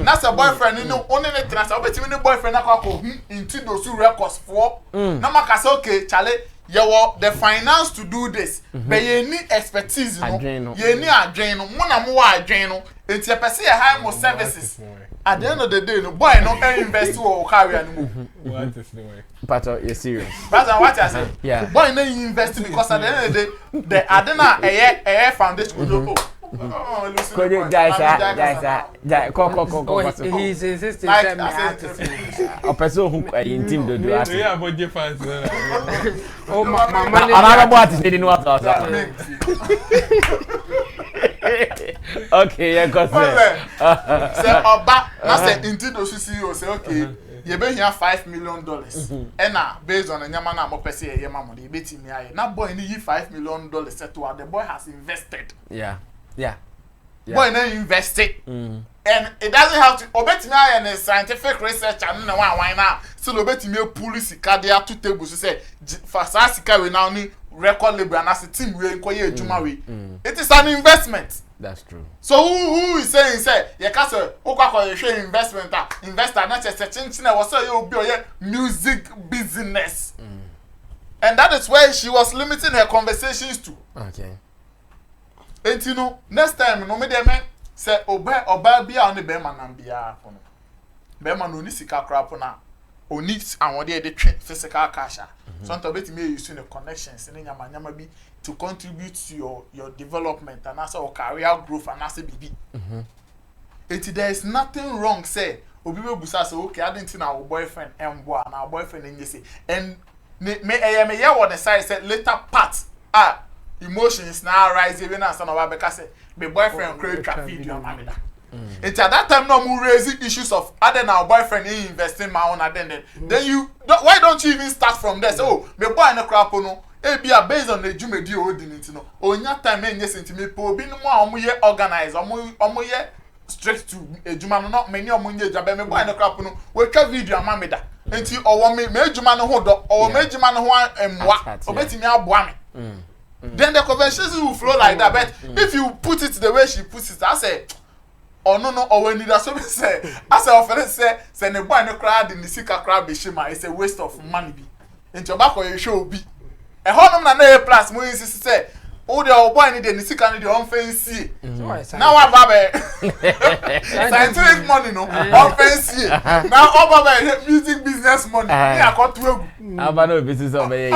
Speaker 8: that's a boyfriend you know only the trans obetimi the boyfriend akwa into those records for na maka say okay chale the finance to do this but you need expertise you know you need adwen no mo na mo wa adwen no enti e pese high mo services at the end of the day no boy no invest or career no
Speaker 7: what is the way
Speaker 5: but you're serious
Speaker 8: but what I say
Speaker 5: yeah
Speaker 8: boy no invest because at the end of the day the adena a foundation
Speaker 6: He's insisting
Speaker 8: like
Speaker 6: me
Speaker 5: a person who team do that.
Speaker 7: Yeah, but you fans.
Speaker 6: Oh my money.
Speaker 5: Another boy is needing what else. Okay, yeah, got it.
Speaker 8: Say Oba, na say into those CEO say okay, you be here $5 million. And now based on nyama na mo pese ye mama dey beti me aye. Na boy need $5 million settle the boy has invested.
Speaker 5: Yeah.
Speaker 8: Boy na invested. And it doesn't have to obeti me aye na scientific research and na one now. Still obeti me policy card there two tables say for sika we now ni record label and as a team we enquire ejuma we. It is an investment.
Speaker 5: That's true.
Speaker 8: So who is saying say you can say okwa investment investor not just chinchina was say you be music business. And that is where she was limiting her conversations to.
Speaker 5: Okay.
Speaker 8: And you know next time no me dem say oba bia on the bema na bia kono. Bema no ni sika crap na oni awon dey physical cash. Sometimes bet me use the connections in nyama bi to contribute to your development and also your career growth and also BB. There is nothing wrong say obi be busa say okay I didn't know our boyfriend emboa and our boyfriend in say and me on the side say later part emotions now rise even as no because say my boyfriend create trap video mamida. It's at that time no more raising issues of other now boyfriend investing my own then you why don't you even start from there? So my boy no crap no Ebia based on the jumedi odinity no. Onya time enye sentime po bi no mo a omoye organize omoye straight to ejuma no not many omonye jabe me boy no crap no we twa video amameda enti owo me ejuma no ho do owo me ejuma no ho emwa obetimi aboa me then the conversations will flow like that but if you put it the way she puts it I say oh no or when you so say I say often say ne boy no crowd in the sika crowd be shima it's a waste of money be enti obako you show be e honum na na plus mo insist say o de boy ni de sika ni de on fancy now what baba scientific money no on fancy now all baba music business money me akọ to egu
Speaker 5: aba no business of yeah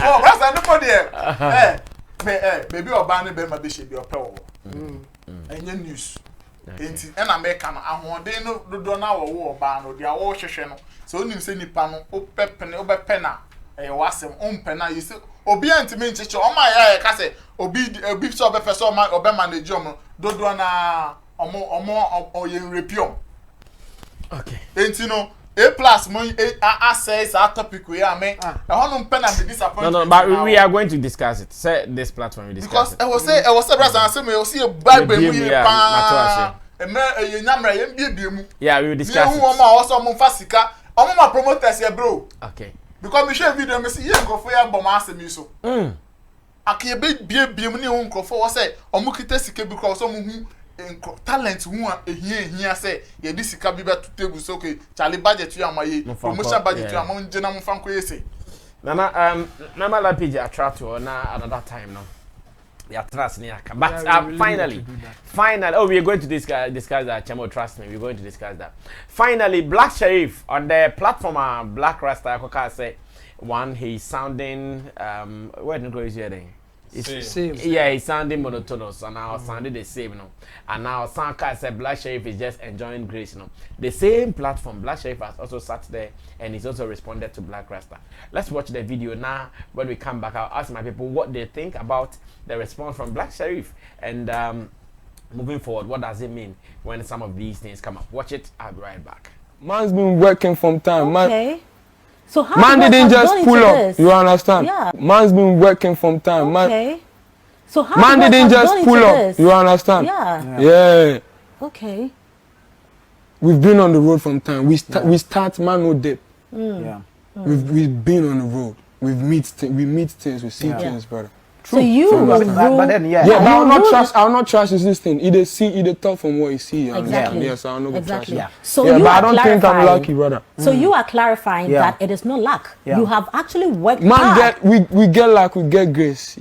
Speaker 8: oh Rasta nobody baby oba ne be ma be she be ope wo enye news enti na America no ahode no dodo na wo oba no dia wo hwehwe no so onim se nipa no opepene obepena wasem ompena you say obi antime ncheche o ma ya ka say obi so obefe so ma obe manage om dodo na omo oye repiom
Speaker 5: okay
Speaker 8: enti no A+ mo access our topic we are me honum pena be disappointed
Speaker 5: no but we are going to discuss it say this platform we discuss
Speaker 8: because I was say brother say me see a bible mu ye pa e nyamra ye bie mu
Speaker 5: yeah we will discuss it
Speaker 8: me hu ma also mo fa sika omo ma promoters ye bro
Speaker 5: okay
Speaker 8: because me share video me see ye nkofo ya bom asemi so akie bie mu ne hu nkofo wo say omo kita sika bi because omo hu talent hu a ehia say ye di sika bi beto table so okay Charlie budget you amaye promotion budget you am ngina mo fanko yese
Speaker 5: nana na la page attract to na another time no yeah trust me but finally oh we are going to discuss that Chemo trust me we're going to discuss that finally Blakk Sherif on the platform Blakk Rasta Koka say one he's sounding where did go is here
Speaker 6: Same.
Speaker 5: Yeah, he's sounding monotonous and now sounding the same, you know. And now Sanka said Blakk Sherif is just enjoying grace, you know. The same platform, Blakk Sherif has also sat there and he's also responded to Blakk Rasta. Let's watch the video now. When we come back, I'll ask my people what they think about the response from Blakk Sherif. And moving forward, what does it mean when some of these things come up? Watch it, I'll be right back.
Speaker 14: Man's been working from time.
Speaker 10: Okay. So how
Speaker 14: man didn't just pull up.
Speaker 10: This?
Speaker 14: You understand?
Speaker 10: Yeah.
Speaker 14: Man's been working from time.
Speaker 10: Okay. So how
Speaker 14: man didn't just pull up.
Speaker 10: This?
Speaker 14: You understand?
Speaker 10: Yeah.
Speaker 14: Okay. We've been on the road from time. We start man no dip.
Speaker 15: Yeah.
Speaker 14: We've been on the road. We meet things. We see things, brother.
Speaker 10: So you
Speaker 15: but then
Speaker 14: but I'll not trust this thing. Either talk from what you see.
Speaker 10: Exactly.
Speaker 14: Yes, I'll not trust you.
Speaker 10: So
Speaker 14: but I don't think I'm lucky, brother.
Speaker 10: So you are clarifying that it is not luck.
Speaker 15: Yeah.
Speaker 10: You have actually worked hard.
Speaker 14: We get luck, we get grace,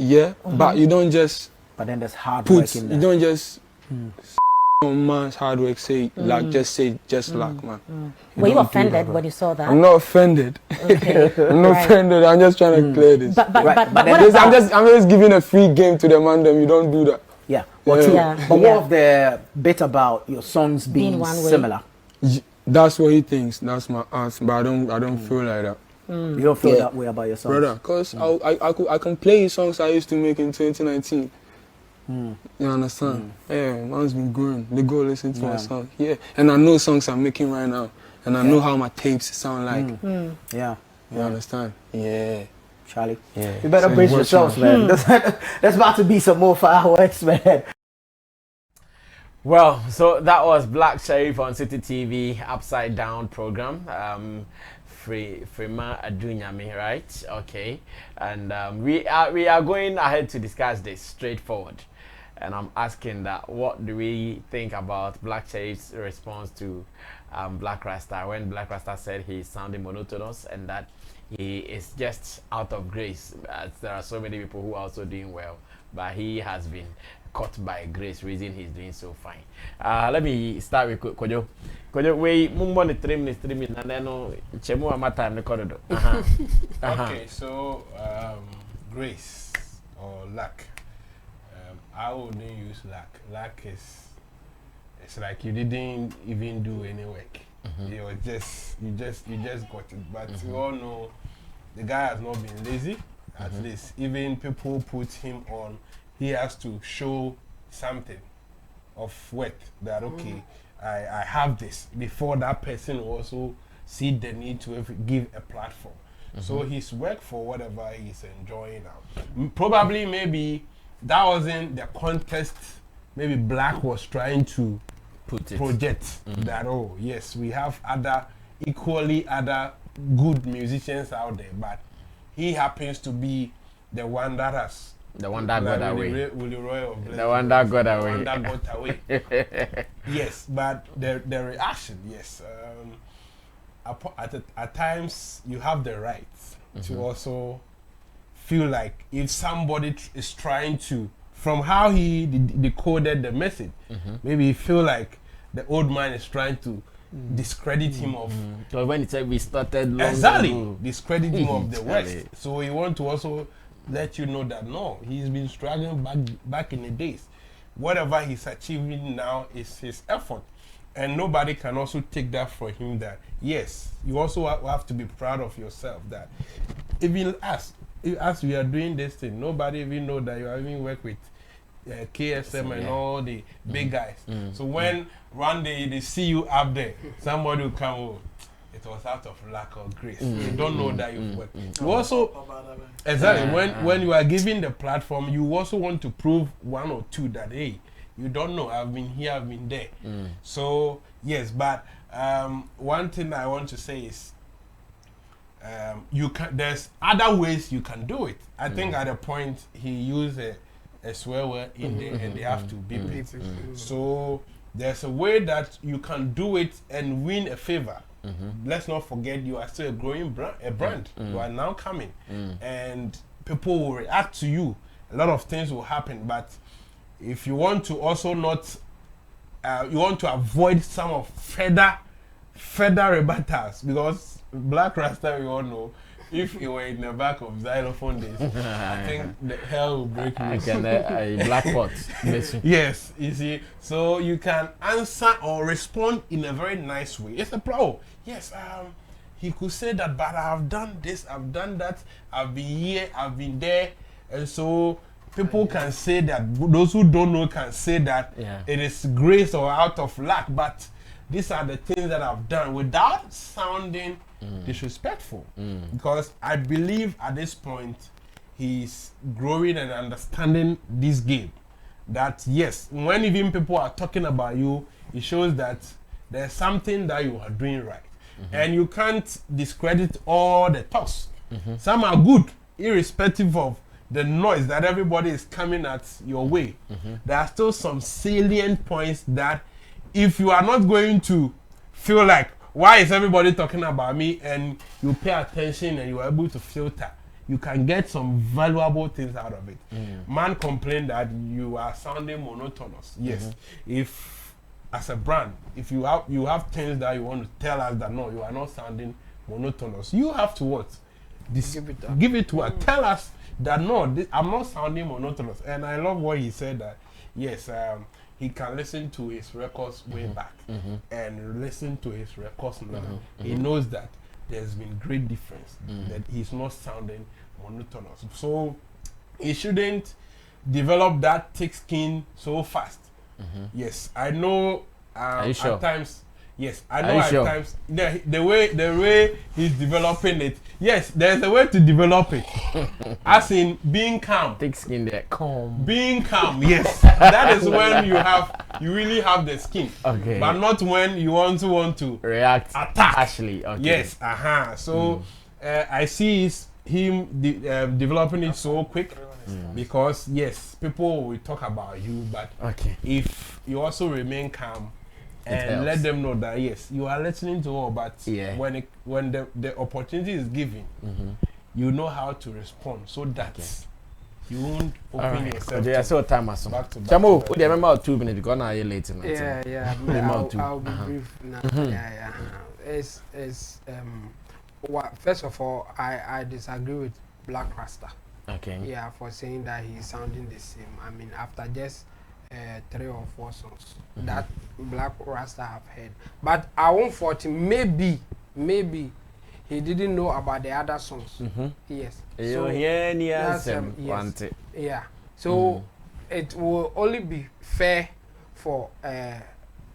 Speaker 14: but you don't just.
Speaker 15: But then there's hard work in there.
Speaker 14: You don't just. On man's hard work say luck, just luck, man.
Speaker 10: Were you offended when you saw that?
Speaker 14: I'm not offended.
Speaker 10: Okay.
Speaker 14: I'm not offended. I'm just trying to clear this.
Speaker 10: But
Speaker 14: I'm just giving a free game to the man. Them you don't do that.
Speaker 15: Yeah. But what of the bit about your songs being similar?
Speaker 14: That's what he thinks. That's my answer. But I don't feel like that.
Speaker 15: You don't feel that way about your songs,
Speaker 14: brother? Because I can play songs I used to make in 2019. You understand? Yeah, man's been growing. They go listen to my song. Yeah, and I know songs I'm making right now, and I know how my tapes sound like.
Speaker 15: Yeah,
Speaker 14: you understand? Yeah,
Speaker 15: Charlie. Yeah, you better brace yourselves, man. There's about to be some more fireworks, man.
Speaker 5: Well, so that was Blakk Sherif on City TV Upside Down program. Frima Adunyami, right? Okay, and we are going ahead to discuss this straightforward. And I'm asking that what do we think about Blakk Sherif's response to Blakk Rasta when Blakk Rasta said he's sounding monotonous and that he is just out of grace, as there are so many people who are also doing well, but he has been caught by grace, reason he's doing so fine. Let me start with Kojo. Kojo, we mumbo ni 3 minutes, and then chemu amata ni corridor.
Speaker 7: Okay, so grace or luck. I wouldn't use luck. Luck it's like you didn't even do any work. You just got it. But we all know the guy has not been lazy. At least even people put him on, he has to show something of worth that okay, I have this before that person also see the need to give a platform. So he's worked for whatever he's enjoying now. Probably maybe that wasn't the context. Maybe Blakk was trying to project that, oh yes, we have other good musicians out there, but he happens to be the one that has
Speaker 5: the one that got away.
Speaker 7: The one that got away. Yes, but the reaction, yes. At times you have the right to also feel like if somebody is trying to, from how he decoded the message, maybe you feel like the old man is trying to discredit him of.
Speaker 5: So when he said we started long
Speaker 7: exactly discredit him of the West. So he want to also let you know that no, he's been struggling back in the days. Whatever he's achieving now is his effort, and nobody can also take that from him. That yes, you also have to be proud of yourself. That even as we are doing this thing, nobody even know that you are even work with KSM and all the big guys. So when one day they see you up there, somebody will come over. It was out of lack of grace. They don't know that you've worked. You also, exactly, when you are given the platform, you also want to prove one or two that, hey, you don't know, I've been here, I've been there. So, yes, but one thing I want to say is, there's other ways you can do it. I think at a point he used a swear word in there and they have to beep it. So there's a way that you can do it and win a favor. Let's not forget you are still a growing brand. You are now coming and people will react to you. A lot of things will happen, but if you want to also not, you want to avoid some of further rebuttals, because Blakk Rasta, we all know, if you were in the back of xylophone days, I think the hell will break loose.
Speaker 5: A black pot.
Speaker 7: Yes, you see. So you can answer or respond in a very nice way. It's a pro. Yes, he could say that, but I've done this, I've done that, I've been here, I've been there. And so people can say that, those who don't know can say that it is grace or out of luck, but these are the things that I've done without sounding disrespectful. Because I believe at this point he's growing and understanding this game. That yes, when even people are talking about you, it shows that there's something that you are doing right. And you can't discredit all the talks. Some are good, irrespective of the noise that everybody is coming at your way. There are still some salient points that if you are not going to feel like, why is everybody talking about me, and you pay attention and you are able to filter, you can get some valuable things out of it. Man complained that you are sounding monotonous. Yes, if as a brand, if you have things that you want to tell us that no, you are not sounding monotonous, you have to what? Give it to us. Tell us that no, I'm not sounding monotonous. And I love what he said that yes, he can listen to his records way back and listen to his records now. He knows that there's been great difference, that he's not sounding monotonous. So he shouldn't develop that thick skin so fast. Yes, I know at times. Yes, I know at times the way he's developing it. Yes, there's a way to develop it. As in being calm.
Speaker 5: Thick skin there, calm.
Speaker 7: Being calm, yes. That is when you really have the skin.
Speaker 5: Okay.
Speaker 7: But not when you want to
Speaker 5: react.
Speaker 7: Attack.
Speaker 5: Actually, okay.
Speaker 7: Yes, So I see him developing it so quick. Because yes, people will talk about you, but if you also remain calm and let them know that yes, you are listening to all, but when the opportunity is given, you know how to respond so that you won't open yourself.
Speaker 5: Okay, I saw time as well. Chamo, would you remember 2 minutes because now you're late tonight?
Speaker 6: I'll be brief now. It's first of all, I disagree with Blakk Rasta.
Speaker 5: Okay.
Speaker 6: Yeah, for saying that he's sounding the same. I mean, after just 3 or 4 songs that Blakk Rasta have heard, but I won't fault him. Maybe he didn't know about the other songs. Yes. So it will only be fair for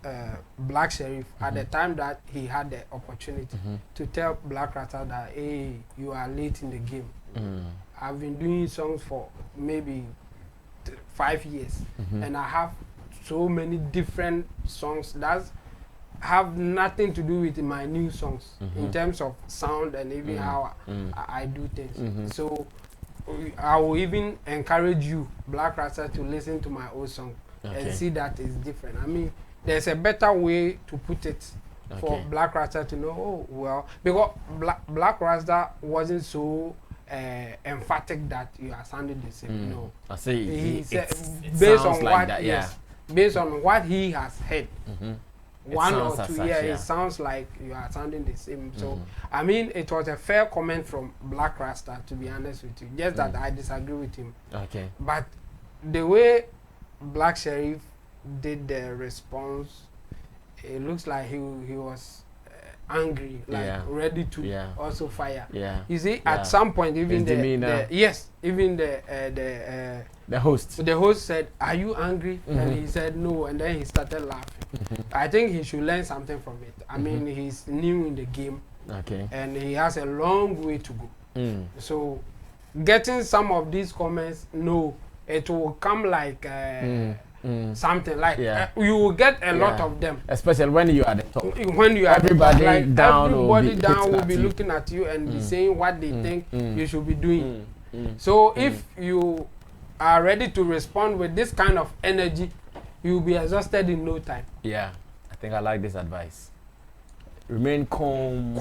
Speaker 6: Blakk Sherif at the time that he had the opportunity to tell Blakk Rasta that, hey, you are late in the game. I've been doing songs for maybe 5 years, and I have so many different songs that have nothing to do with my new songs in terms of sound and even how I do things. So I will even encourage you, Blakk Rasta, to listen to my old song and see that it's different. I mean, there's a better way to put it for Blakk Rasta to know, oh, well, because Blakk Rasta wasn't so emphatic that you are sounding the same. No,
Speaker 5: I say
Speaker 6: he said,
Speaker 5: it
Speaker 6: based on
Speaker 5: like
Speaker 6: what
Speaker 5: that,
Speaker 6: based on what he has heard. One or two,
Speaker 5: such,
Speaker 6: it sounds like you are sounding the same. So, I mean, it was a fair comment from Blakk Rasta, to be honest with you. Just that I disagree with him.
Speaker 5: Okay.
Speaker 6: But the way Blakk Sherif did the response, it looks like he was angry, like ready to also fire. You see, at some point, even the host said, "Are you angry?" And he said no, and then he started laughing. I think he should learn something from it. I mean, he's new in the game, and he has a long way to go. So, getting some of these comments, no, it will come like something like you will get a lot of them,
Speaker 5: especially when you are at the top.
Speaker 6: When you are
Speaker 5: everybody
Speaker 6: like,
Speaker 5: down,
Speaker 6: will be looking at you and be saying what they think you should be doing. So if you are ready to respond with this kind of energy, you will be exhausted in no time.
Speaker 5: Yeah, I think I like this advice. Remain calm.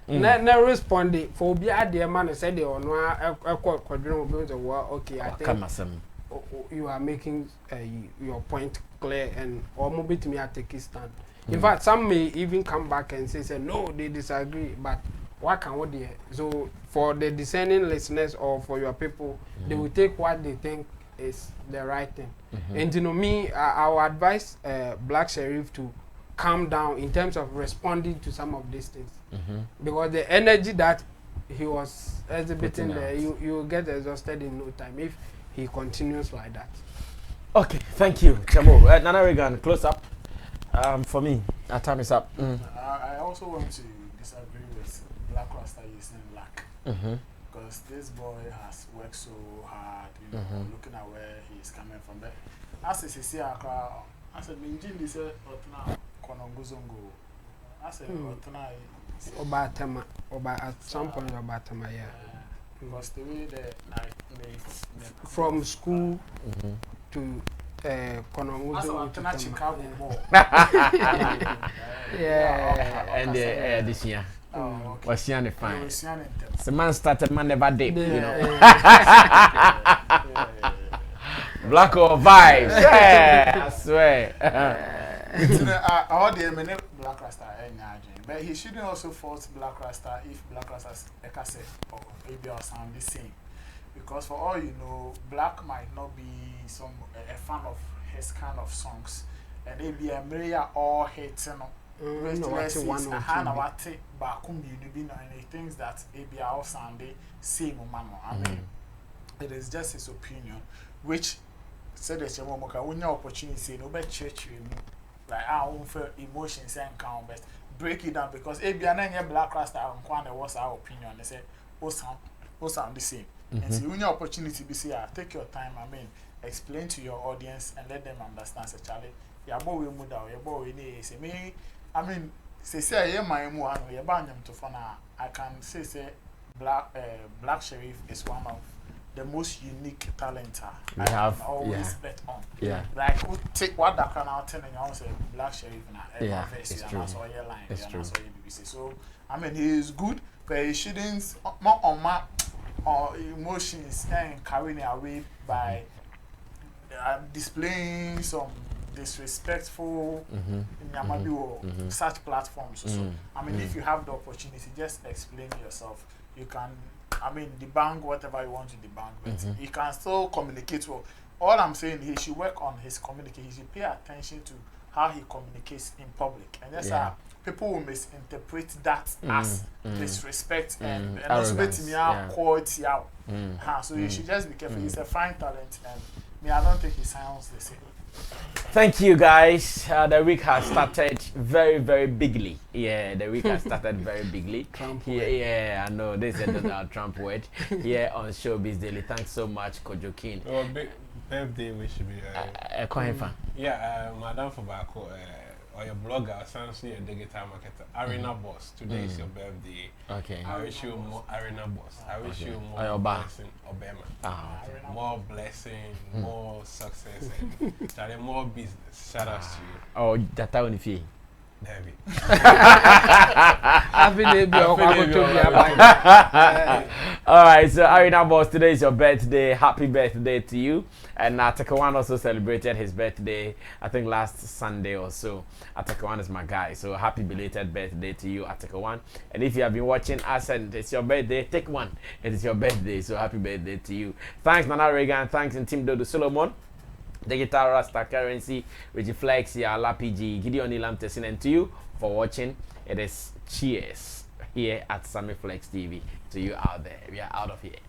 Speaker 6: Never respond. For be at the man said the on okay, I think you are making your point clear, and or maybe to me I take a stand. In fact, some may even come back and say no, they disagree, but what can what they so for the discerning listeners or for your people, they will take what they think is the right thing. And you know me, I will advise Blakk Sherif to calm down in terms of responding to some of these things, because the energy that he was exhibiting there, you will get exhausted in no time if he continues like that.
Speaker 5: Okay, thank you, Chamo. Nana Regan, close up. For me, our time is up.
Speaker 8: I also want to disagree with Blakk Rasta using lack. Because this boy has worked so hard, you know, looking at where he's coming from. But as I see, I said, Minjin is a Kononguzongo. I said,
Speaker 6: Obatama, at some point, Obatama, yeah.
Speaker 8: Because the way
Speaker 6: from school to Kononguzo to
Speaker 8: Chicago more.
Speaker 5: And this year. Was Sian fine. The man started, man never did, you know. Blakk or vibes, I swear.
Speaker 8: All the minute Blakk Rasta, but he shouldn't also fault Blakk Rasta if Blakk Rasta's cassette or maybe or sound the same. Because for all you know, Blakk might not be a fan of his kind of songs, and maybe a Maria or hates things that maybe are sounding same man. I mean, it is just his opinion, which said that when your opportunity no better church like our own emotions and count best break it down, because if you are not Blakk Rasta and what's our opinion, they say all sound the same. And so when your opportunity be say, take your time, I mean, explain to your audience and let them understand. Say, Charlie, your boy will move down, your boy will say me. I mean, say my mo ano your banyam to fana. I can say Blakk Sherif is one of the most unique talent I have always bet on.
Speaker 5: Yeah.
Speaker 8: Like take what that can out and you say Blakk Sherif na
Speaker 5: it's true.
Speaker 8: It's true. So I mean, he is good, but he shouldn't not on my emotions and carrying away by displaying some disrespectful such platforms. So I mean, if you have the opportunity, just explain yourself. You can, I mean, debunk whatever you want to debunk, but you can still communicate well. All I'm saying, he should work on his communication. He should pay attention to how he communicates in public, and that's how people will misinterpret that as disrespect and also making me quality out. So you should just be careful. He's a fine talent, and I don't think he sounds the same.
Speaker 5: Thank you, guys. The week has started very, very bigly. Yeah, the week has started very bigly. Yeah, I know. This is Donald Trump word here on Showbiz Daily. Thanks so much, Kojo King.
Speaker 7: Oh, birthday wish be. Yeah, Madam Fobako, or your blogger, essentially a digital marketer, Arena Boss. Today is your birthday.
Speaker 5: Okay.
Speaker 7: I wish you more Arena Boss. I wish you more blessing, Obama. More blessing, more success, and more business. Shout out to you.
Speaker 5: Oh, that's how you feel.
Speaker 7: David.
Speaker 5: All right, so Arena Boss, today is your birthday. Happy birthday to you. And Atakawan also celebrated his birthday, I think last Sunday or so. Atakawan is my guy, so happy belated birthday to you, Atakawan. And if you have been watching us and it's your birthday, take one. It is your birthday, so happy birthday to you. Thanks, Nana Reagan. Thanks, Team Dodo Solomon. Digital Rasta Currency, Flex, Yala PG, Gideon Ilam Tessin, and to you for watching. It is cheers here at Sammy Flex TV. To you out there. We are out of here.